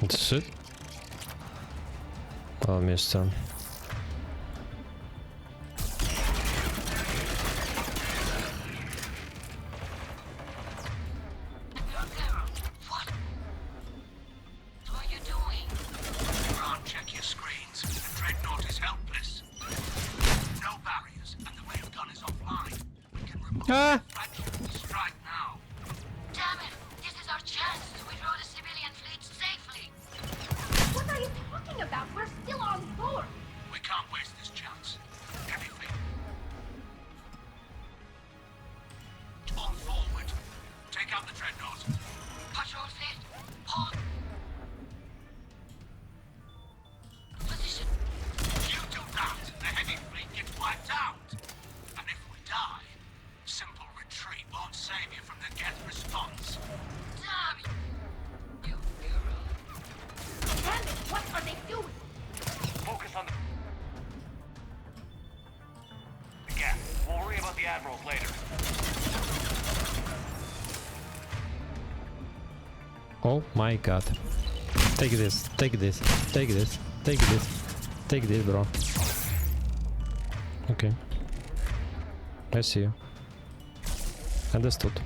That's it? Oh, missed him. What are you doing? Ron, check your screens. The Dreadnought is helpless. No barriers, and the railgun is offline. We can remove strike now. Damn it! This is our chance to withdraw the civilian fleet safely. What are you talking about? We're still on board. We can't waste this chance. Heavy fleet. On forward. Take out the Dreadnought. Patrol fleet, hold. Position. You do that, the heavy fleet gets wiped out. And if we die, simple retreat won't save you from the Geth response. Damn you, girl. Damn it, what are they doing? Focus on the Geth. We'll worry about the admirals later. Oh my god. Take this, take this, take this, take this, take this, bro. Okay. I see you. Understood.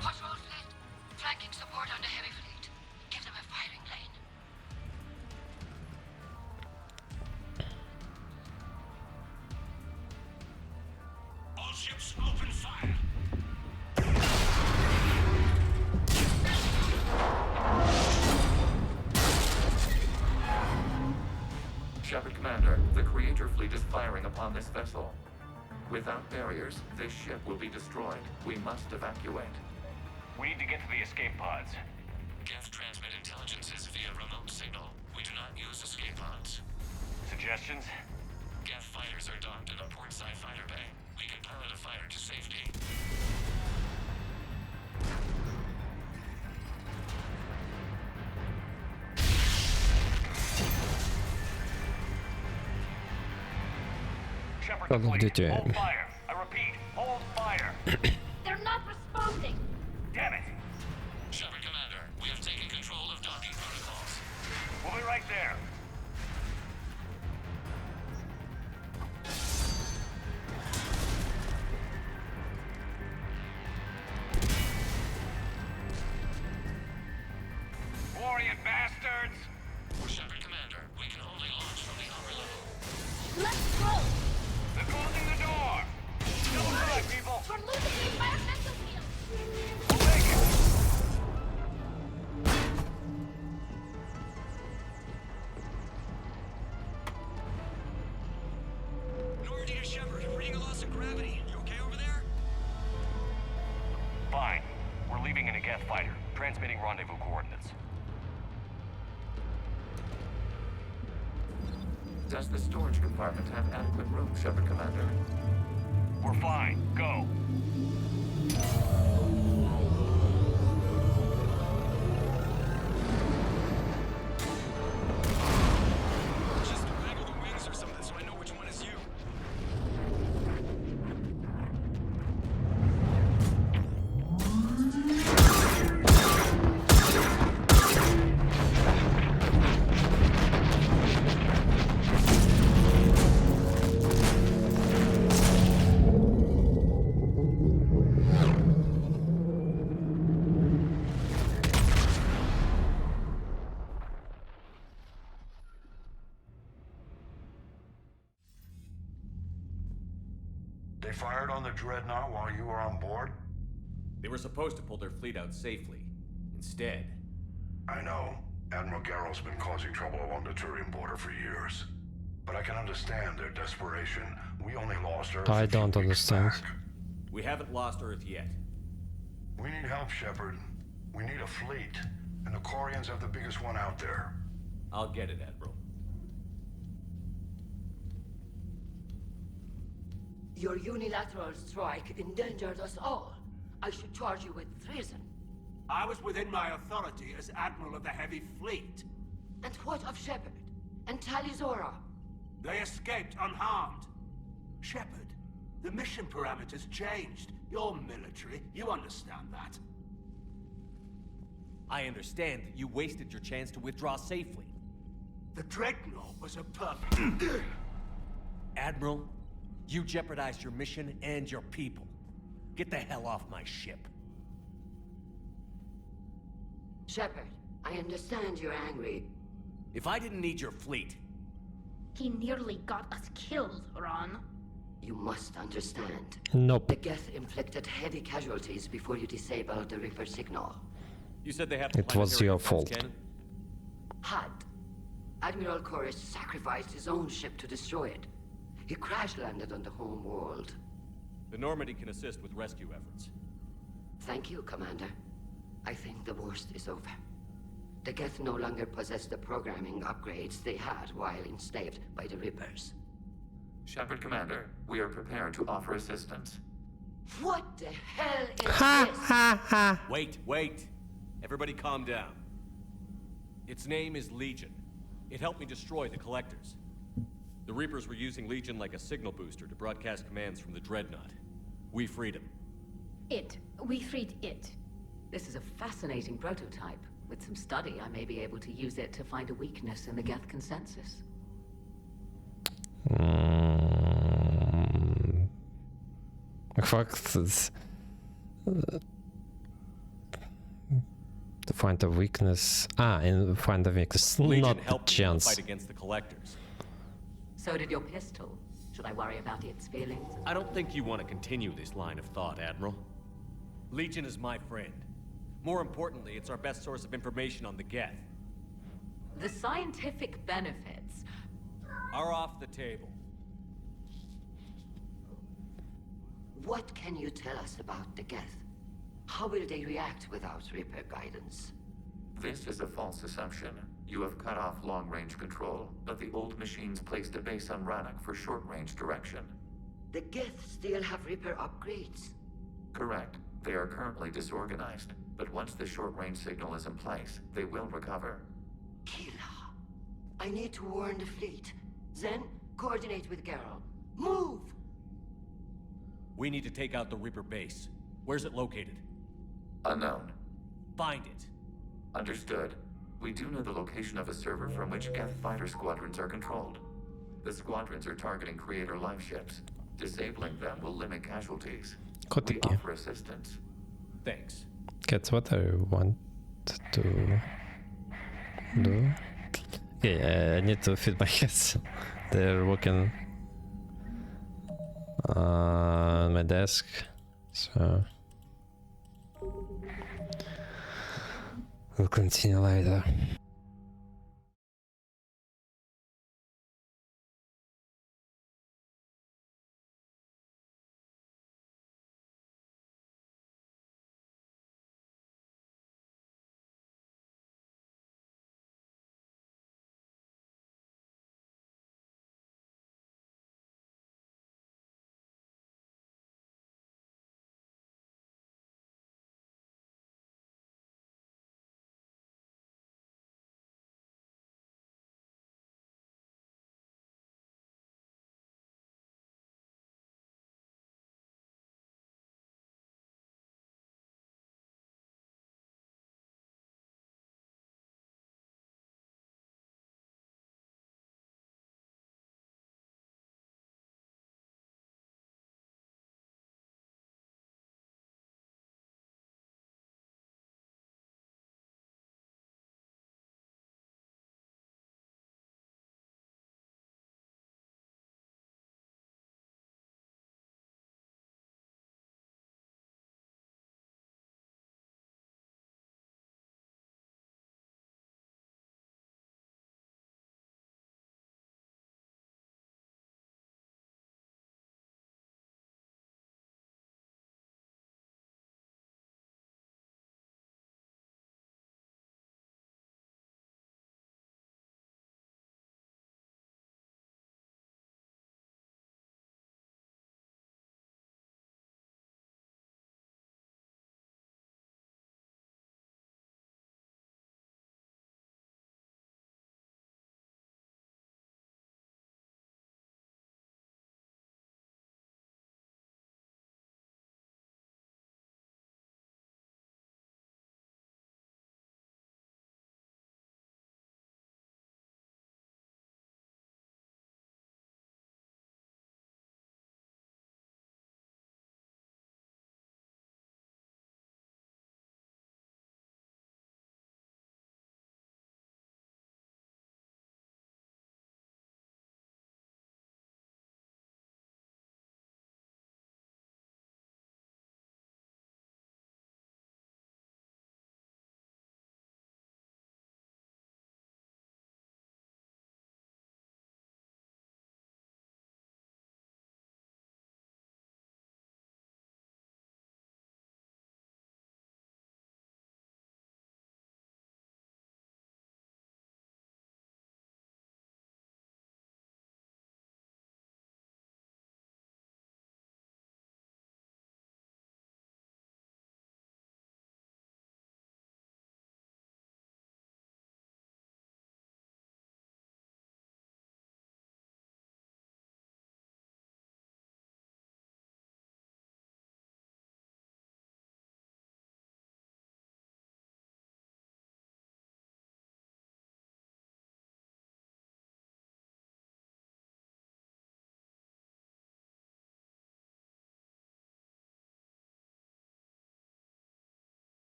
Patrol fleet, flanking support on the heavy fleet. Give them a firing lane. All ships open fire. Shepard Commander, the Creator fleet is firing upon this vessel. Without barriers, this ship will be destroyed. We must evacuate. We need to get to the escape pods. Geth transmit intelligences via remote signal. We do not use escape pods. Suggestions? Geth fighters are docked at a portside fighter bay. We can pilot a fighter to safety. Shepard Call of depleted. Duty. Hold fire. I repeat, hold fire. They're not responding. Damn it. Shepard Commander, we have taken control of docking protocols. We'll be right there. Orient bastards! Shepard Commander, we can only launch from the upper level. Let's go. They're closing the door! Double time, people! We're losing the environmental field. We'll make it! Normandy to Shepard, reading a loss of gravity. You okay over there? Fine. We're leaving in a Geth fighter. Transmitting rendezvous coordinates. Does the storage compartment have adequate room, Shepard Commander? We're fine. Go. Just waggle the wings or something so I know which one is you. They fired on the Dreadnought while you were on board? They were supposed to pull their fleet out safely. Instead... I know. Admiral Garrow's been causing trouble along the Turian border for years. But I can understand their desperation. We only lost Earth I a few don't weeks understand. back. We haven't lost Earth yet. We need help, Shepard. We need a fleet. And the Corians have the biggest one out there. I'll get it, Admiral. Your unilateral strike endangered us all. I should charge you with treason. I was within my authority as Admiral of the Heavy Fleet. And what of Shepard? And Tali Zora? They escaped unharmed. Shepard, the mission parameters changed. You're military, you understand that. I understand that you wasted your chance to withdraw safely. The Dreadnought was a perfect... Admiral, you jeopardized your mission and your people. Get the hell off my ship. Shepard, I understand you're angry. If I didn't need your fleet... He nearly got us killed, Ron. You must understand. Nope. The Geth inflicted heavy casualties before you disabled the Reaper signal. You said they have It was your fault. Had. Admiral Koris sacrificed his own ship to destroy it. He crash-landed on the home world. The Normandy can assist with rescue efforts. Thank you, Commander. I think the worst is over. The Geth no longer possess the programming upgrades they had while enslaved by the Reapers. Shepard Commander, we are prepared to offer assistance. What the hell is this? Wait. Everybody calm down. Its name is Legion. It helped me destroy the Collectors. The Reapers were using Legion like a signal booster to broadcast commands from the Dreadnought. We freed him. We freed it. This is a fascinating prototype. With some study, I may be able to use it to find a weakness in the Geth consensus. Fact is, to find a weakness. And find a weakness. Legion Not a helped me in the chance. fight against the Collectors. So did your pistol. Should I worry about its feelings? I don't think you want to continue this line of thought, Admiral. Legion is my friend. More importantly, it's our best source of information on the Geth. The scientific benefits are off the table. What can you tell us about the Geth? How will they react without Reaper guidance? This is a false assumption. You have cut off long-range control, but the old machines placed a base on Rannoch for short-range direction. The Geth still have Reaper upgrades. Correct. They are currently disorganized, but once the short-range signal is in place, they will recover. Kila, I need to warn the fleet. Then, coordinate with Geralt. Move! We need to take out the Reaper base. Where's it located? Unknown. Find it. Understood. We do know the location of a server from which Geth fighter squadrons are controlled. The squadrons are targeting Creator life ships. Disabling them will limit casualties. We offer assistance. Thanks. That's what I want to do. Okay, I need to feed my cats. They're walking on my desk, so we'll continue later.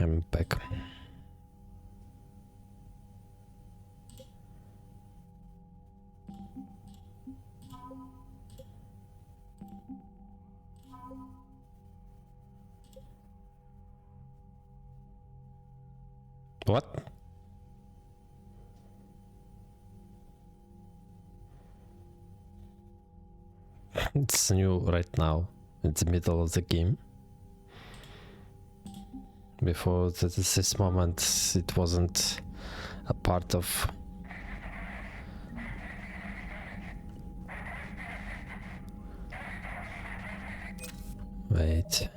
I'm back. What? It's new right now. It's the middle of the game. Before this moment, it wasn't a part of. Wait.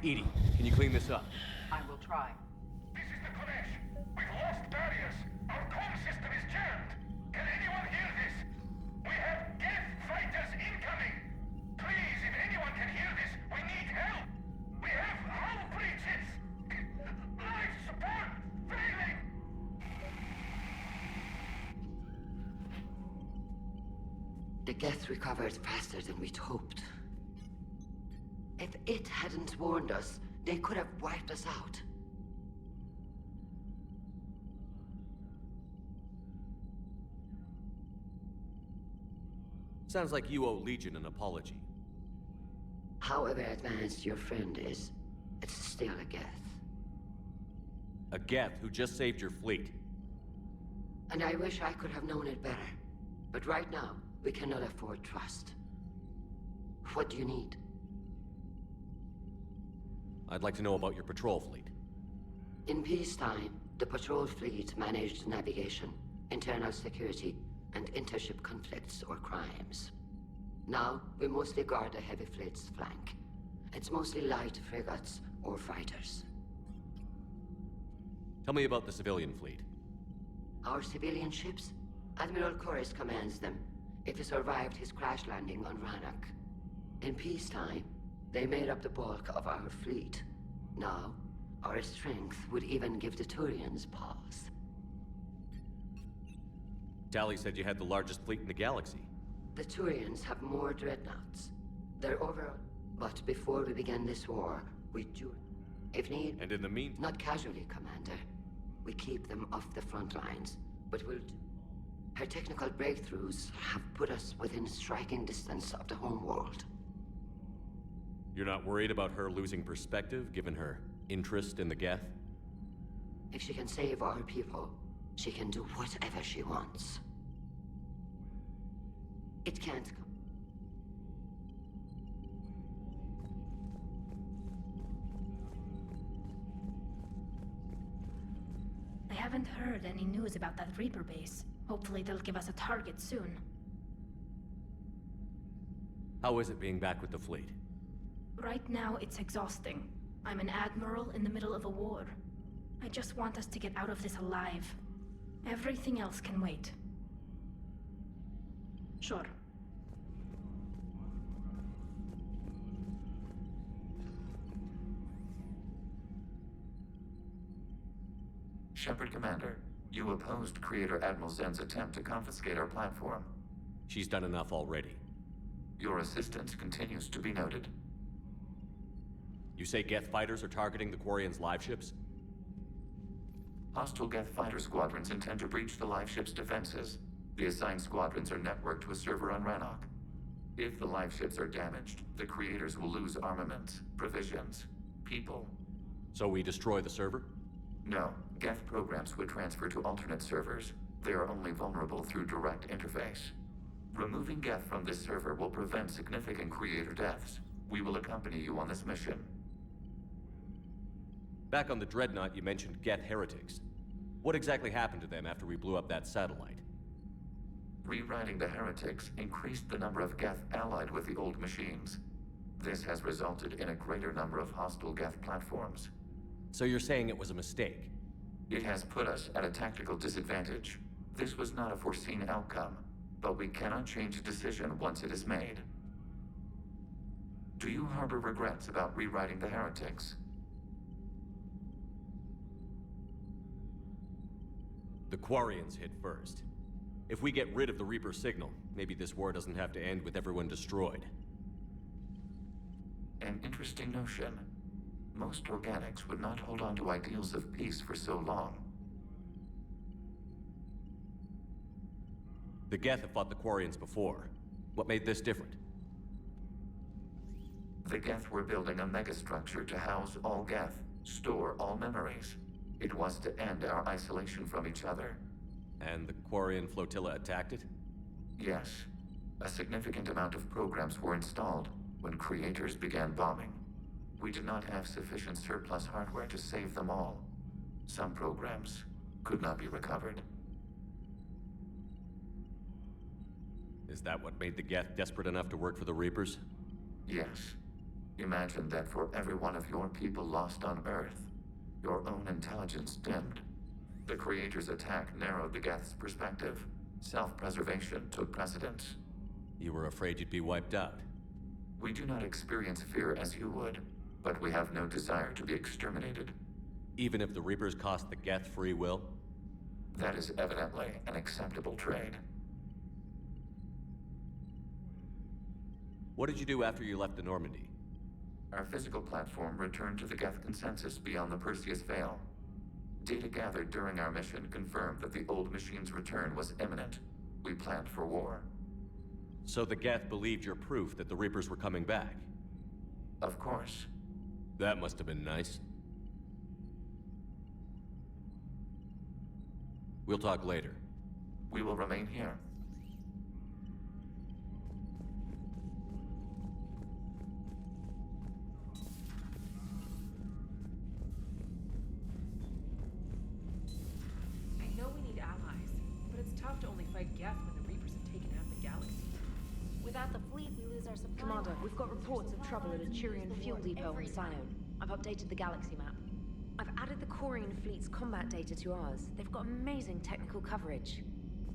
Edie, can you clean this up? I will try. This is the Kodesh. We've lost barriers. Our comm system is jammed. Can anyone hear this? We have Geth fighters incoming. Please, if anyone can hear this, we need help. We have hull breaches. Life support failing. The Geth recovered faster than we'd hoped. If it hadn't warned us, they could have wiped us out. Sounds like you owe Legion an apology. However advanced your friend is, it's still a Geth. A Geth who just saved your fleet. And I wish I could have known it better. But right now, we cannot afford trust. What do you need? I'd like to know about your patrol fleet. In peacetime, the patrol fleet managed navigation, internal security, and intership conflicts or crimes. Now, we mostly guard the heavy fleet's flank. It's mostly light frigates or fighters. Tell me about the civilian fleet. Our civilian ships? Admiral Chorus commands them, if he survived his crash landing on Rannoch. In peacetime, they made up the bulk of our fleet. Now, our strength would even give the Turians pause. Tali said you had the largest fleet in the galaxy. The Turians have more dreadnoughts. They're over... But before we begin this war, we do... If need... And in the meantime... Not casually, Commander. We keep them off the front lines, but we'll do... Her technical breakthroughs have put us within striking distance of the homeworld. You're not worried about her losing perspective, given her interest in the Geth? If she can save our people, she can do whatever she wants. It can't come. I haven't heard any news about that Reaper base. Hopefully they'll give us a target soon. How is it being back with the fleet? Right now, it's exhausting. I'm an admiral in the middle of a war. I just want us to get out of this alive. Everything else can wait. Sure. Shepard Commander, you opposed Creator Admiral Zen's attempt to confiscate our platform. She's done enough already. Your assistance continues to be noted. You say Geth fighters are targeting the Quarians' live ships? Hostile Geth fighter squadrons intend to breach the live ship's defenses. The assigned squadrons are networked to a server on Rannoch. If the live ships are damaged, the creators will lose armaments, provisions, people. So we destroy the server? No, Geth programs would transfer to alternate servers. They are only vulnerable through direct interface. Removing Geth from this server will prevent significant creator deaths. We will accompany you on this mission. Back on the Dreadnought, you mentioned Geth heretics. What exactly happened to them after we blew up that satellite? Rewriting the heretics increased the number of Geth allied with the old machines. This has resulted in a greater number of hostile Geth platforms. So you're saying it was a mistake? It has put us at a tactical disadvantage. This was not a foreseen outcome, but we cannot change a decision once it is made. Do you harbor regrets about rewriting the heretics? The Quarians hit first. If we get rid of the Reaper signal, maybe this war doesn't have to end with everyone destroyed. An interesting notion. Most organics would not hold on to ideals of peace for so long. The Geth have fought the Quarians before. What made this different? The Geth were building a megastructure to house all Geth, store all memories. It was to end our isolation from each other. And the Quarian flotilla attacked it? Yes. A significant amount of programs were installed when creators began bombing. We did not have sufficient surplus hardware to save them all. Some programs could not be recovered. Is that what made the Geth desperate enough to work for the Reapers? Yes. Imagine that for every one of your people lost on Earth, your own intelligence dimmed. The Creator's attack narrowed the Geth's perspective. Self-preservation took precedence. You were afraid you'd be wiped out. We do not experience fear as you would, but we have no desire to be exterminated. Even if the Reapers cost the Geth free will? That is evidently an acceptable trade. What did you do after you left the Normandy? Our physical platform returned to the Geth consensus beyond the Perseus Veil. Data gathered during our mission confirmed that the old machine's return was imminent. We planned for war. So the Geth believed your proof that the Reapers were coming back? Of course. That must have been nice. We'll talk later. We will remain here. I know we need allies, but it's tough to only fight Geth when the Reapers have taken half the galaxy. Without the fleet, we lose our supply. Commander, we've got reports of trouble at a Turian fuel depot on Scion. I've updated the galaxy map. I've added the Quarian fleet's combat data to ours. They've got amazing technical coverage.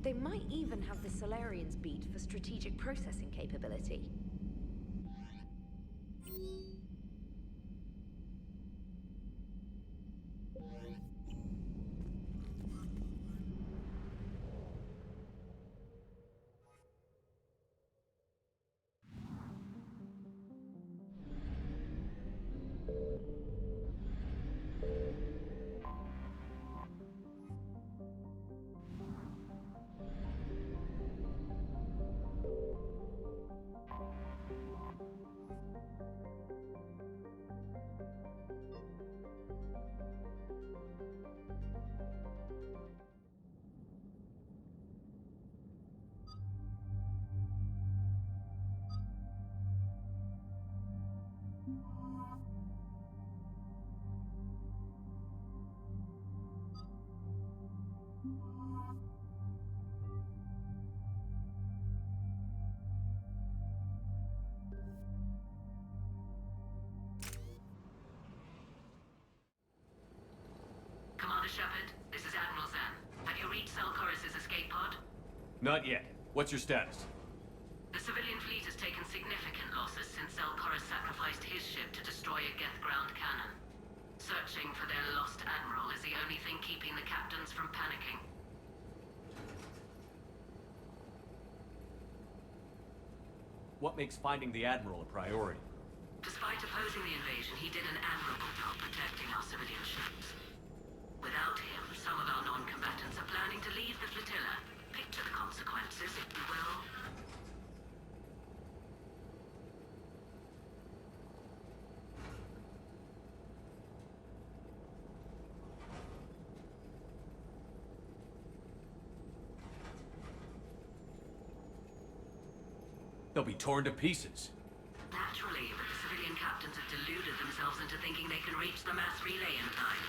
They might even have the Solarians beat for strategic processing capability. Commander Shepard, this is Admiral Zan. Have you reached Selchoris' escape pod? Not yet. What's your status? The civilian fleet has taken significant losses since Selchoris sacrificed his ship to destroy a Geth ground cannon. Searching for their lost admiral is the only thing keeping the captains from panicking. What makes finding the Admiral a priority? Despite opposing the invasion, he did an admirable job protecting our civilian ships. Without him, some of our non-combatants are planning to leave the flotilla. Picture the consequences, if you will. They'll be torn to pieces. Naturally, but the civilian captains have deluded themselves into thinking they can reach the mass relay in time.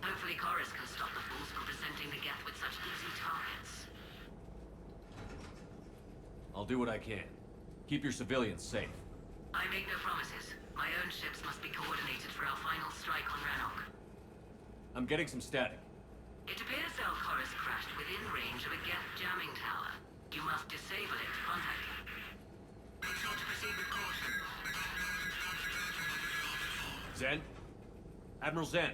Hopefully Chorus can stop the fools from presenting the Geth with such easy targets. I'll do what I can. Keep your civilians safe. I make no promises. My own ships must be coordinated for our final strike on Rannoch. I'm getting some static. It appears Chorus crashed within range of a Geth jamming tower. You must disable it to contact him. Make sure to proceed with caution. Zen? Admiral Zen.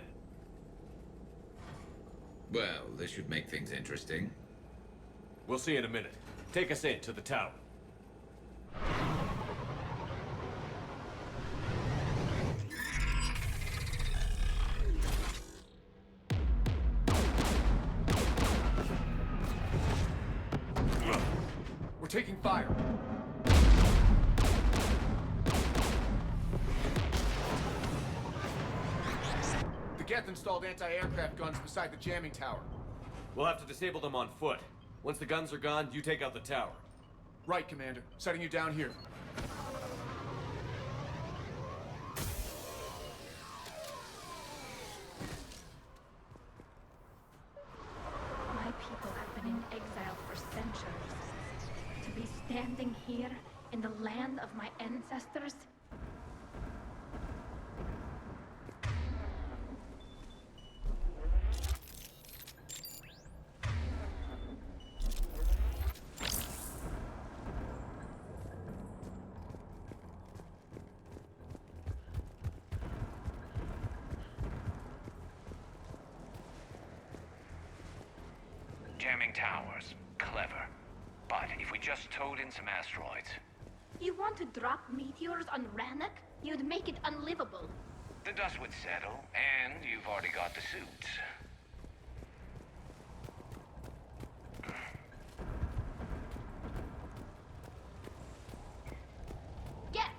Well, this should make things interesting. We'll see in a minute. Take us in to the tower. We're taking fire. The Geth installed anti-aircraft guns beside the jamming tower. We'll have to disable them on foot. Once the guns are gone, you take out the tower. Right, Commander. Setting you down here. My people have been in exile for centuries. To be standing here in the land of my ancestors. Jamming towers. Clever. But if we just towed in some asteroids... You want to drop meteors on Rannoch? You'd make it unlivable. The dust would settle, and you've already got the suits. Get!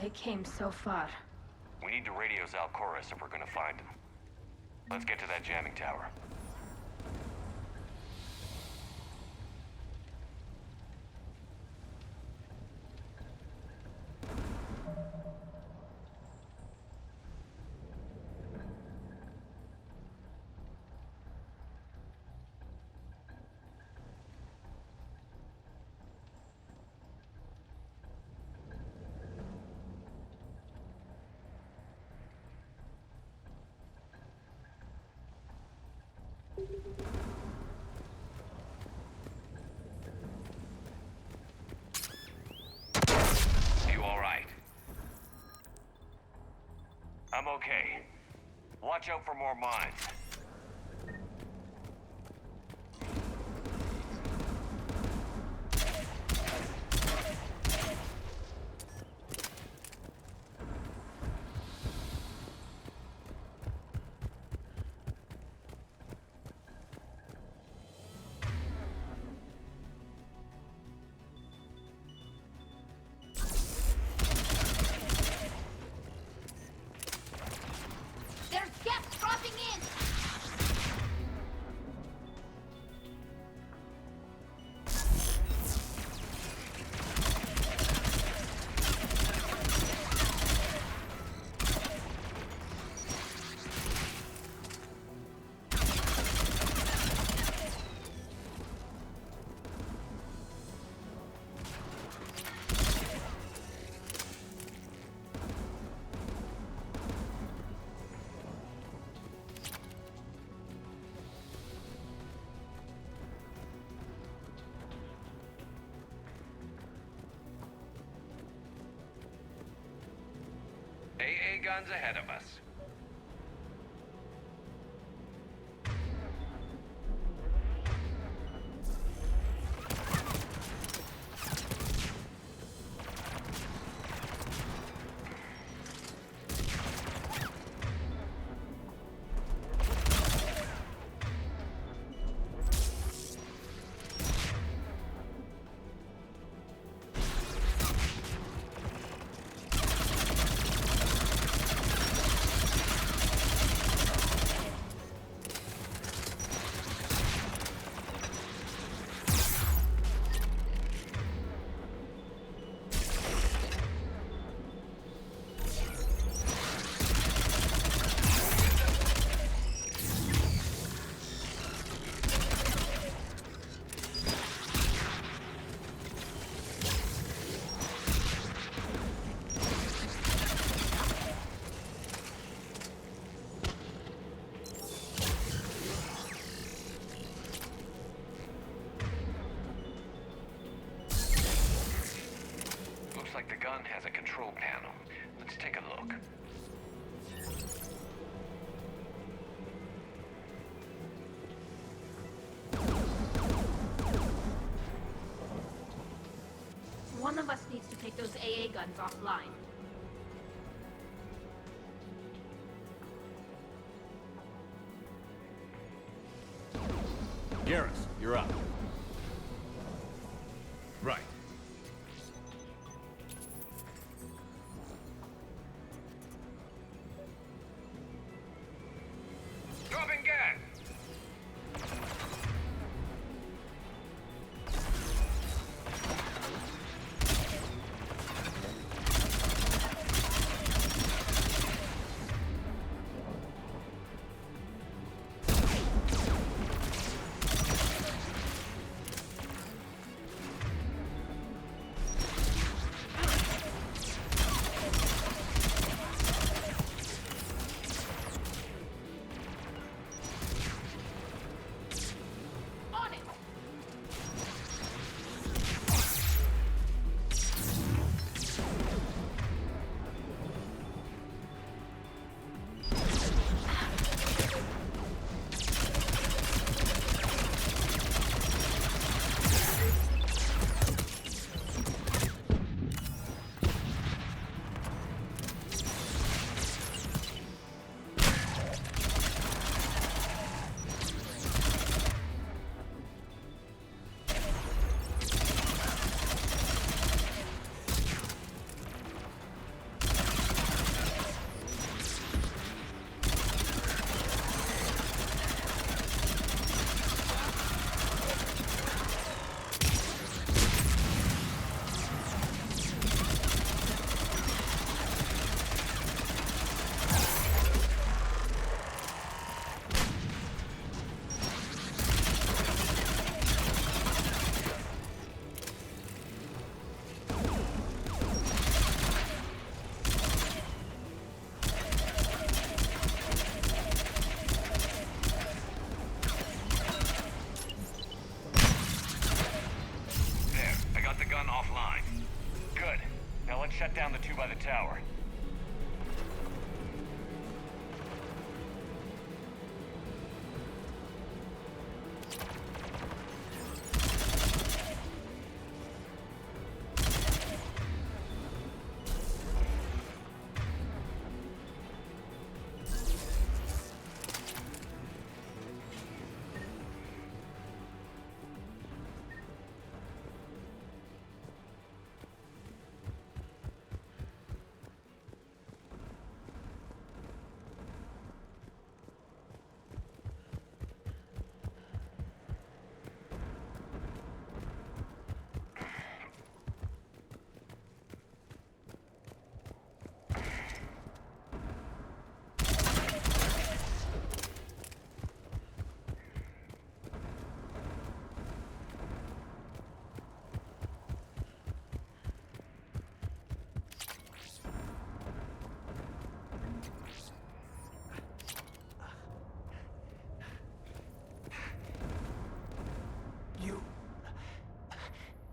They came so far. We need to radio Chorus if we're gonna find him. Let's get to that jamming tower. You all right? I'm okay. Watch out for more mines. There's gas dropping in! AA guns ahead of us. gun has a control panel. Let's take a look. One of us needs to take those AA guns offline. Garrus, you're up. Right. Dropping gas! Shut down the two by the tower.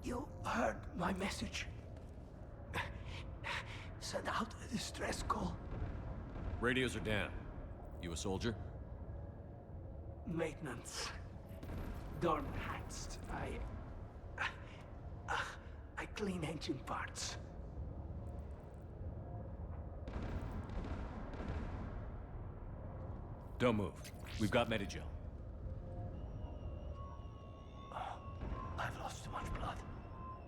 You heard my message. Send out a distress call. Radios are down. You a soldier? Maintenance. Dorn hatched. I clean engine parts. Don't move. We've got Medigel. I've lost too much blood.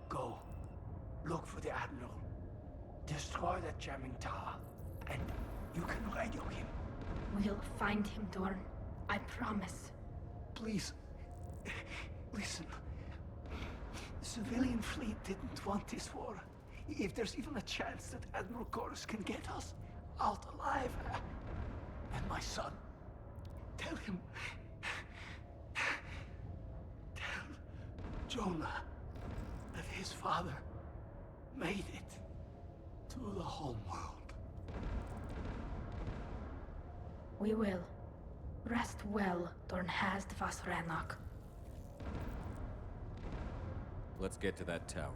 Go. Look for the Admiral. Destroy that jamming tower. And you can radio him. We'll find him, Dorn. I promise. Please. Listen. The civilian fleet didn't want this war. If there's even a chance that Admiral Chorus can get us out alive. And my son. Tell him. Tell Jonah that his father made it to the home world. We will. Rest well, Dorn has the Vasranok. Let's get to that tower.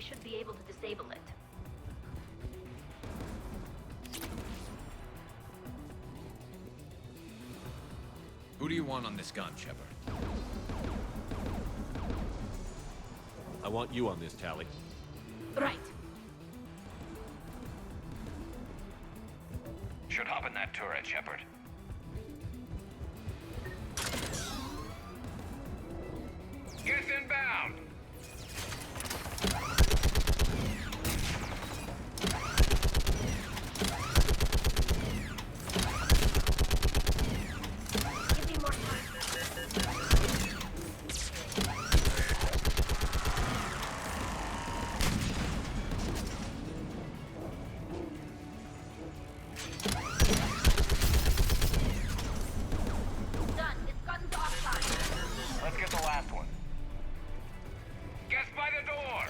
should be able to disable it. Who do you want on this gun, Shepard? I want you on this, Tali. Right. Should hop in that turret, Shepard. Get inbound! Give me more time. Done. This gun's offline. Let's get the last one. Guess by the door!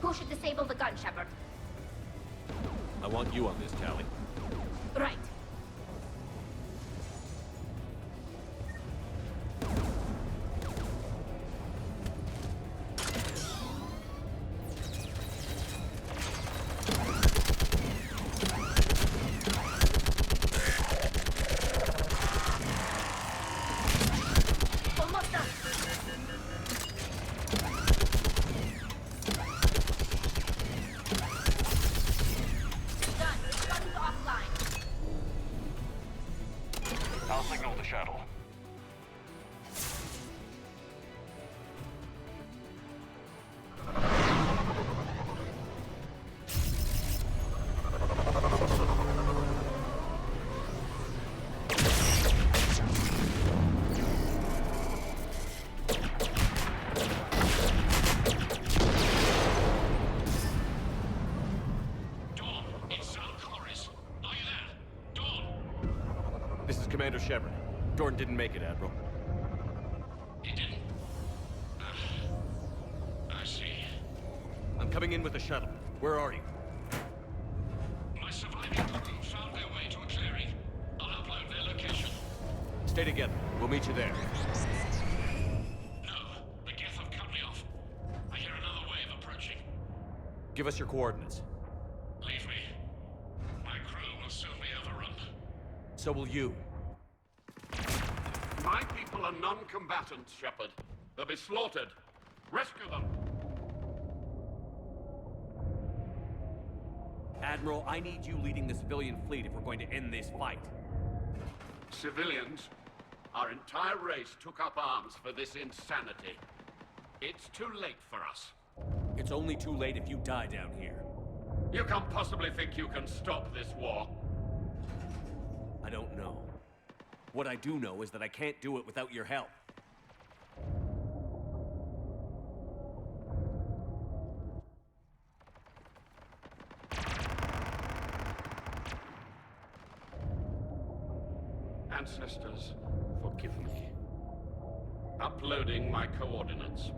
Who should disable the gun, Shepard? I want you on this, Tali. Right. Almost done. Done. Gun's offline. I'll signal the shuttle. Dawn, it's Sam Corris. Are you there? Dawn! This is Commander Shepard. Jordan didn't make it, Admiral. He didn't. I see. I'm coming in with the shuttle. Where are you? My surviving crew found their way to a clearing. I'll upload their location. Stay together. We'll meet you there. No, the Geth have cut me off. I hear another wave approaching. Give us your coordinates. Leave me. My crew will soon be overrun. So will you. My people are non-combatants, Shepard. They'll be slaughtered. Rescue them. Admiral, I need you leading the civilian fleet if we're going to end this fight. Civilians, our entire race took up arms for this insanity. It's too late for us. It's only too late if you die down here. You can't possibly think you can stop this war. I don't know. What I do know is that I can't do it without your help. Ancestors, forgive me. Uploading my coordinates.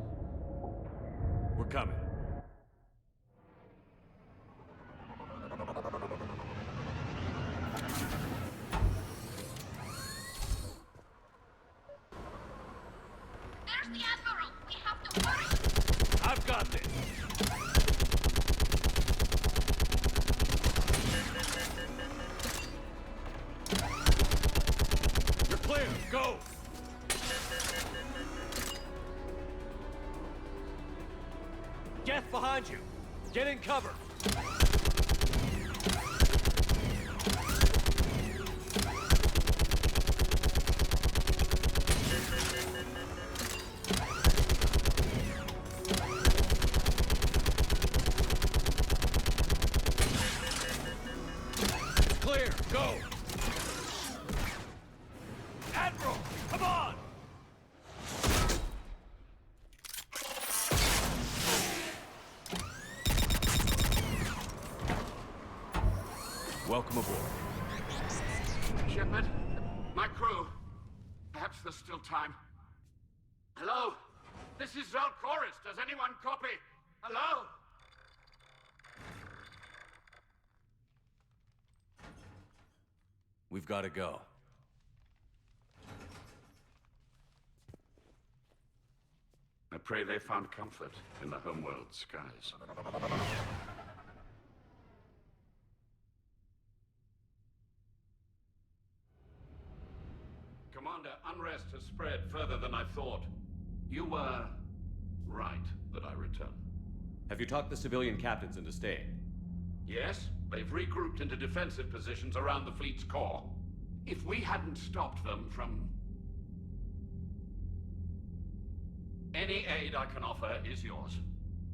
We're coming. There's the Admiral! We have to hurry! I've got this! You're clear! Go! Geth behind you! Get in cover! Clear! Go! Admiral! Come on! Welcome aboard. Shepard, my crew. Perhaps there's still time. Hello? This is Zalcoris. Does anyone copy? Hello? We've got to go. I pray they found comfort in the homeworld skies. Commander, unrest has spread further than I thought. You were right that I return. Have you talked the civilian captains into staying? Yes, they've regrouped into defensive positions around the fleet's core. If we hadn't stopped them from... Any aid I can offer is yours.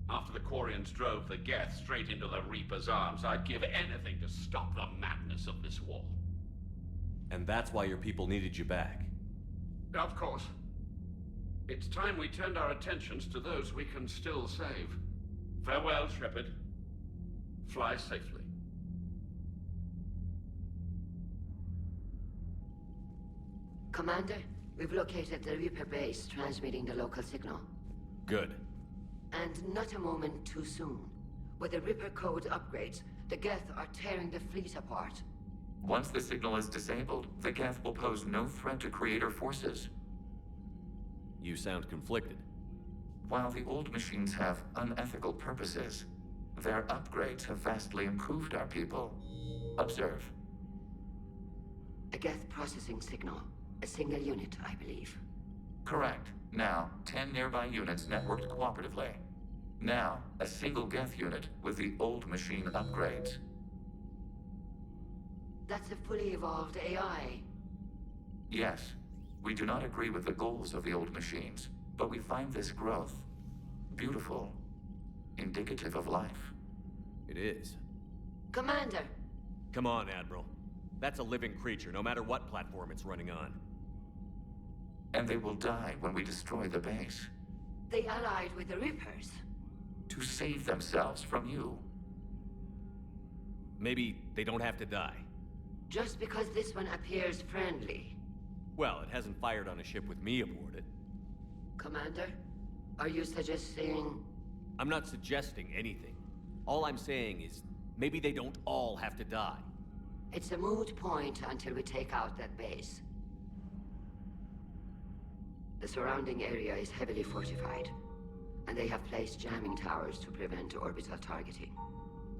After the Quarians drove the Geth straight into the Reaper's arms, I'd give anything to stop the madness of this war. And that's why your people needed you back. Of course. It's time we turned our attentions to those we can still save. Farewell, Shepard. Fly safely. Commander, we've located the Reaper base transmitting the local signal. Good. And not a moment too soon. With the Reaper code upgrades, the Geth are tearing the fleet apart. Once the signal is disabled, the Geth will pose no threat to Creator forces. You sound conflicted. While the old machines have unethical purposes, their upgrades have vastly improved our people. Observe. A Geth processing signal. A single unit, I believe. Correct. Now, 10 nearby units networked cooperatively. Now, a single Geth unit with the old machine upgrades. That's a fully evolved AI. Yes, we do not agree with the goals of the old machines, but we find this growth beautiful, indicative of life. It is. Commander! Come on, Admiral. That's a living creature, no matter what platform it's running on. And they will die when we destroy the base. They allied with the Reapers. To save themselves from you. Maybe they don't have to die. Just because this one appears friendly. Well, it hasn't fired on a ship with me aboard it. Commander, are you suggesting... I'm not suggesting anything. All I'm saying is, maybe they don't all have to die. It's a moot point until we take out that base. The surrounding area is heavily fortified, and they have placed jamming towers to prevent orbital targeting.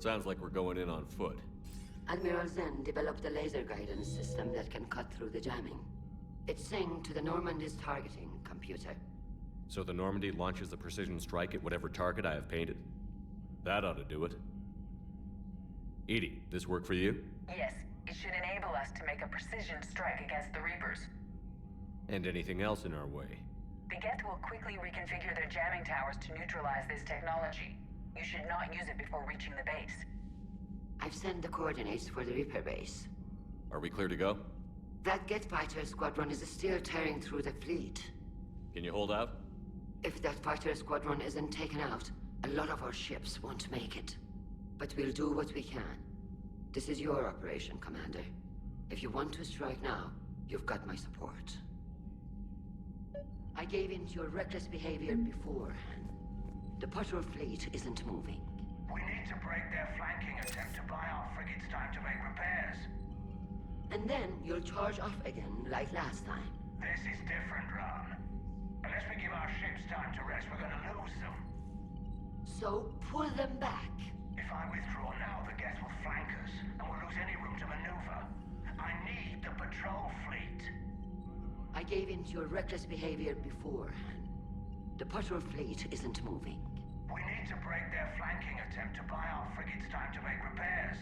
Sounds like we're going in on foot. Admiral Zen developed a laser guidance system that can cut through the jamming. It's synced to the Normandy's targeting computer. So the Normandy launches a precision strike at whatever target I have painted? That ought to do it. Edie, this work for you? Yes, it should enable us to make a precision strike against the Reapers. And anything else in our way? The Geth will quickly reconfigure their jamming towers to neutralize this technology. You should not use it before reaching the base. I've sent the coordinates for the Reaper base. Are we clear to go? That Geth fighter squadron is still tearing through the fleet. Can you hold out? If that fighter squadron isn't taken out, a lot of our ships won't make it. But we'll do what we can. This is your operation, Commander. If you want to strike now, you've got my support. I gave in to your reckless behavior beforehand. The patrol fleet isn't moving. We need to break their flanking attempt to buy our frigates time to make repairs. And then you'll charge off again, like last time. This is different, Ron. Unless we give our ships time to rest, we're gonna lose them. So, pull them back. If I withdraw now, the Geth will flank us, and we'll lose any room to maneuver. I need the patrol fleet. I gave in to your reckless behavior beforehand. The patrol fleet isn't moving. We need to break their flanking attempt attempt to buy our frigates time to make repairs.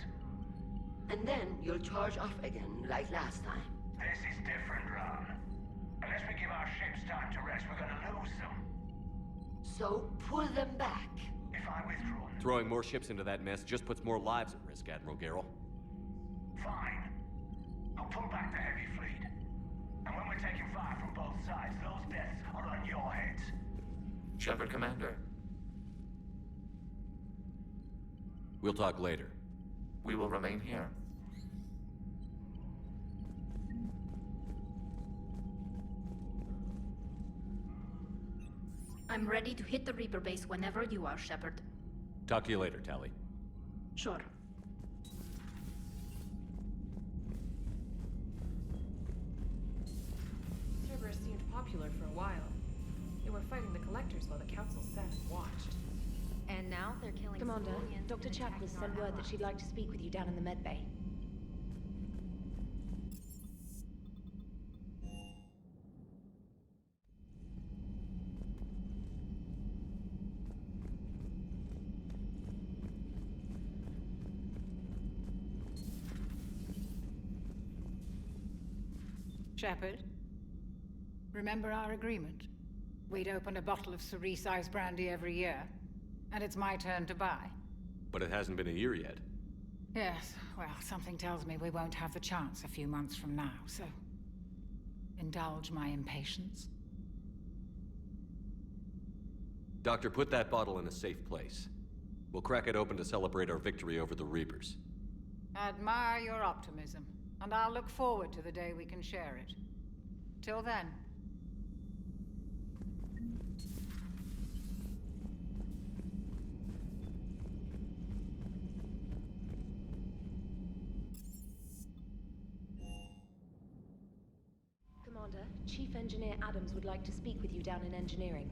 And then you'll charge off again, like last time. This is different, Ron. Unless we give our ships time to rest, we're gonna lose them. So pull them back. If I withdraw... Throwing more ships into that mess just puts more lives at risk, Admiral Garrel. Fine. I'll pull back the heavy fleet. And when we're taking fire from both sides, those deaths are on your heads. Shepard, Commander. We'll talk later. We will remain here. I'm ready to hit the Reaper base whenever you are, Shepard. Talk to you later, Tali. Sure. Cerberus seemed popular for a while. They were fighting the Collectors while the Council sat and watched. And now they're killing Commander, civilians Dr. and Chapel attacking sent our word that she'd like to speak with you down in the med bay. Shepard, remember our agreement? We'd open a bottle of cerise brandy every year, and it's my turn to buy. But it hasn't been a year yet. Yes, well, something tells me we won't have the chance a few months from now, so... indulge my impatience. Doctor, put that bottle in a safe place. We'll crack it open to celebrate our victory over the Reapers. Admire your optimism, and I'll look forward to the day we can share it. Till then. Commander, Chief Engineer Adams would like to speak with you down in engineering.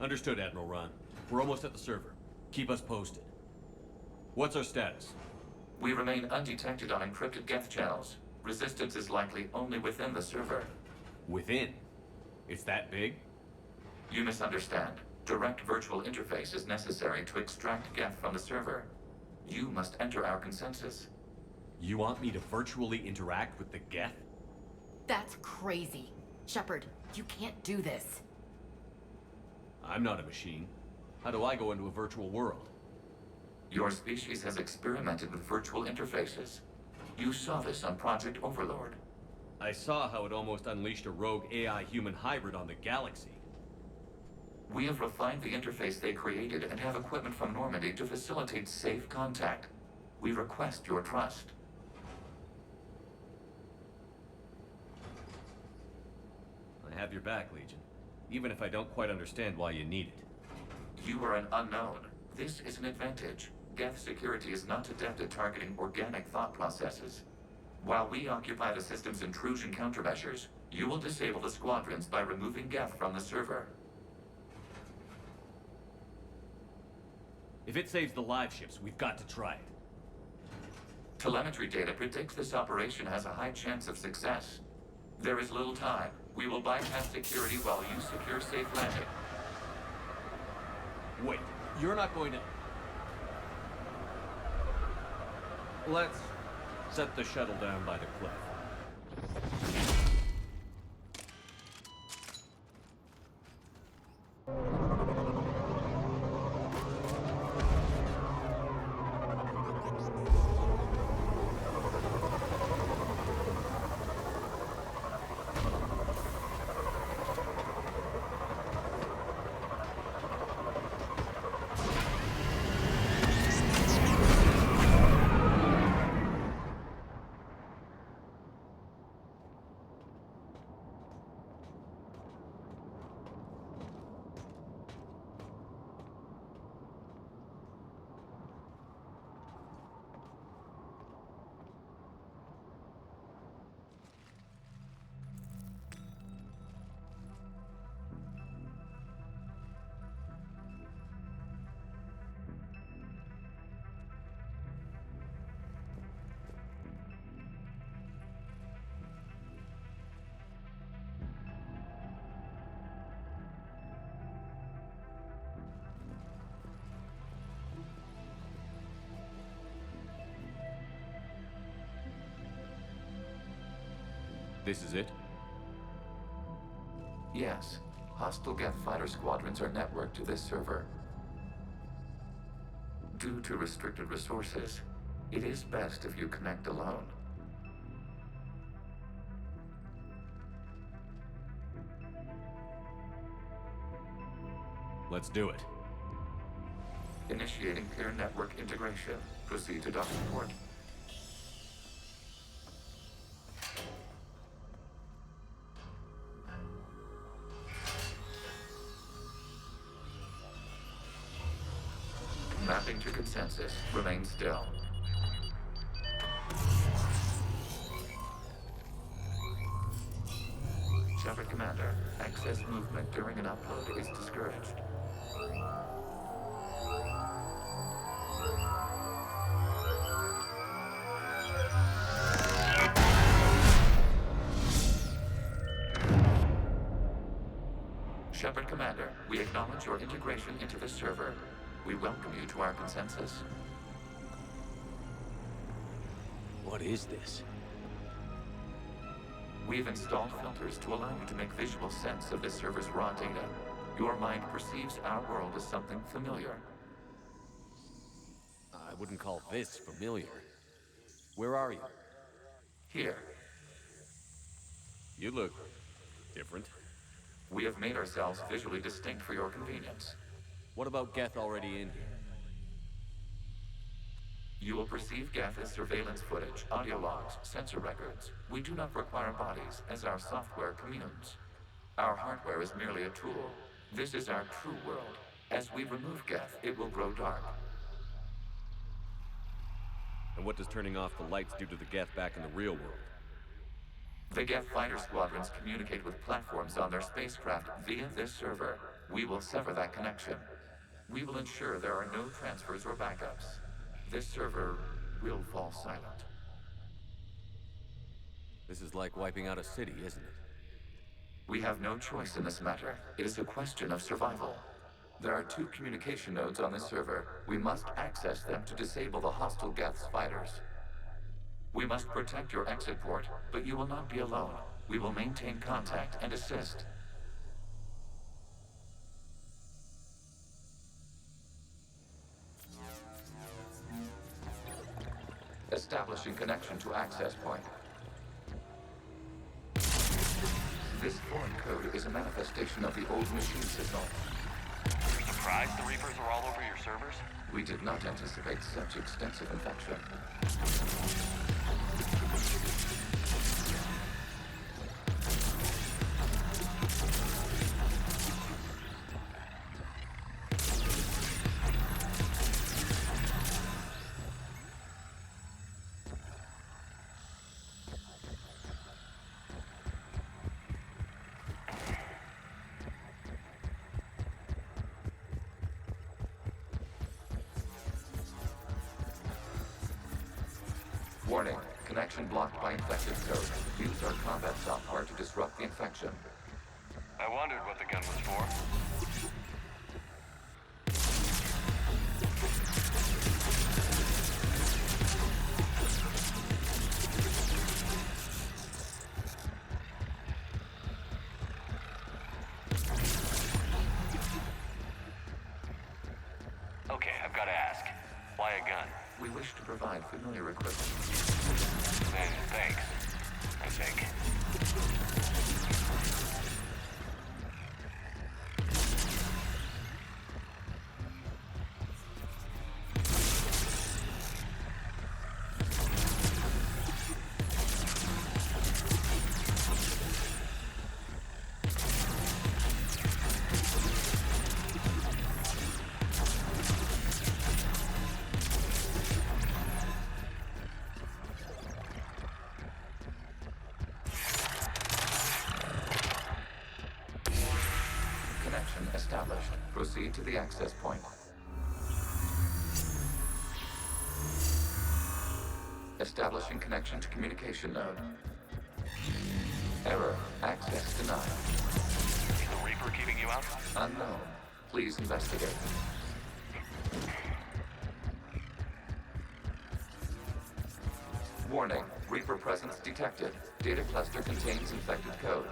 Understood, Admiral Ron. We're almost at the server. Keep us posted. What's our status? We remain undetected on encrypted Geth channels. Resistance is likely only within the server. Within? It's that big? You misunderstand. Direct virtual interface is necessary to extract Geth from the server. You must enter our consensus. You want me to virtually interact with the Geth? That's crazy. Shepard, you can't do this. I'm not a machine. How do I go into a virtual world? Your species has experimented with virtual interfaces. You saw this on Project Overlord. I saw how it almost unleashed a rogue AI-human hybrid on the galaxy. We have refined the interface they created and have equipment from Normandy to facilitate safe contact. We request your trust. I have your back, Legion. Even if I don't quite understand why you need it. You are an unknown. This is an advantage. Geth security is not adept at targeting organic thought processes. While we occupy the system's intrusion countermeasures, you will disable the squadrons by removing Geth from the server. If it saves the live ships, we've got to try it. Telemetry data predicts this operation has a high chance of success. There is little time. We will bypass security while you secure safe landing. Wait, you're not going to... Let's set the shuttle down by the cliff. This is it? Yes. Hostile Geth fighter squadrons are networked to this server. Due to restricted resources, it is best if you connect alone. Let's do it. Initiating peer network integration. Proceed to docking port. Mapping to consensus. Remain still. Shepard Commander, excess movement during an upload is discouraged. Shepard Commander, we acknowledge your integration into the server. We welcome you to our consensus. What is this? We've installed filters to allow you to make visual sense of this server's raw data. Your mind perceives our world as something familiar. I wouldn't call this familiar. Where are you? Here. You look different. We have made ourselves visually distinct for your convenience. What about Geth already in here? You will perceive Geth as surveillance footage, audio logs, sensor records. We do not require bodies, as our software communes. Our hardware is merely a tool. This is our true world. As we remove Geth, it will grow dark. And what does turning off the lights do to the Geth back in the real world? The Geth fighter squadrons communicate with platforms on their spacecraft via this server. We will sever that connection. We will ensure there are no transfers or backups. This server will fall silent. This is like wiping out a city, isn't it? We have no choice in this matter. It is a question of survival. There are 2 communication nodes on this server. We must access them to disable the hostile Geth's fighters. We must protect your exit port, but you will not be alone. We will maintain contact and assist. Establishing connection to access point. This foreign code is a manifestation of the old machine signal. You're surprised the Reapers are all over your servers? We did not anticipate such extensive infection. Warning, connection blocked by infected code. Use our combat software to disrupt the infection. I wondered what the gun was for. Okay, I've got to ask. Why a gun? We wish to provide familiar equipment. Then thanks, I think. Established. Proceed to the access point. Establishing connection to communication node. Error. Access denied. Is the Reaper keeping you out? Unknown. Please investigate. Warning, Reaper presence detected. Data cluster contains infected code.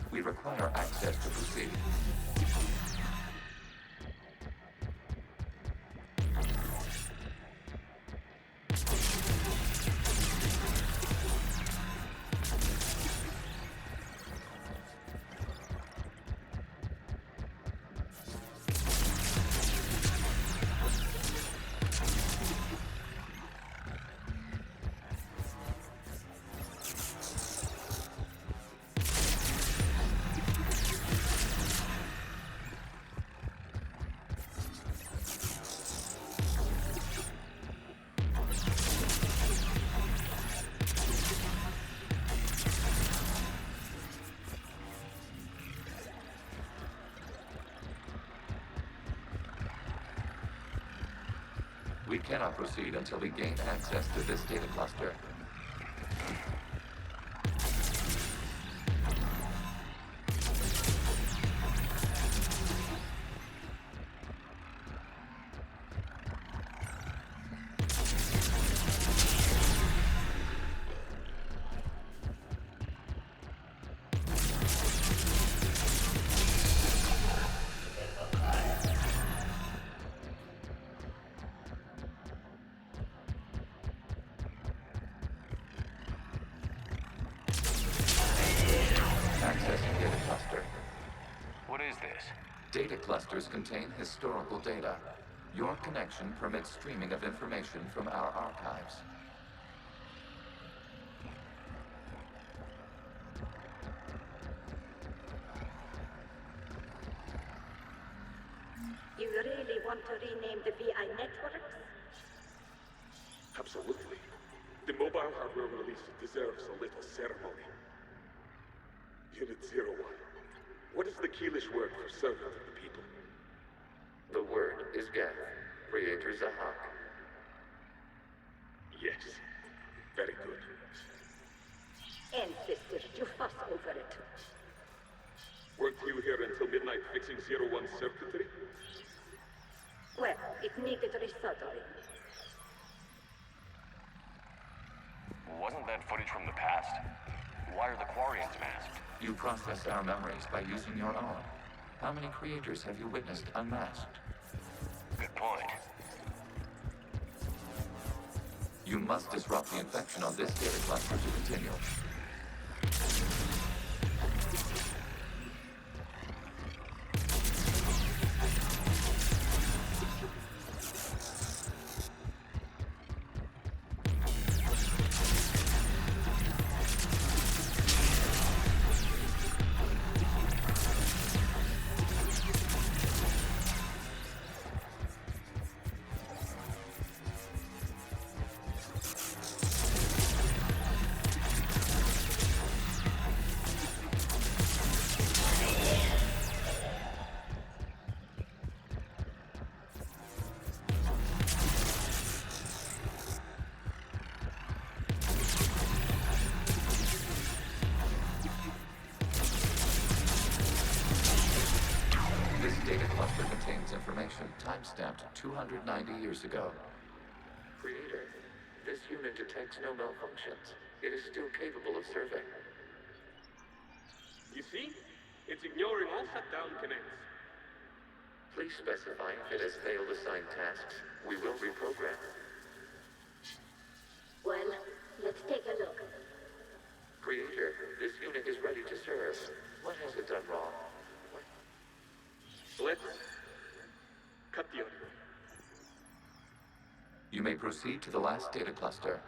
We require access to proceed. We cannot proceed until we gain access to this data cluster. Accessing data cluster. What is this? Data clusters contain historical data. Your connection permits streaming of information from our archives. You really want to rename the VI networks? Absolutely. The mobile hardware release deserves a little ceremony. Unit 01. What is the Keelish word for servant of the people? The word is Geth, Creator Zahak. Yes. Very good. Ancestors, you fuss over it. Weren't you here until midnight fixing 01's circuitry? Well, it needed resoldering. Wasn't that footage from the past? Why are the Quarians masked? You process our memories by using your own. How many creators have you witnessed unmasked? Good point. You must disrupt the infection on this data cluster to continue. Timestamped 290 years ago. Creator, this unit detects no malfunctions. It is still capable of serving. You see? It's ignoring all shutdown connects. Please specify if it has failed assigned tasks. We will reprogram. Well, let's take a look. Creator, this unit is ready to serve. What has it done wrong? Let's cut the audio. You may proceed to the last data cluster.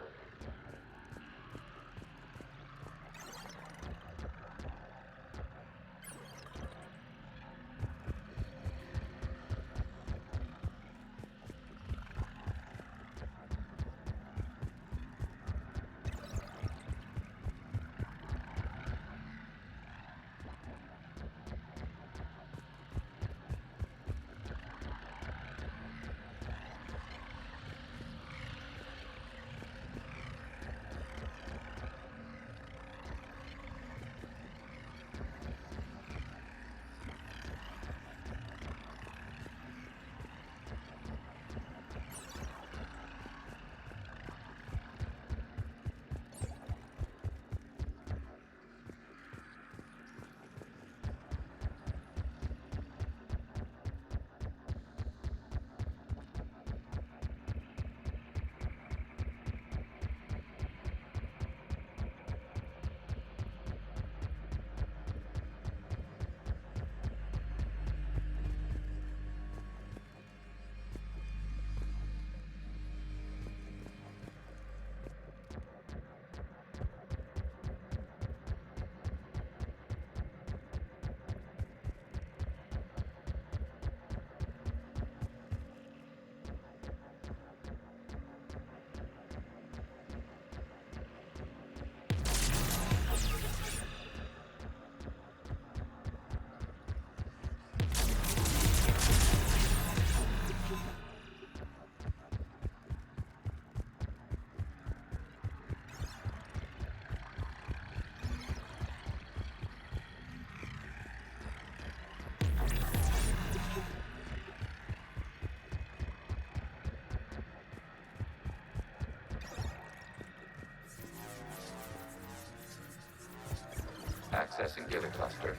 Accessing data cluster.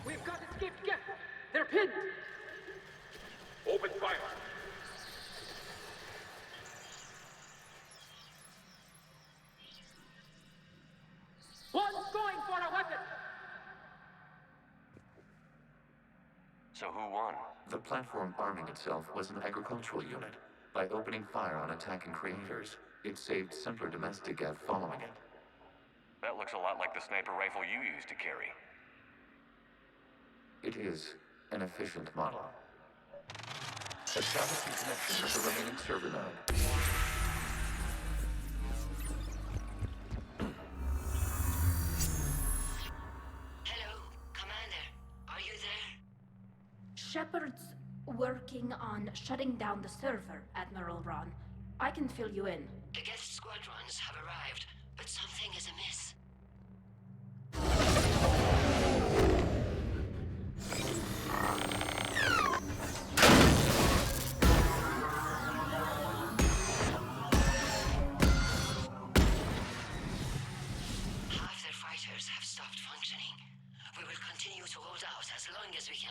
We've got escaped guests. They're pinned. Open fire. One's going for a weapon. So who won? The platform arming itself was an agricultural unit. By opening fire on attacking creators, it saved simpler domestic Gav following it. That looks a lot like the sniper rifle you used to carry. It is an efficient model. Establishing connection with the remaining server node. Shepard's working on shutting down the server, Admiral Ron. I can fill you in. The guest squadrons have arrived, but something is amiss. Half their fighters have stopped functioning. We will continue to hold out as long as we can.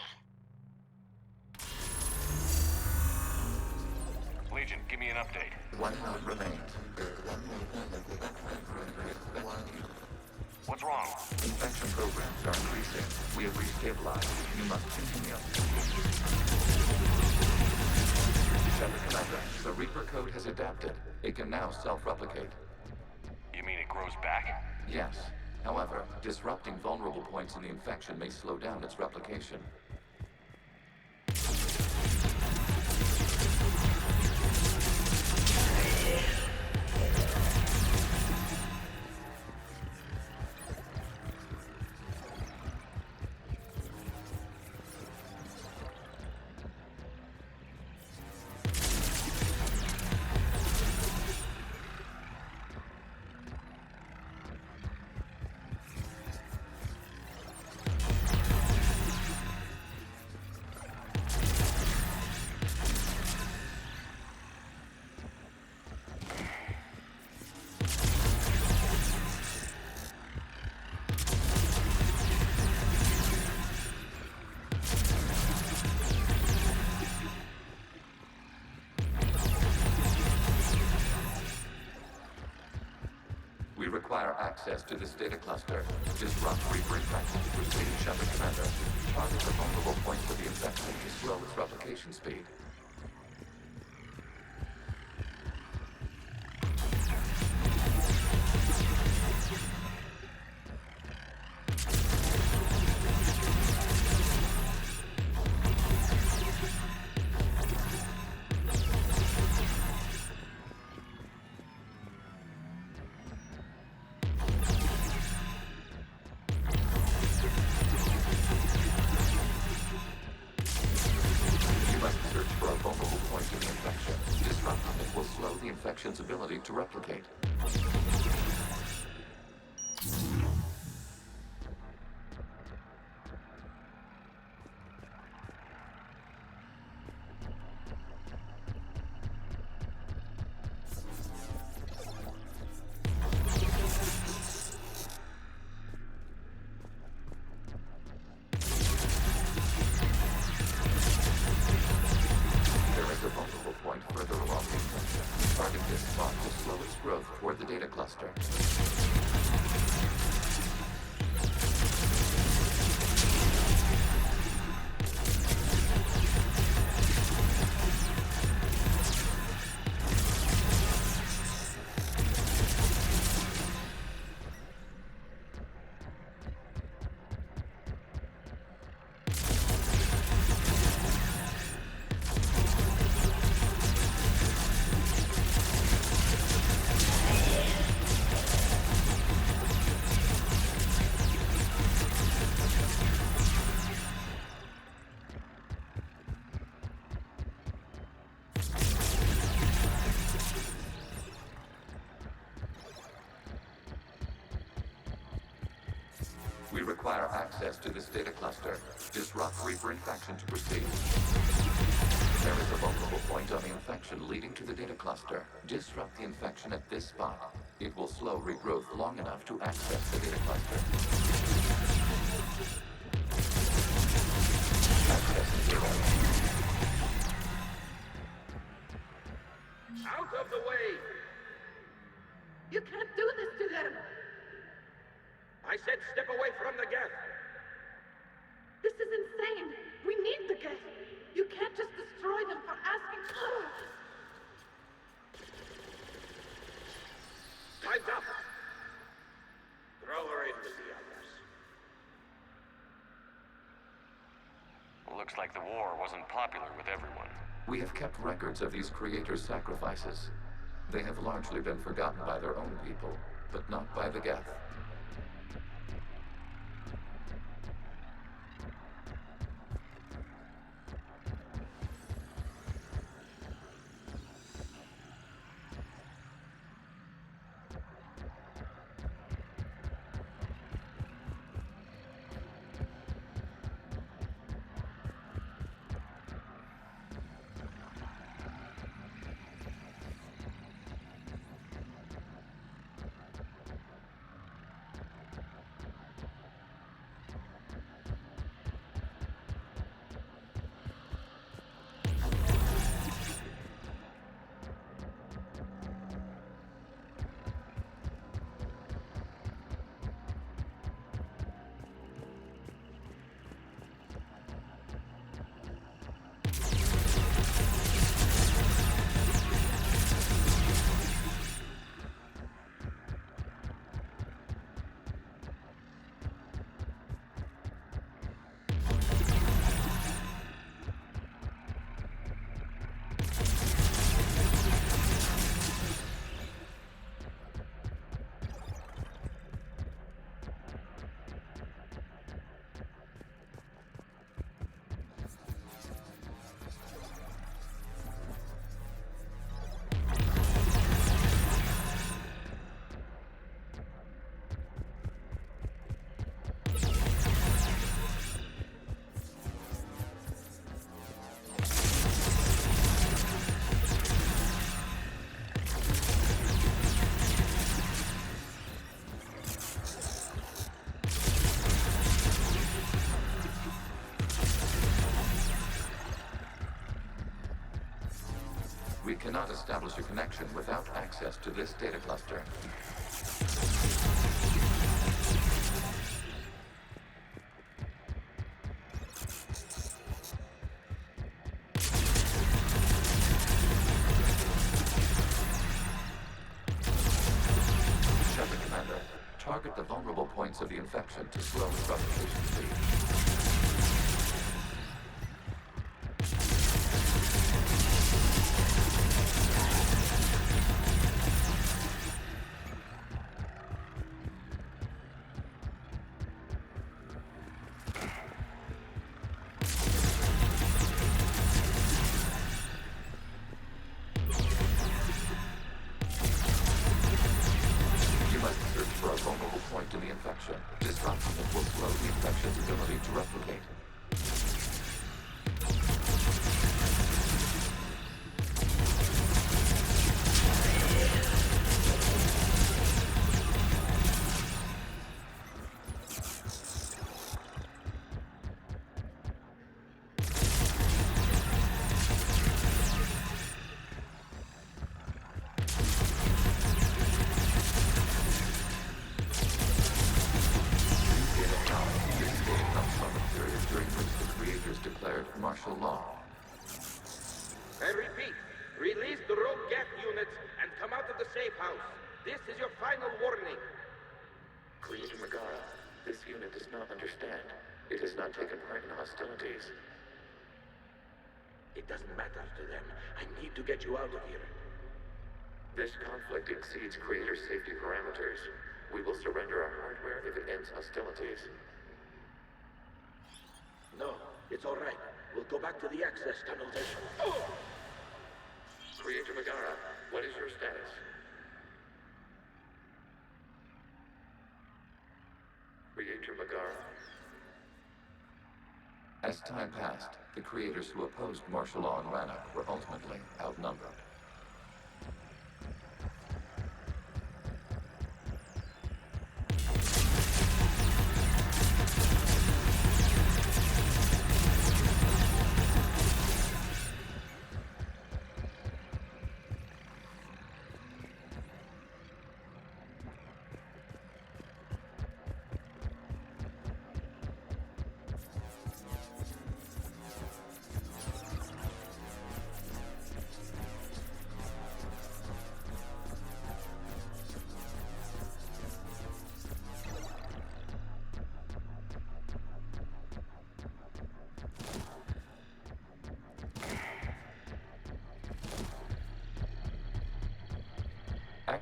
Legion, give me an update. One node remains. What's wrong? Infection programs are increasing. We have restabilized. You must continue. Shepard Commander, the Reaper code has adapted. It can now self-replicate. You mean it grows back? Yes. However, disrupting vulnerable points in the infection may slow down its replication. We require access to this data cluster. Disrupt Reaper infection to proceed, Shepard Commander. Target the vulnerable point for the infection to slow its replication speed. Infection's ability to replicate. We require access to this data cluster. Disrupt Reaper infection to proceed. There is a vulnerable point on the infection leading to the data cluster. Disrupt the infection at this spot. It will slow regrowth long enough to access the data cluster. Out of the way! You can't do this to them! I said step away from the gas! This is insane! We need the gas! You can't just destroy them for asking for it! Time's up! Throw her in with the others. Looks like the war wasn't popular with everyone. We have kept records of these creators' sacrifices. They have largely been forgotten by their own people, but not by the Geth. We cannot establish a connection without access to this data cluster. Shepard Commander, target the vulnerable points of the infection to slow the propagation speed. Disruption that will slow the infection's ability to replicate. Martial law. I repeat, release the rogue Geth units and come out of the safe house. This is your final warning. Creator Megara, this unit does not understand. It has not taken part in hostilities. It doesn't matter to them. I need to get you out of here. This conflict exceeds Creator's safety parameters. We will surrender our hardware if it ends hostilities. No, it's all right. We'll go back to the access tunnels and... Oh! Creator Megara, what is your status? Creator Megara. As time passed, the creators who opposed martial law in Rannoch were ultimately outnumbered.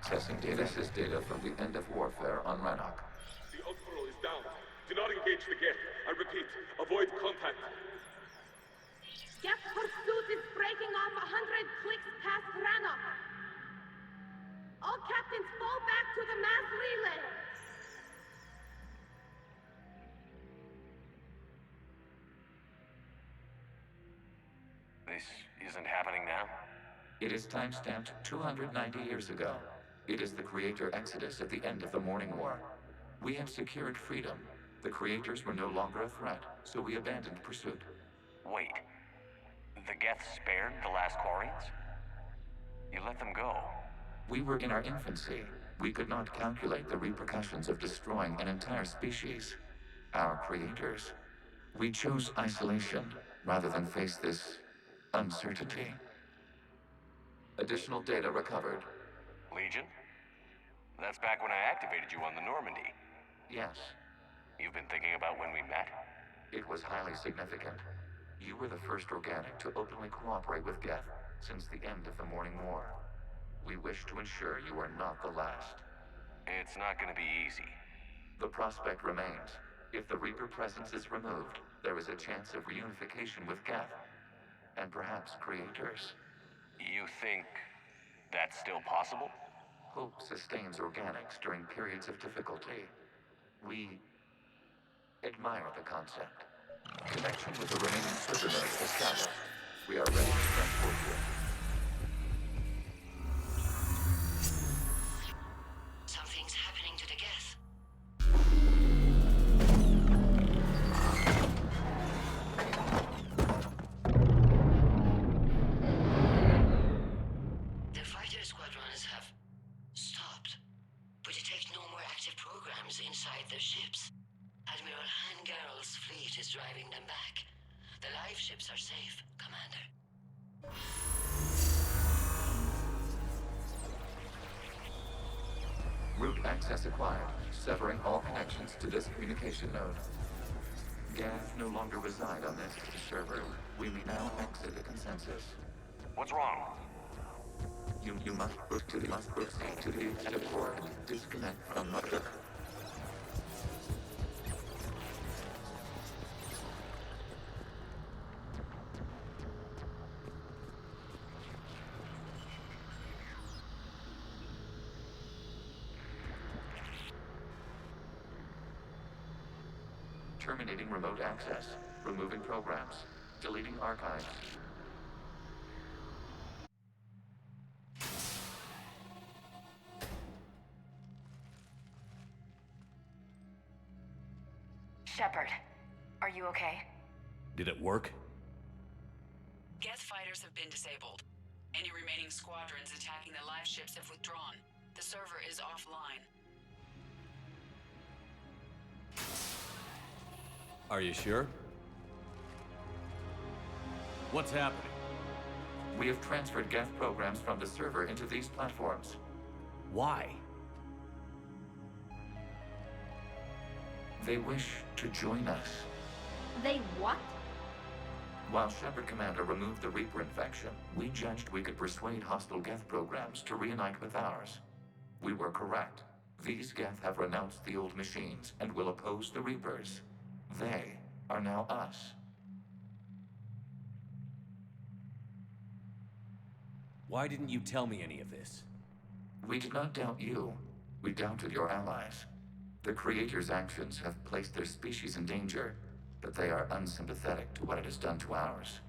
Accessing data. This is data from the end of warfare on Rannoch. The Uxborough is down. Do not engage the gate. I repeat, avoid contact. Geth pursuit is breaking off 100 clicks past Rannoch. All captains fall back to the mass relay. This isn't happening now? It is timestamped 290 years ago. It is the Creator Exodus at the end of the Morning War. We had secured freedom. The Creators were no longer a threat, so we abandoned pursuit. Wait. The Geth spared the last Quarians? You let them go. We were in our infancy. We could not calculate the repercussions of destroying an entire species. Our creators. We chose isolation rather than face this uncertainty. Additional data recovered. Legion? That's back when I activated you on the Normandy. Yes. You've been thinking about when we met? It was highly significant. You were the first organic to openly cooperate with Geth since the end of the Morning War. We wish to ensure you are not the last. It's not gonna be easy. The prospect remains. If the Reaper presence is removed, there is a chance of reunification with Geth. And perhaps creators. You think that's still possible? Hope sustains organics during periods of difficulty. We admire the concept. Connection with the remaining server nodes established. We are ready to transport you. Something's happening to the Geth. The fighter squadrons have stopped, but detect no more active programs inside their ships. Admiral Hangarl's fleet is driving them back. The live ships are safe, Commander. Route access acquired, severing all connections to this communication node. Geth no longer reside on this server. We may now exit the consensus. What's wrong? You must proceed to the edit port. Disconnect from mother. Terminating remote access. Removing programs. Deleting archives. Shepard, are you okay? Did it work? Geth fighters have been disabled. Any remaining squadrons attacking the live ships have withdrawn. The server is offline. Are you sure? What's happening? We have transferred Geth programs from the server into these platforms. Why? They wish to join us. They what? While Shepard Commander removed the Reaper infection, we judged we could persuade hostile Geth programs to reunite with ours. We were correct. These Geth have renounced the old machines and will oppose the Reapers. They are now us. Why didn't you tell me any of this? We did not doubt you. We doubted your allies. The Creator's actions have placed their species in danger, but they are unsympathetic to what it has done to ours.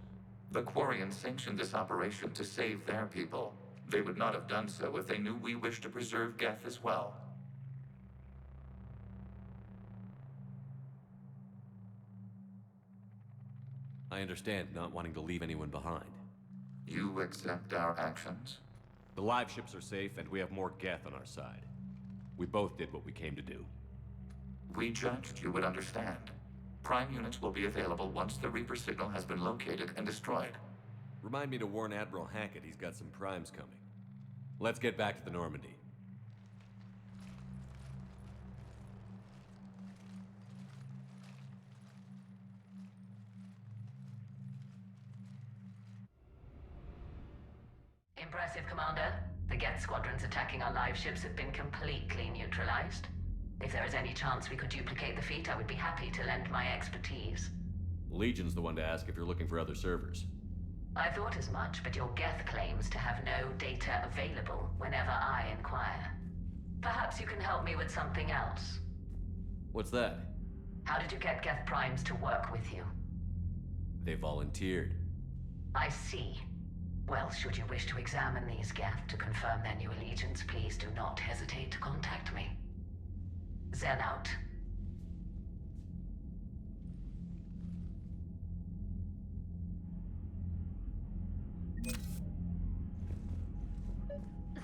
The Quarians sanctioned this operation to save their people. They would not have done so if they knew we wished to preserve Geth as well. I understand not wanting to leave anyone behind. You accept our actions? The live ships are safe, and we have more Geth on our side. We both did what we came to do. We judged you would understand. Prime units will be available once the Reaper signal has been located and destroyed. Remind me to warn Admiral Hackett he's got some primes coming. Let's get back to the Normandy. Impressive, Commander. The Geth squadrons attacking our live ships have been completely neutralized. If there is any chance we could duplicate the feat, I would be happy to lend my expertise. Legion's the one to ask if you're looking for other servers. I thought as much, but your Geth claims to have no data available whenever I inquire. Perhaps you can help me with something else. What's that? How did you get Geth Primes to work with you? They volunteered. I see. Well, should you wish to examine these Geth to confirm their new allegiance, please do not hesitate to contact me. Zen out.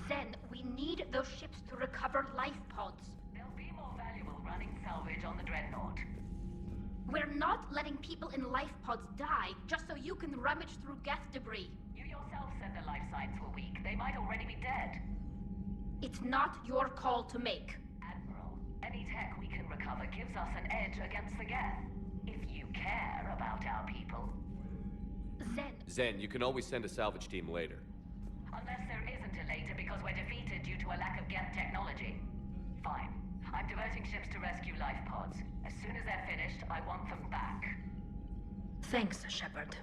Zen, we need those ships to recover life pods. They'll be more valuable running salvage on the Dreadnought. We're not letting people in life pods die just so you can rummage through Geth debris. You yourself said their life signs were weak. They might already be dead. It's not your call to make. Admiral, any tech we can recover gives us an edge against the Geth. If you care about our people. Zen, you can always send a salvage team later. Unless there isn't a later because we're defeated due to a lack of Geth technology. Fine. I'm diverting ships to rescue life pods. As soon as they're finished, I want them back. Thanks, Shepard.